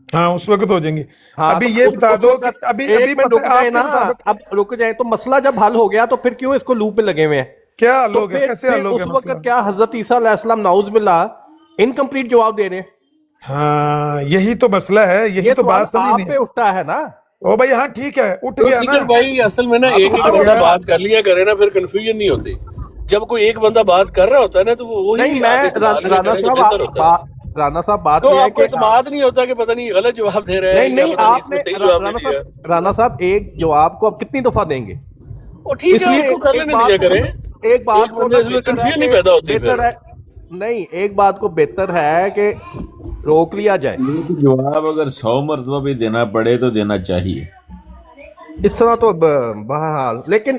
Speaker 6: हाँ उस वक्त हो जाएंगी।
Speaker 11: हाँ,
Speaker 6: अभी
Speaker 11: तो
Speaker 6: ये
Speaker 11: उस
Speaker 6: बता दो
Speaker 11: वक्त
Speaker 6: कि अभी
Speaker 11: एक
Speaker 6: अभी
Speaker 11: मिनट
Speaker 6: पता
Speaker 11: रुक
Speaker 6: है
Speaker 11: जाए
Speaker 6: आपके
Speaker 11: ना,
Speaker 6: मुताबिक
Speaker 11: अब रुक जाए तो मसला जब हल हो गया तो फिर क्यों इसको लूप पे लगे हुए हैं?
Speaker 6: क्या हल
Speaker 11: तो
Speaker 6: हो गया,
Speaker 11: फिर
Speaker 6: कैसे हल हो
Speaker 11: उस
Speaker 6: गया
Speaker 11: वक्त
Speaker 6: मसला?
Speaker 11: क्या हजरत ईसा अलैहिस्सलाम नाउज़ुबिल्लाह इनकम्प्लीट जवाब दे रहे हैं?
Speaker 6: हाँ यही तो मसला है, यही
Speaker 11: ये
Speaker 6: तो बात
Speaker 11: सवाल
Speaker 6: समझ
Speaker 11: आप
Speaker 6: नहीं
Speaker 11: पे उठता है ना।
Speaker 6: ओ भाई हाँ ठीक है, उठ
Speaker 8: तो
Speaker 6: गया ना।
Speaker 8: सीकर भाई असल में ना एक एक बंदा बात कर लिया करे ना, फिर कंफ्यूजन नहीं होती। जब कोई एक बंदा बात कर रहा होता है ना तो वो वही
Speaker 11: नहीं, मैं राना साहब बात
Speaker 8: तो
Speaker 11: यह है
Speaker 8: आपको
Speaker 11: कि
Speaker 8: इत्मीनान नहीं होता कि पता नहीं गलत जवाब दे रहे हैं
Speaker 11: नहीं
Speaker 8: या पता
Speaker 11: आपने
Speaker 8: इसमें सही जवाब दे दिया।
Speaker 11: राना साहब एक जवाब को आप कितनी दफा देंगे?
Speaker 8: वो ठीक है, उसको कर लेने दिया करें।
Speaker 11: एक बात को
Speaker 8: बंदे इसमें कंफ्यूजन नहीं पैदा होती
Speaker 11: बेहतर
Speaker 8: फिर।
Speaker 11: है नहीं, एक बात को बेहतर है कि रोक लिया जाए।
Speaker 12: जवाब अगर 100 मरतबा भी देना पड़े तो देना चाहिए।
Speaker 11: इस तरह तो बहरहाल, लेकिन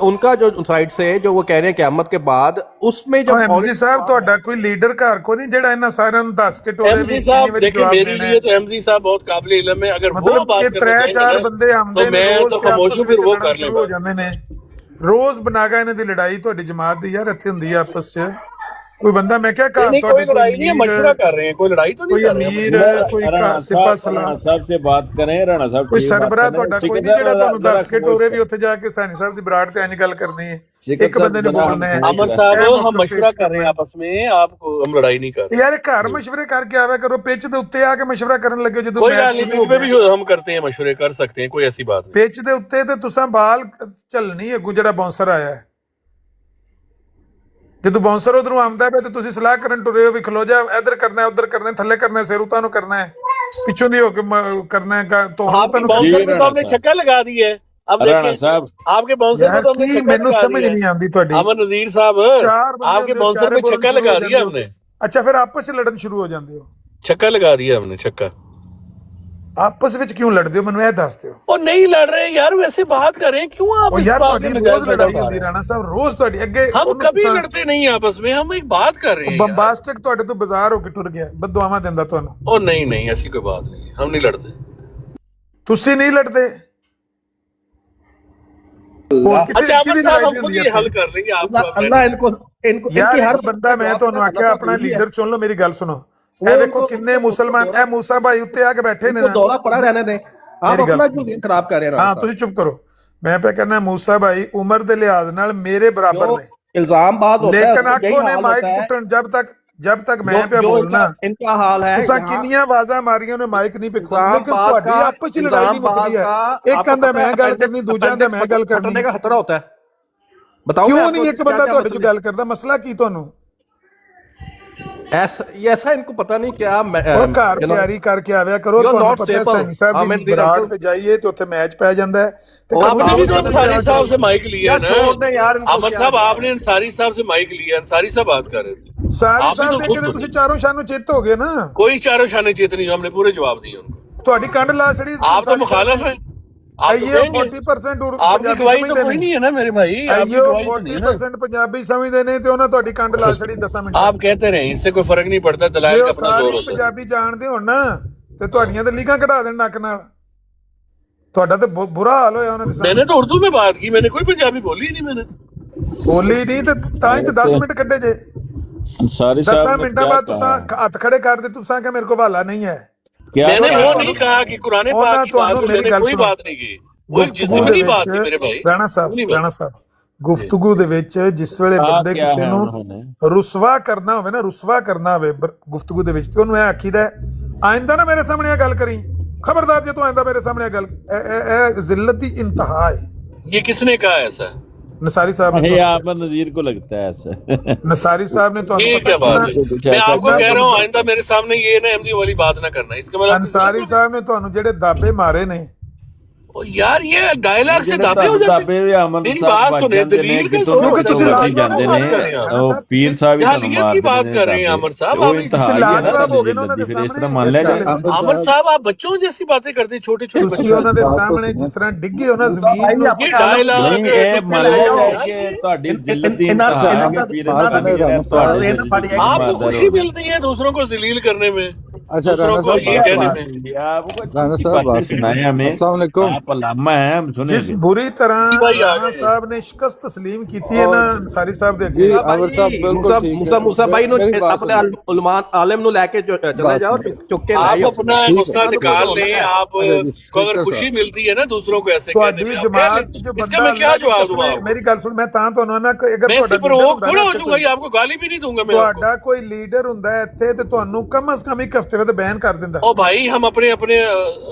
Speaker 11: उनका जो साइड से जो वो कह रहे हैं क़यामत के बाद, उसमें जब
Speaker 6: एमजी साहब ਤੁਹਾਡਾ ਕੋਈ ਲੀਡਰ ਘਰ ਕੋ ਨਹੀਂ ਜਿਹੜਾ ਇਹਨਾਂ ਸਾਰਿਆਂ ਨੂੰ ਦੱਸ ਕੇ ਟੋਰੇ
Speaker 8: एमजी साहब देखिए, मेरे लिए तो एमजी साहब बहुत काबिल इल्म है। अगर वो बात करना
Speaker 6: चार बंदे आमदे
Speaker 8: तो मैं तो खामोश हूं, फिर वो कर ले।
Speaker 6: ਹੋ ਜਾਂਦੇ ਨੇ ਰੋਜ਼ ਬਣਾਗਾ ਇਹਨਾਂ ਦੀ ਲੜਾਈ ਤੁਹਾਡੀ ਜਮਾਤ ਦੀ ਯਾਰ ਇੱਥੇ ਹੁੰਦੀ ਹੈ ਆਪਸ 'ਚ। ਕੋਈ ਬੰਦਾ ਮੈਂ ਕਿਹਾ ਘਰ
Speaker 8: नहीं, कोई लड़ाई नहीं है, मशवरा कर रहे हैं, कोई लड़ाई तो नहीं कर रहे हैं।
Speaker 6: ਕੋਈ ਸਿਪਾ ਸਲਾਹ
Speaker 12: राणा साहब से बात करें, राणा साहब
Speaker 6: ਕੋਈ
Speaker 12: ठीक
Speaker 6: ਸਰਬਰਾ
Speaker 12: बात
Speaker 6: ਤੁਹਾਡਾ
Speaker 12: करें।
Speaker 6: ਕੋਈ ਨਹੀਂ ਜਿਹੜਾ ਤੁਹਾਨੂੰ ਦੱਸ ਕੇ ਟੋਰੇ ਵੀ ਉੱਥੇ ਜਾ ਕੇ ਸੈਣੀ ਸਾਹਿਬ ਦੀ ਬਰਾੜ ਤੇ ਇੰਜ ਗੱਲ ਕਰਨੀ ਹੈ। ਇੱਕ ਬੰਦੇ ਨੇ ਬੋਲਣਾ ਹੈ।
Speaker 8: अमर साहब हम मशवरा कर रहे हैं आपस में, आपको हम लड़ाई नहीं कर रहे।
Speaker 6: ਯਾਰ ਘਰ ਮਸ਼ਵਰੇ ਕਰਕੇ ਆਇਆ ਕਰੋ, ਪਿੱਚ ਦੇ ਉੱਤੇ ਆ ਕੇ ਮਸ਼ਵਰਾ ਕਰਨ ਲੱਗੇ ਜਦੋਂ
Speaker 8: कोई गल नहीं, पिच पे भी हम करते हैं, मशवरे कर सकते हैं, कोई ऐसी बात नहीं।
Speaker 6: ਪਿੱਚ ਦੇ ਉੱਤੇ ਤੇ ਤੁਸੀਂ ਬਾਲ ਝੱਲਣੀ ਅੱਗੂ ਜਿਹੜਾ ਬਾਉਂਸਰ ਆਇਆ ਹੈ। ਜਦੋਂ ਬਾਉਂਸਰ ਉਧਰੋਂ ਆਉਂਦਾ ਪਿਆ ਤੇ ਤੁਸੀਂ ਸਲਾਹ ਕਰਨ ਟੁਰੇ ਹੋ ਵੀ ਖਲੋ ਜਾ, ਇੱਧਰ ਕਰਨਾ ਉਧਰ ਕਰਨਾ, ਥੱਲੇ ਕਰਨਾ, ਸਿਰ ਉਤਾਂ ਨੂੰ ਕਰਨਾ ਹੈ, ਪਿੱਛੋਂ ਦੀ ਹੋ ਕੇ ਕਰਨਾ है तो
Speaker 8: बाउंसर को तो हमने छक्का लगा दी है। अब
Speaker 12: राणा
Speaker 8: देखिए
Speaker 12: साहब
Speaker 8: आपके बाउंसर में तो हमने छक्का
Speaker 6: ਮੈਨੂੰ
Speaker 8: लगा
Speaker 6: ਸਮਝ
Speaker 8: दिया
Speaker 6: ਨਹੀਂ
Speaker 8: है।
Speaker 6: ਆਉਂਦੀ ਤੁਹਾਡੀ।
Speaker 8: अमर नजीर साहब, आपके बाउंसर में छक्का लगा दिया हमने।
Speaker 6: अच्छा फिर आपस ਚ ਲੜਨ ਸ਼ੁਰੂ ਹੋ ਜਾਂਦੇ ਹੋ?
Speaker 8: छक्का लगा दिया हमने, छक्का।
Speaker 6: ਆਪਸ ਵਿੱਚ ਕਿਉਂ ਲੜਦੇ ਹੋ ਮੈਨੂੰ ਇਹ ਦੱਸ ਦਿਓ।
Speaker 8: ਉਹ ਨਹੀਂ ਲੜ ਰਹੇ यार, वैसे बात करें क्यों आप
Speaker 6: ਉਹ
Speaker 8: इस
Speaker 6: ਯਾਰ
Speaker 8: बात
Speaker 6: ਤੁਹਾਡੀ
Speaker 8: में
Speaker 6: ਰੋਜ਼ ਲੜਾਈ ਹੁੰਦੀ ਰਾਣਾ ਸਾਹਿਬ, ਰੋਜ਼ ਤੁਹਾਡੀ ਅੱਗੇ
Speaker 8: हम कभी लड़ते नहीं आपस में, हम एक बात कर रहे हैं यार।
Speaker 6: ਬੰਬਾਸਟਿਕ ਤੁਹਾਡੇ ਤੋਂ ਬਾਜ਼ਾਰ ਹੋ ਕੇ ਟੁਰ ਗਿਆ, ਬਦਦੁਆਵਾਂ ਦਿੰਦਾ ਤੁਹਾਨੂੰ।
Speaker 8: ओ नहीं नहीं, ऐसी कोई बात नहीं, हम नहीं लड़ते।
Speaker 6: ਤੁਸੀਂ ਨਹੀਂ ਲੜਦੇ?
Speaker 8: अच्छा अमर साहब, हम खुद ही हल कर लेंगे आपको।
Speaker 11: अल्लाह इनको
Speaker 6: ਯਾਰ ਹਰ ਬੰਦਾ, ਮੈਂ ਤੁਹਾਨੂੰ ਆਖਿਆ ਆਪਣਾ ਲੀਡਰ ਚੁਣ ਲਓ। ਮੇਰੀ ਗੱਲ ਸੁਣੋ, ਇਹ ਵੇਖੋ ਕਿੰਨੇ ਮੁਸਲਮਾਨ ਇਹ ਮੂਸਾ ਭਾਈ ਉੱਤੇ ਆ ਕੇ ਬੈਠੇ ਨੇ ਨਾ।
Speaker 11: दौरा पड़ा रहने दें, आप अपना क्यों ज़हन खराब कर रहे हैं?
Speaker 6: ਹਾਂ ਤੁਸੀਂ ਚੁੱਪ ਕਰੋ। ਮੈਂ ਪਿਆ ਕਹਿੰਦਾ ਮੂਸਾ ਭਾਈ ਉਮਰ ਦੇ ਲਿਹਾਜ਼ ਨਾਲ ਮੇਰੇ ਬਰਾबर ਨੇ,
Speaker 11: इल्जाम बात होता है,
Speaker 6: लेकिन
Speaker 11: यही
Speaker 6: आंखों ने
Speaker 11: हाल
Speaker 6: माइक
Speaker 11: होता है।
Speaker 6: पुटन जब तक मैं पे
Speaker 11: जो
Speaker 6: बोलना
Speaker 11: इनका हाल है,
Speaker 6: तुसा
Speaker 11: यहाँ
Speaker 6: किन्नियां आवाज़ां मारियां ने माइक नहीं पे खोल, लेकिन
Speaker 11: बात
Speaker 6: ਤੁਹਾਡੀ
Speaker 11: का-
Speaker 6: आपस ਚ लड़ाई नहीं मुकदी है। एक कहंदा मैं गल करनी, दूजा कहंदा मैं गल करनी।
Speaker 11: फटने का खतरा होता है। बताओ
Speaker 6: क्यों
Speaker 11: मैं
Speaker 6: नहीं
Speaker 11: आपको
Speaker 6: एक बंदा
Speaker 11: क्या-क्या
Speaker 6: ਤੁਹਾਡੇ ਚ
Speaker 11: मसले-
Speaker 6: ਗੱਲ ਕਰਦਾ? ਮਸਲਾ ਕੀ ਤੁਹਾਨੂੰ?
Speaker 11: ऐसा इनको पता नहीं क्या
Speaker 6: ਉਹ ਘਰ ਤਿਆਰੀ ਕਰਕੇ ਆਵਿਆ ਕਰੋ। ਤੁਹਾਨੂੰ ਪਤਾ ਹੈ ਸੈਣੀ ਸਾਹਿਬ ਦੀ ਬਰਾੜ ਤੇ ਜਾਈਏ ਤੇ ਉੱਥੇ मैच ਪੈ ਜਾਂਦਾ है। ਤੇ
Speaker 8: आपने भी तो अंसारी साहब से माइक लिया ना।
Speaker 11: यार
Speaker 8: अमर साहब, आपने अंसारी साहब से माइक लिया, अंसारी साहब बात कर रहे थे।
Speaker 6: ਸਾਰੀ
Speaker 8: आपने
Speaker 6: ਸਾਹਿਬ
Speaker 8: तो
Speaker 6: ਦੇ
Speaker 8: खुद
Speaker 6: ਕੇ
Speaker 8: सुनी।
Speaker 6: ਤੁਸੀਂ ਚਾਰੋਂ ਸ਼ਾਨੋਂ ਚਿੱਤ ਹੋ ਗਏ ਨਾ।
Speaker 8: कोई चारों शाने चेत नहीं, हमने पूरे जवाब दिए उनको।
Speaker 6: ਤੁਹਾਡੀ ਕੰਡ ਲਾ ਛੜੀ।
Speaker 8: आप तो मुखालिफ हैं, आप तो
Speaker 6: ਆਈਓ
Speaker 8: कहेंगे।
Speaker 6: 40% ਉਰਦੂ
Speaker 8: आपकी
Speaker 6: ਪੰਜਾਬੀ
Speaker 8: गवाही तो
Speaker 6: ਸਮਝਦੇ
Speaker 8: कोई
Speaker 6: ਨੇ।
Speaker 8: नहीं है ना मेरे भाई, आपकी
Speaker 6: ਆਈਓ
Speaker 8: गवाही तो नहीं है ना।
Speaker 6: 40% ਪੰਜਾਬੀ ਸਮਝਦੇ ਨੇ ਤੇ ਉਹਨਾਂ ਤੁਹਾਡੀ ਕੰਡ ਲਾ ਛੜੀ 10 ਮਿੰਟ।
Speaker 8: आप कहते रहे, इससे कोई फर्क नहीं पड़ता,
Speaker 6: ਜੇ
Speaker 8: दलाइल
Speaker 6: ਉਹ
Speaker 8: का अपना जोर
Speaker 6: ਸਾਰੀ
Speaker 8: होता है।
Speaker 6: ਪੰਜਾਬੀ ਜਾਣਦੇ ਹੋਣ ਨਾ ਤੇ ਤੁਹਾਡੀਆਂ ਤੇ ਲੀਕਾਂ ਕਢਾ ਦੇਣ ਨੱਕ ਨਾਲ। ਤੁਹਾਡਾ ਤੇ ਬੁਰਾ ਹਾਲ ਹੋਇਆ ਉਹਨਾਂ ਦੇ ਸਾਹਮਣੇ।
Speaker 8: मैंने तो उर्दू में बात की, मैंने कोई पंजाबी बोली ही नहीं। मैंने
Speaker 6: ਬੋਲੀ ਨਹੀਂ ਤੇ ਤਾਂ ਹੀ ਤੇ 10 ਮਿੰਟ ਕੱਢੇ ਜੇ।
Speaker 12: अंसारी
Speaker 6: 10
Speaker 12: साहब ने
Speaker 6: ਮਿੰਟਾਂ
Speaker 12: क्या
Speaker 6: ਬਾਅਦ
Speaker 12: कहा?
Speaker 6: ਤੁਸੀਂ हੱਥ खड़े कर दे, तुसा कि मेरे को हवाला नहीं है।
Speaker 12: क्या
Speaker 8: मैंने
Speaker 12: कहा?
Speaker 8: वो नहीं कहा कि कुरान पाक की बात में मैंने कोई बात नहीं की, वो जिस्मनी बात थी मेरे भाई।
Speaker 6: ਰਾਣਾ ਸਾਹਿਬ ਗੁਫ਼ਤਗੂ ਦੇ ਵਿੱਚ ਜਿਸ ਵੇਲੇ ਬੰਦੇ
Speaker 12: क्या
Speaker 6: ਕਿਸੇ
Speaker 12: है
Speaker 6: ਨੂੰ
Speaker 12: उन्होंने?
Speaker 6: ਰੁਸਵਾ ਕਰਨਾ ਹੋਵੇ ਨਾ, ਰੁਸਵਾ ਕਰਨਾ ਹੋਵੇ ਗੁਫ਼ਤਗੂ ਦੇ ਵਿੱਚ, ਤੇ ਉਹਨੂੰ ਇਹ ਆਖੀਦਾ ਆਇੰਦਾ ਨਾ ਮੇਰੇ ਸਾਹਮਣੇ ਇਹ ਗੱਲ ਕਰੀ, ਖਬਰਦਾਰ ਜੇ ਤੂੰ ਆਇੰਦਾ ਮੇਰੇ ਸਾਹਮਣੇ ਇਹ ਗੱਲ। ਇਹ ਜ਼ਿਲਤ ਦੀ ਇੰਤਹਾ ਹੈ।
Speaker 8: ये किसने कहा ऐसा?
Speaker 6: नसारी साहब ने
Speaker 12: ये आप नजीर को लगता है ऐसा।
Speaker 6: नसारी साहब ने तो
Speaker 8: ये क्या बात है? मैं आपको कह रहा हूँ, आइंदा मेरे सामने ये ना एमडी वाली बात ना करना। इसके मतलब
Speaker 6: अंसारी साहब ने ਤੁਹਾਨੂੰ ਜਿਹੜੇ ਦਾਬੇ ਮਾਰੇ ਨੇ।
Speaker 8: यार ये डायलॉग से दाबे हो जाते हैं। मेरी बात सुने, दलील के
Speaker 6: क्योंकि ਤੁਸੀਂ
Speaker 12: ਜਾਂਦੇ ਨੇ ਉਹ ਪੀਰ ਸਾਹਿਬ ਹੀ ਤੁਹਾਨੂੰ
Speaker 8: जहालियत की बात कर रहे हैं अमर साहब। आप
Speaker 6: लाजवाब हो गए ना उन्होंने
Speaker 12: फिर इस तरह
Speaker 6: सामने।
Speaker 12: मान लिया जाए।
Speaker 8: अमर साहब, आप बच्चों जैसी बातें करते हैं, छोटे छोटे
Speaker 6: ਤੁਸੀਂ ਉਹਨਾਂ ਦੇ ਸਾਹਮਣੇ ਜਿਸ ਤਰ੍ਹਾਂ ਡਿੱਗੇ ਹੋ ਨਾ ਜ਼ਮੀਨ ਨੂੰ।
Speaker 8: ये डायलॉग
Speaker 12: ਨਹੀਂ ਇਹ ਮੰਨ ਲਿਆ ਜਾਏ ਕਿ ਤੁਹਾਡੀ ਜ਼ਿਲਤ ਦੀ ਇੰਤਹਾ ਹੈ ਕਿ ਪੀਰ ਸਾਹਿਬ ਨੇ ਤੁਹਾਡੇ
Speaker 8: आपको खुशी मिलती है दूसरों को जलील करने में।
Speaker 5: अच्छा
Speaker 8: दूसरों
Speaker 5: राणा
Speaker 8: को
Speaker 5: साहब
Speaker 8: ये
Speaker 5: बात
Speaker 8: कहने
Speaker 5: सुनिए।
Speaker 8: में।
Speaker 12: आपको
Speaker 5: राणा
Speaker 12: अच्छी
Speaker 5: साहब
Speaker 12: बातें
Speaker 5: बात
Speaker 12: सुनाए
Speaker 5: सुनिए।
Speaker 12: हमें,
Speaker 5: अस्सलाम वालेकुम।
Speaker 12: आप अल्लामा हैं, हम
Speaker 6: जिस
Speaker 12: सुनेंगे।
Speaker 6: बुरी तरह
Speaker 8: भाई आ
Speaker 6: राणा
Speaker 8: गए।
Speaker 6: साहब ने शिकस्त तस्लीम की थी ना
Speaker 5: और
Speaker 6: अंसारी साहब दे
Speaker 5: जी
Speaker 6: अगे,
Speaker 5: आमिर साहब बिल्कुल ठीक है।
Speaker 11: मूसा भाई नु
Speaker 5: मेरी बात
Speaker 11: अपने
Speaker 5: सुनिए।
Speaker 11: उलमान आलिम नु लेके चले
Speaker 5: बात
Speaker 11: जाओ,
Speaker 5: सुनिए।
Speaker 11: चुक के
Speaker 8: आप
Speaker 11: लाई
Speaker 8: अपना
Speaker 5: ठीक है।
Speaker 8: गुस्सा निकाल लें। आप
Speaker 5: अच्छा जी,
Speaker 8: को अगर
Speaker 5: स्पीकर
Speaker 8: खुशी
Speaker 5: साहब।
Speaker 8: मिलती है ना दूसरों को ऐसे कहने
Speaker 6: ਤੁਹਾਡੀ
Speaker 8: में, आप कह
Speaker 6: जमात
Speaker 8: लें।
Speaker 6: जो
Speaker 8: इसका
Speaker 6: बंदा
Speaker 8: मैं क्या
Speaker 6: अल्लाह की
Speaker 8: जवाब
Speaker 6: कसम
Speaker 8: दूंगा
Speaker 6: है,
Speaker 8: आपको?
Speaker 6: मेरी गल सुन, मैं ਤਾਂ ਤੁਹਾਨੂੰ ਨਾ अगर
Speaker 8: मैं
Speaker 6: ਤੁਹਾਡਾ
Speaker 8: सिर्फ
Speaker 6: लीडर
Speaker 8: वो
Speaker 6: ਹੁੰਦਾ
Speaker 8: थोड़ा
Speaker 6: ना
Speaker 8: हो
Speaker 6: ਇੱਥੇ
Speaker 8: जाऊंगा,
Speaker 6: ਕੋਈ,
Speaker 8: ये आपको गाली भी नहीं दूंगा मैं आपको।
Speaker 6: ਤੁਹਾਡਾ ਕੋਈ ਲੀਡਰ ਹੁੰਦਾ ਹੈ ਇੱਥੇ ਤੇ ਤੁਹਾਨੂੰ ਕਮ ਸ ਕਮ ਇੱਕ ਹਫ਼ਤੇ ਬਾਅਦ ਬੈਨ ਕਰ ਦਿੰਦਾ।
Speaker 8: ओ भाई हम अपने अपने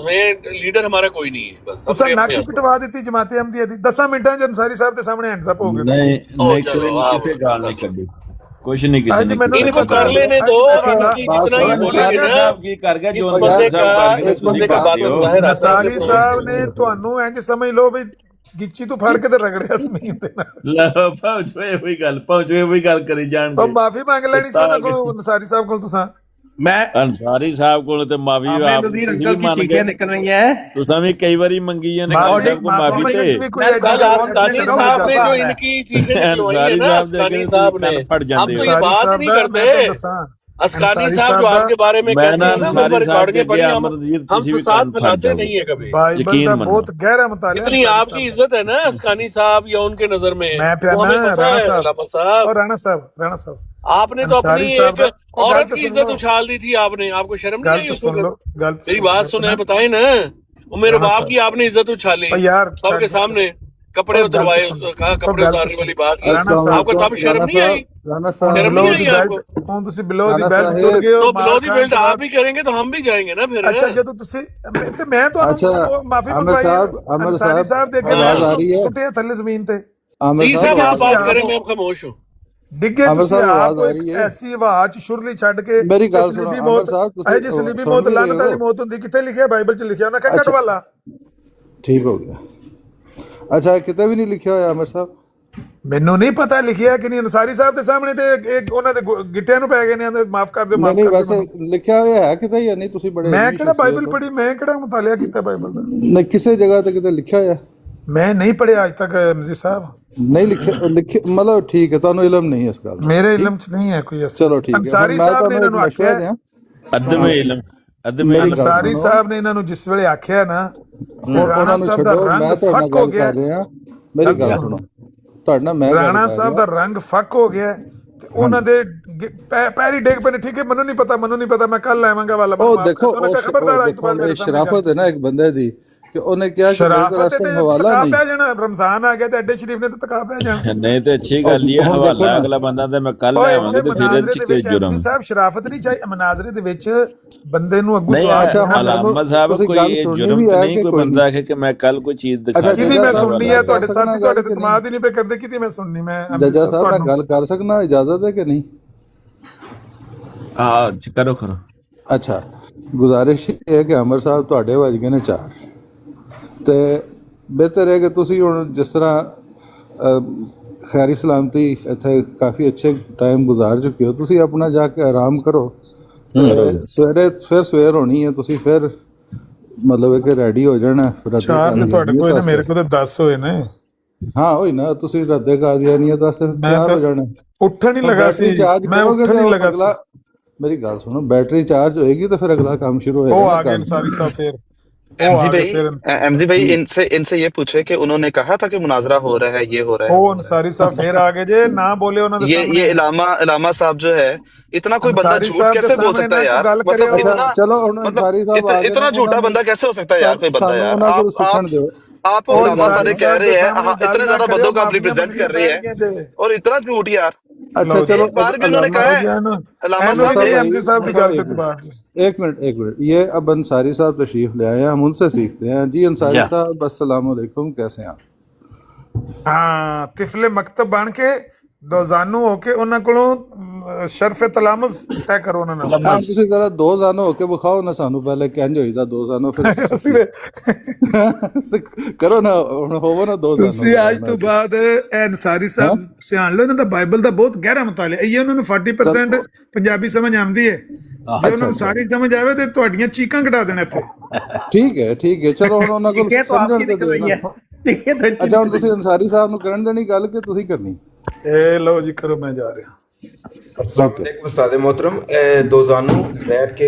Speaker 8: लीडर हमारा कोई नहीं है, बस
Speaker 6: ਤੁਸੀਂ
Speaker 8: अपने
Speaker 6: ਨੱਕ
Speaker 8: अपने
Speaker 6: ਹੀ ਕਟਵਾ ਦਿੱਤੀ ਜਮਾਤੇ ਅਹਿਮਦੀਆ ਦੀ 10 ਮਿੰਟਾਂ ਚ ਅੰਸਾਰੀ ਸਾਹਿਬ ਦੇ ਸਾਹਮਣੇ ਹੈਂਡਸ ਅਪ ਹੋ ਗਏ ਤੁਸੀਂ।
Speaker 12: नहीं
Speaker 8: ओ
Speaker 12: नहीं,
Speaker 8: चलो
Speaker 12: कोई
Speaker 8: आप
Speaker 12: किसी गाल नहीं कर दी, कुछ नहीं किसी
Speaker 6: ਅੱਜ
Speaker 12: ने
Speaker 6: ਮੈਨੂੰ ਨਹੀਂ
Speaker 8: इनको
Speaker 6: पता
Speaker 8: कर लेने दो।
Speaker 6: अच्छा,
Speaker 8: बाकी जितना ये
Speaker 5: बात
Speaker 8: बोलेंगे
Speaker 12: नसारी
Speaker 8: ना,
Speaker 12: साहब की कर गए,
Speaker 8: इस
Speaker 12: जो
Speaker 8: बंदे
Speaker 12: नसारी साहब
Speaker 8: का
Speaker 12: कर गए,
Speaker 8: इस बंदे का बात
Speaker 12: हो।
Speaker 8: बाहर आता है।
Speaker 6: ਨਸਾਰੀ ਸਾਹਿਬ ਨੇ ਤੁਹਾਨੂੰ ਇੰਜ ਸਮਝ ਲਓ ਵੀ ਗਿੱਚੀ ਤੋਂ ਫੜ ਕੇ ਤੇ ਰਗੜਿਆ ਜ਼ਮੀਨ ਤੇ ਨਾਲ।
Speaker 12: लो पहुंचो हुई गल करी जान
Speaker 6: ਉਹ ਮਾਫੀ ਮੰਗ ਲੈਣੀ ਸੀ ਉਹਨਾਂ ਕੋਲ, ਨਸਾਰੀ ਸਾਹਿਬ ਕੋਲ ਤੁਸੀਂ।
Speaker 11: मैं
Speaker 12: अंसारी साहब को ते माफी
Speaker 11: आमिर
Speaker 12: आप
Speaker 11: नज़ीर
Speaker 12: तुसीं
Speaker 11: अंकल
Speaker 12: भी
Speaker 11: की
Speaker 12: मान
Speaker 11: चीखें
Speaker 12: गए,
Speaker 11: निकल रही हैं।
Speaker 12: तुसां भी कई बारी मंगी है
Speaker 6: माफी
Speaker 12: को माफी
Speaker 6: मंगने
Speaker 12: ते
Speaker 6: च भी कोई
Speaker 8: मैं
Speaker 6: एडी
Speaker 8: कल
Speaker 6: गल
Speaker 8: अस्कानी
Speaker 6: नहीं
Speaker 8: साहब ने
Speaker 6: है।
Speaker 8: जो इनकी चीजें निकलवाई है
Speaker 12: अंसारी
Speaker 8: ना,
Speaker 12: साहब
Speaker 8: अस्कानी
Speaker 12: देखे
Speaker 8: साहब ने,
Speaker 12: फट
Speaker 8: हम
Speaker 12: जाते
Speaker 8: तो
Speaker 12: हो।
Speaker 8: ये
Speaker 6: अंसारी
Speaker 8: बात
Speaker 6: साहब
Speaker 8: नहीं
Speaker 6: दा
Speaker 8: करते।
Speaker 6: मैं तो दसां,
Speaker 8: अस्कानी
Speaker 6: अंसारी
Speaker 8: साहब
Speaker 6: साहब
Speaker 8: जो
Speaker 6: दा
Speaker 8: आपके बारे में
Speaker 12: मैं
Speaker 8: कहते
Speaker 12: ना
Speaker 8: हैं ना,
Speaker 12: अंसारी
Speaker 8: वो
Speaker 12: साहब
Speaker 8: रिकॉर्ड
Speaker 12: के
Speaker 8: के पढ़ी,
Speaker 12: अगे
Speaker 8: हम
Speaker 12: अमर नज़ीर
Speaker 8: हम
Speaker 12: तुसी भी
Speaker 8: फसाद
Speaker 12: कान फट
Speaker 8: फैलाते
Speaker 12: जाओगे।
Speaker 8: नहीं है कभी।
Speaker 6: बाइबल
Speaker 12: यकीन
Speaker 6: का
Speaker 12: मनो।
Speaker 6: बहुत गहरा मुतालिया
Speaker 8: इतनी
Speaker 6: अंसारी
Speaker 8: आपकी
Speaker 6: साहब
Speaker 8: इज्जत है ना अस्कानी साहब या उनके नजर में,
Speaker 6: मैं
Speaker 8: वो
Speaker 6: प्याना
Speaker 8: हमें पता
Speaker 6: राणा
Speaker 8: है
Speaker 6: साहब
Speaker 8: अल्लामा साहब।
Speaker 6: और राणा साहब
Speaker 8: आपने तो अपनी
Speaker 6: अंसारी साहब
Speaker 8: एक
Speaker 6: दा- और
Speaker 8: औरत
Speaker 6: गल
Speaker 8: की
Speaker 6: तो
Speaker 8: इज्जत
Speaker 6: सुन लो।
Speaker 8: उछाल दी थी आपने, आपको शर्म नहीं
Speaker 6: गल
Speaker 8: आई
Speaker 6: तो
Speaker 8: उसको?
Speaker 6: सुन लो, गल तो
Speaker 8: मेरी
Speaker 6: सुन लो।
Speaker 8: बात सुने, बताए ना, वो मेरे
Speaker 6: राणा
Speaker 8: बाप
Speaker 6: साहब।
Speaker 8: की आपने इज्जत उछाली
Speaker 6: ओ यार,
Speaker 8: सबके
Speaker 6: छड़-
Speaker 8: सामने, कपड़े
Speaker 6: और गल तो
Speaker 8: उतरवाए,
Speaker 6: सुन।
Speaker 8: कहा
Speaker 6: और
Speaker 8: कपड़े
Speaker 6: गल तो
Speaker 8: उतारने
Speaker 6: सुन।
Speaker 8: वाली बात की।
Speaker 6: राणा साहब
Speaker 8: आपको तब शर्म नहीं आई?
Speaker 5: राणा
Speaker 8: शर्म
Speaker 5: साहब
Speaker 8: नहीं
Speaker 6: बिलो
Speaker 8: आई
Speaker 6: दी
Speaker 8: आपको?
Speaker 6: बेल्ट ਹੁਣ ਤੁਸੀਂ ਬਿਲੋ ਦੀ
Speaker 5: राणा
Speaker 6: ਬੈਲਟ
Speaker 5: साहब-
Speaker 6: ਟੁੱਟ ਗਏ ਹੋ
Speaker 8: तो
Speaker 6: ਮਾਰ
Speaker 8: बिलो दी
Speaker 6: ਖਾਣ
Speaker 8: बेल्ट
Speaker 6: ਤੋਂ
Speaker 8: आप
Speaker 6: ਬਾਅਦ।
Speaker 8: भी करेंगे तो हम भी जाएंगे ना फिर।
Speaker 6: ਅੱਛਾ ਜਦੋਂ ਤੁਸੀਂ ਮੈਂ
Speaker 5: अच्छा
Speaker 6: ਤੁਹਾਨੂੰ ਮਾਫੀ
Speaker 5: आमिर
Speaker 6: ਮੰਗਵਾਈ
Speaker 5: साहब आमिर
Speaker 6: ਅੰਸਾਰੀ
Speaker 5: साहब
Speaker 6: ਸਾਹਿਬ ਦੇ ਅੱਗੇ
Speaker 5: आवाज आ रही है।
Speaker 6: ਸੁੱਟੇ ਥੱਲੇ ਜ਼ਮੀਨ ਤੇ
Speaker 5: आमिर
Speaker 8: जी साहब आप
Speaker 5: आवाज-
Speaker 8: बात करें, मैं खामोश हूँ।
Speaker 6: ਡਿੱਗੇ
Speaker 5: आमिर
Speaker 6: ਤੁਸੀਂ
Speaker 5: साहब
Speaker 6: ਆਪ
Speaker 5: आवाज आ
Speaker 6: ਇੱਕ
Speaker 5: रही है।
Speaker 6: ਐਸੀ ਹਵਾ ਚ ਸ਼ੁਰਲੀ ਛੱਡ ਕੇ
Speaker 5: मेरी गल सुनो
Speaker 6: ਸਲੀਬੀ
Speaker 5: आमिर
Speaker 6: ਮੌਤ
Speaker 5: साहब
Speaker 6: ਇਹ ਜੀ
Speaker 5: तुसीं
Speaker 6: ਸਲੀਬੀ
Speaker 5: सुन
Speaker 6: ਮੌਤ
Speaker 5: भी रहे
Speaker 6: ਲਾਨਤ ਵਾਲੀ
Speaker 5: हो।
Speaker 6: ਮੌਤ ਹੁੰਦੀ ਕਿੱਥੇ ਲਿਖਿਆ ਬਾਈਬਲ ਚ ਲਿਖਿਆ ਉਹਨਾਂ ਕੱਟ
Speaker 5: अच्छा।
Speaker 6: ਵਾਲਾ
Speaker 5: ठीक हो गया। अच्छा किਤੇ ਵੀ ਨਹੀਂ ਲਿਖਿਆ ਹੋਇਆ आमिर साहब।
Speaker 6: ਮੈਨੂੰ ਨਹੀਂ ਪਤਾ ਲਿਖਿਆ ਕਿ ਨਹੀਂ ਅੰਸਾਰੀ ਸਾਹਿਬ ਦੇ ਸਾਹਮਣੇ ਤੇ ਇੱਕ ਉਹਨਾਂ ਦੇ ਗਿੱਟਿਆਂ ਨੂੰ ਪੈ ਗਏ ਨੇ ਮਾਫ ਕਰ ਦਿਓ
Speaker 5: ਨਹੀਂ
Speaker 6: ਮਾਫ
Speaker 5: ਨਹੀਂ
Speaker 6: ਕਰ ਦਿਓ
Speaker 5: ਵੈਸੇ
Speaker 6: ਮੈਨੂੰ।
Speaker 5: ਲਿਖਿਆ ਹੋਇਆ ਹੈ ਕਿਤੇ ਜਾਂ ਨਹੀਂ ਤੁਸੀਂ ਬੜੇ
Speaker 6: ਮੈਂ
Speaker 5: ਇੰਗਲਿਸ਼
Speaker 6: ਕਿਹੜਾ ਬਾਈਬਲ
Speaker 5: ਸ਼ਖਸੀਅਤ ਹੋ।
Speaker 6: ਪੜ੍ਹੀ, ਮੈਂ ਕਿਹੜਾ ਮੁਤਾਲਿਆ ਕੀਤਾ ਬਾਈਬਲ ਦਾ,
Speaker 5: ਨਹੀਂ ਕਿਸੇ ਜਗ੍ਹਾ ਤੇ ਕਿਤੇ ਲਿਖਿਆ ਹੋਇਆ
Speaker 6: ਮੈਂ ਨਹੀਂ ਪੜ੍ਹਿਆ ਅੱਜ ਤੱਕ ਨਜ਼ੀਰ ਸਾਹਿਬ,
Speaker 5: ਨਹੀਂ ਲਿਖਿਆ ਮਤਲਬ ਠੀਕ ਹੈ ਤੁਹਾਨੂੰ ਇਲਮ ਨਹੀਂ ਇਸ ਗੱਲ ਦਾ।
Speaker 6: ਮੇਰੇ ਇਲਮ ਚ ਨਹੀਂ ਹੈ ਕੋਈ ਐਸਾ।
Speaker 5: ਚਲੋ ਠੀਕ ਹੈ
Speaker 6: ਅੰਸਾਰੀ
Speaker 5: ਹੁਣ ਮੈਂ
Speaker 6: ਸਾਹਿਬ ਨੇ
Speaker 5: ਤੁਹਾਨੂੰ
Speaker 6: ਇਹਨਾਂ
Speaker 5: ਇੱਕ
Speaker 6: ਨੂੰ
Speaker 5: ਮਸ਼ਵਰਾ
Speaker 6: ਆਖਿਆ,
Speaker 5: ਦਿਆਂ
Speaker 12: अदम इल्म अदम
Speaker 5: मेरी
Speaker 12: इल्म
Speaker 5: गल
Speaker 6: ਅੰਸਾਰੀ
Speaker 5: सुनो।
Speaker 6: ਸਾਹਿਬ ਨੇ ਇਹਨਾਂ ਨੂੰ ਜਿਸ ਵੇਲੇ ਆਖਿਆ ਨਾ
Speaker 5: ਹੁਣ
Speaker 6: ਰਾਣਾ
Speaker 5: ਉਹਨਾਂ ਨੂੰ
Speaker 6: ਸਾਹਿਬ ਦਾ
Speaker 5: ਛੱਡੋ
Speaker 6: ਰੰਗ
Speaker 5: ਮੈਂ ਤੁਹਾਡੇ ਨਾਲ
Speaker 6: ਫੱਕ ਹੋ
Speaker 5: ਗੱਲ
Speaker 6: ਗਿਆ,
Speaker 5: ਕਰ ਰਿਹਾ ਮੇਰੀ ਗੱਲ ਸੁਣੋ ਤੁਹਾਡੇ ਨਾਲ ਮੈਂ ਗੱਲ
Speaker 6: ਰਾਣਾ
Speaker 5: ਕਰ
Speaker 6: ਸਾਹਿਬ
Speaker 5: ਰਿਹਾ
Speaker 6: ਦਾ ਰੰਗ ਫੱਕ ਹੋ ਗਿਆ ਤੇ ਉਹਨਾਂ ਦੇ ਪੈਰੀ ਡੇਗ ਪਏ ਨੇ। ਠੀਕ ਹੈ ਮੈਨੂੰ ਨਹੀਂ ਪਤਾ ਮੈਂ ਕੱਲ ਲਾਵਾਂਗਾ ਵਾਲਾ
Speaker 5: ਉਹ ਦੇਖੋ ਖਬਰਦਾਰ ਇਹ ਸ਼ਰਾਫਤ ਹੈ ਨਾ ਇੱਕ ਬੰਦੇ ਦੀ ਕਿ ਉਹਨੇ ਕਿਹਾ ਕਿ ਮੇਰੇ ਕੋਲ ਅਸਲ ਹਵਾਲਾ ਨਹੀਂ
Speaker 6: ਪੈ ਜਾਣਾ, ਰਮਜ਼ਾਨ ਆ ਗਿਆ ਤੇ ਐਡੇ ਸ਼ਰੀਫ ਨੇ ਤੇ ਤਕਾ ਪੈ ਜਾਣਾ।
Speaker 12: नहीं तो अच्छी गल ये
Speaker 5: ਹੁਣ
Speaker 12: हवाला
Speaker 5: देखो ना।
Speaker 12: अगला बंदा ते मैं कल
Speaker 6: ਓਏ
Speaker 12: लावांगा
Speaker 6: ਇੱਥੇ
Speaker 12: ते फिर
Speaker 6: ਮਨਾਜ਼ਰੇ ਦੇ
Speaker 12: कोई
Speaker 6: ਵਿੱਚ
Speaker 12: जुर्म
Speaker 6: ਐਮਸੀ ਸਾਹਿਬ ਸ਼ਰਾਫਤ ਨਹੀਂ ਚਾਹੀ, ਮਨਾਜ਼ਰੇ ਦੇ ਵਿੱਚ ਬੰਦੇ ਨੂੰ ਅੱਗੂ
Speaker 12: नहीं।
Speaker 6: ਜਵਾਬ
Speaker 5: अच्छा,
Speaker 6: ਦੇਣਾ।
Speaker 5: हम-
Speaker 12: अलामा साहब
Speaker 5: तुसी
Speaker 12: कोई
Speaker 5: गल
Speaker 12: ये
Speaker 5: सुननी
Speaker 12: जुर्म
Speaker 5: भी
Speaker 12: तो
Speaker 5: है
Speaker 12: नहीं
Speaker 5: कि
Speaker 12: कोई
Speaker 5: कोई
Speaker 12: बंदा आखे कि मैं कल कोई चीज दिखा
Speaker 5: अच्छा,
Speaker 12: दूं।
Speaker 6: ਕਿਹਦੀ ਮੈਂ
Speaker 5: जजा
Speaker 6: ਸੁਣਨੀ
Speaker 5: साहब
Speaker 6: ਹੈ
Speaker 5: गल
Speaker 6: ਤੁਹਾਡੇ
Speaker 5: कर
Speaker 6: ਸਾਥੀ
Speaker 5: सकना
Speaker 6: ਤੁਹਾਡੇ
Speaker 5: गल कि
Speaker 6: ਦਿਮਾਗ ਹੀ ਨਹੀਂ ਪੇ ਕਰਦੇ, ਕਿਹਦੀ ਮੈਂ ਸੁਣਨੀ ਮੈਂ
Speaker 5: जजा साहब मैं गल कर सकना इजाजत है कि नहीं।
Speaker 12: हाँ करो करो।
Speaker 5: ਅੱਛਾ ਗੁਜ਼ਾਰਿਸ਼ ਇਹ ਹੈ ਕਿ ਅਮਰ ਸਾਹਿਬ ਤੁਹਾਡੇ ਵੱਜ ਗਏ ਨੇ 4 ਤੇ ਬਿਹਤਰ ਹੈ ਕਿ ਤੁਸੀਂ ਹੁਣ ਜਿਸ ਤਰ੍ਹਾਂ ਖੈਰੀ ਸਲਾਮਤੀ ਇੱਥੇ ਕਾਫੀ ਅੱਛੇ ਟਾਈਮ ਗੁਜ਼ਾਰ ਚੁੱਕੇ ਹੋ ਤੁਸੀਂ ਆਪਣਾ ਜਾ ਕੇ ਆਰਾਮ ਕਰੋ ਸਵੇਰੇ ਫਿਰ ਸਵੇਰ ਹੋਣੀ ਹੈ ਤੁਸੀਂ ਫਿਰ ਮਤਲਬ ਹੈ ਕਿ ਰੈਡੀ ਹੋ ਜਾਣਾ
Speaker 6: ਚਾਰ ਤੇ ਤੁਹਾਡੇ ਕੋਲ ਨੇ ਮੇਰੇ ਕੋਲ ਤਾਂ 10 ਹੋਏ ਨੇ।
Speaker 5: ਹਾਂ ਹੋਈ ਨਾ ਤੁਸੀਂ ਰੱਦੇ ਕਾਦੀਆਨੀਅਤ ਵਾਸਤੇ ਤਿਆਰ ਹੋ ਜਾਣਾ।
Speaker 6: ਉੱਠਣ ਨਹੀਂ ਲਗਾ ਸੀ ਮੈਂ ਉੱਠਣ ਨਹੀਂ ਲਗਾ
Speaker 5: ਅਗਲਾ मेरी गल सुनो बैटरी चार्ज होएगी तो फिर अगला काम शुरू होएगा।
Speaker 6: वो आगे अंसारी साहब फिर
Speaker 13: एमजी भाई इनसे ये पूछे कि उन्होंने कहा था कि मुनाजरा हो रहा है, ये हो रहा है।
Speaker 6: वो अंसारी साहब फिर आगे जे ना बोले उन्होंने
Speaker 13: ये इलामा साहब जो है इतना कोई बंदा झूठ कैसे बोल सकता है यार, मतलब इतना
Speaker 5: चलो अंसारी साहब
Speaker 13: इतना झूठा बंदा कैसे हो सकता है यार, कोई बंदा यार। आप उलमा सारे कह रहे हैं इतने ज्यादा बंदों को आप रिप्रेजेंट कर रहे हैं और इतना झूठ यार।
Speaker 5: अच्छा चलो
Speaker 13: बार भी उन्होंने कहा है अलामा साहब
Speaker 5: एक मिनट ये अब अंसारी साहब तशरीफ ले आए हैं, हम उनसे सीखते हैं। जी अंसारी साहब अस्सलाम वालेकुम, कैसे हैं आप।
Speaker 6: हाँ तिफले मकतब बन के दो जानू होके उन्हां कोलों शर्फ तलामुस तय करो उन्हां नाल।
Speaker 5: हां ਤੁਸੀਂ ਜ਼ਰਾ ਦੋ ਜਾਨੋ ਹੋ ਕੇ ਵਿਖਾਓ ਨਾ ਸਾਨੂੰ ਪਹਿਲੇ ਕਿੰਜ ਹੋਈਦਾ ਦੋ ਜਾਨੋ ਫਿਰ ਕਰੋ ਨਾ ਹੁਣ ਹੋਵੋ ਨਾ ਦੋ ਜਾਨੋ।
Speaker 6: ਤੁਸੀਂ ਅੱਜ ਤੋਂ ਬਾਅਦ ਅੰਸਾਰੀ ਸਾਹਿਬ ਸਿਆਣ ਲਓ, ਇਹਨਾਂ ਦਾ ਬਾਈਬਲ ਦਾ ਬਹੁਤ ਗਹਿਰਾ ਮਤਾਲਿਆ ਇਹ ਉਹਨਾਂ ਨੂੰ 40% ਪੰਜਾਬੀ ਸਮਝ ਆਉਂਦੀ ਹੈ। ਜੇ ਉਹਨਾਂ ਨੂੰ ਸਾਰੀ ਸਮਝ ਆਵੇ ਤੇ ਤੁਹਾਡੀਆਂ ਚੀਕਾਂ ਘਟਾ ਦੇਣ ਇੱਥੇ।
Speaker 5: ਠੀਕ ਹੈ ਚਲੋ ਹੁਣ ਉਹਨਾਂ ਕੋਲ ਸਮਝਣ ਤੇ ਦਿਓ। ਅੱਛਾ ਹੁਣ ਤੁਸੀਂ ਅੰਸਾਰੀ ਸਾਹਿਬ ਨੂੰ ਕਰਨ ਦੇਣੀ ਗੱਲ ਕਿ ਤੁਸੀਂ ਕਰਨੀ।
Speaker 6: ਇਹ ਲਓ ਜੀ ਕਰੋ, ਮੈਂ ਜਾ ਰਿਹਾ।
Speaker 14: अस्सलाम वालेकुम उस्ताद मोहतरम, दो जानू बैठ के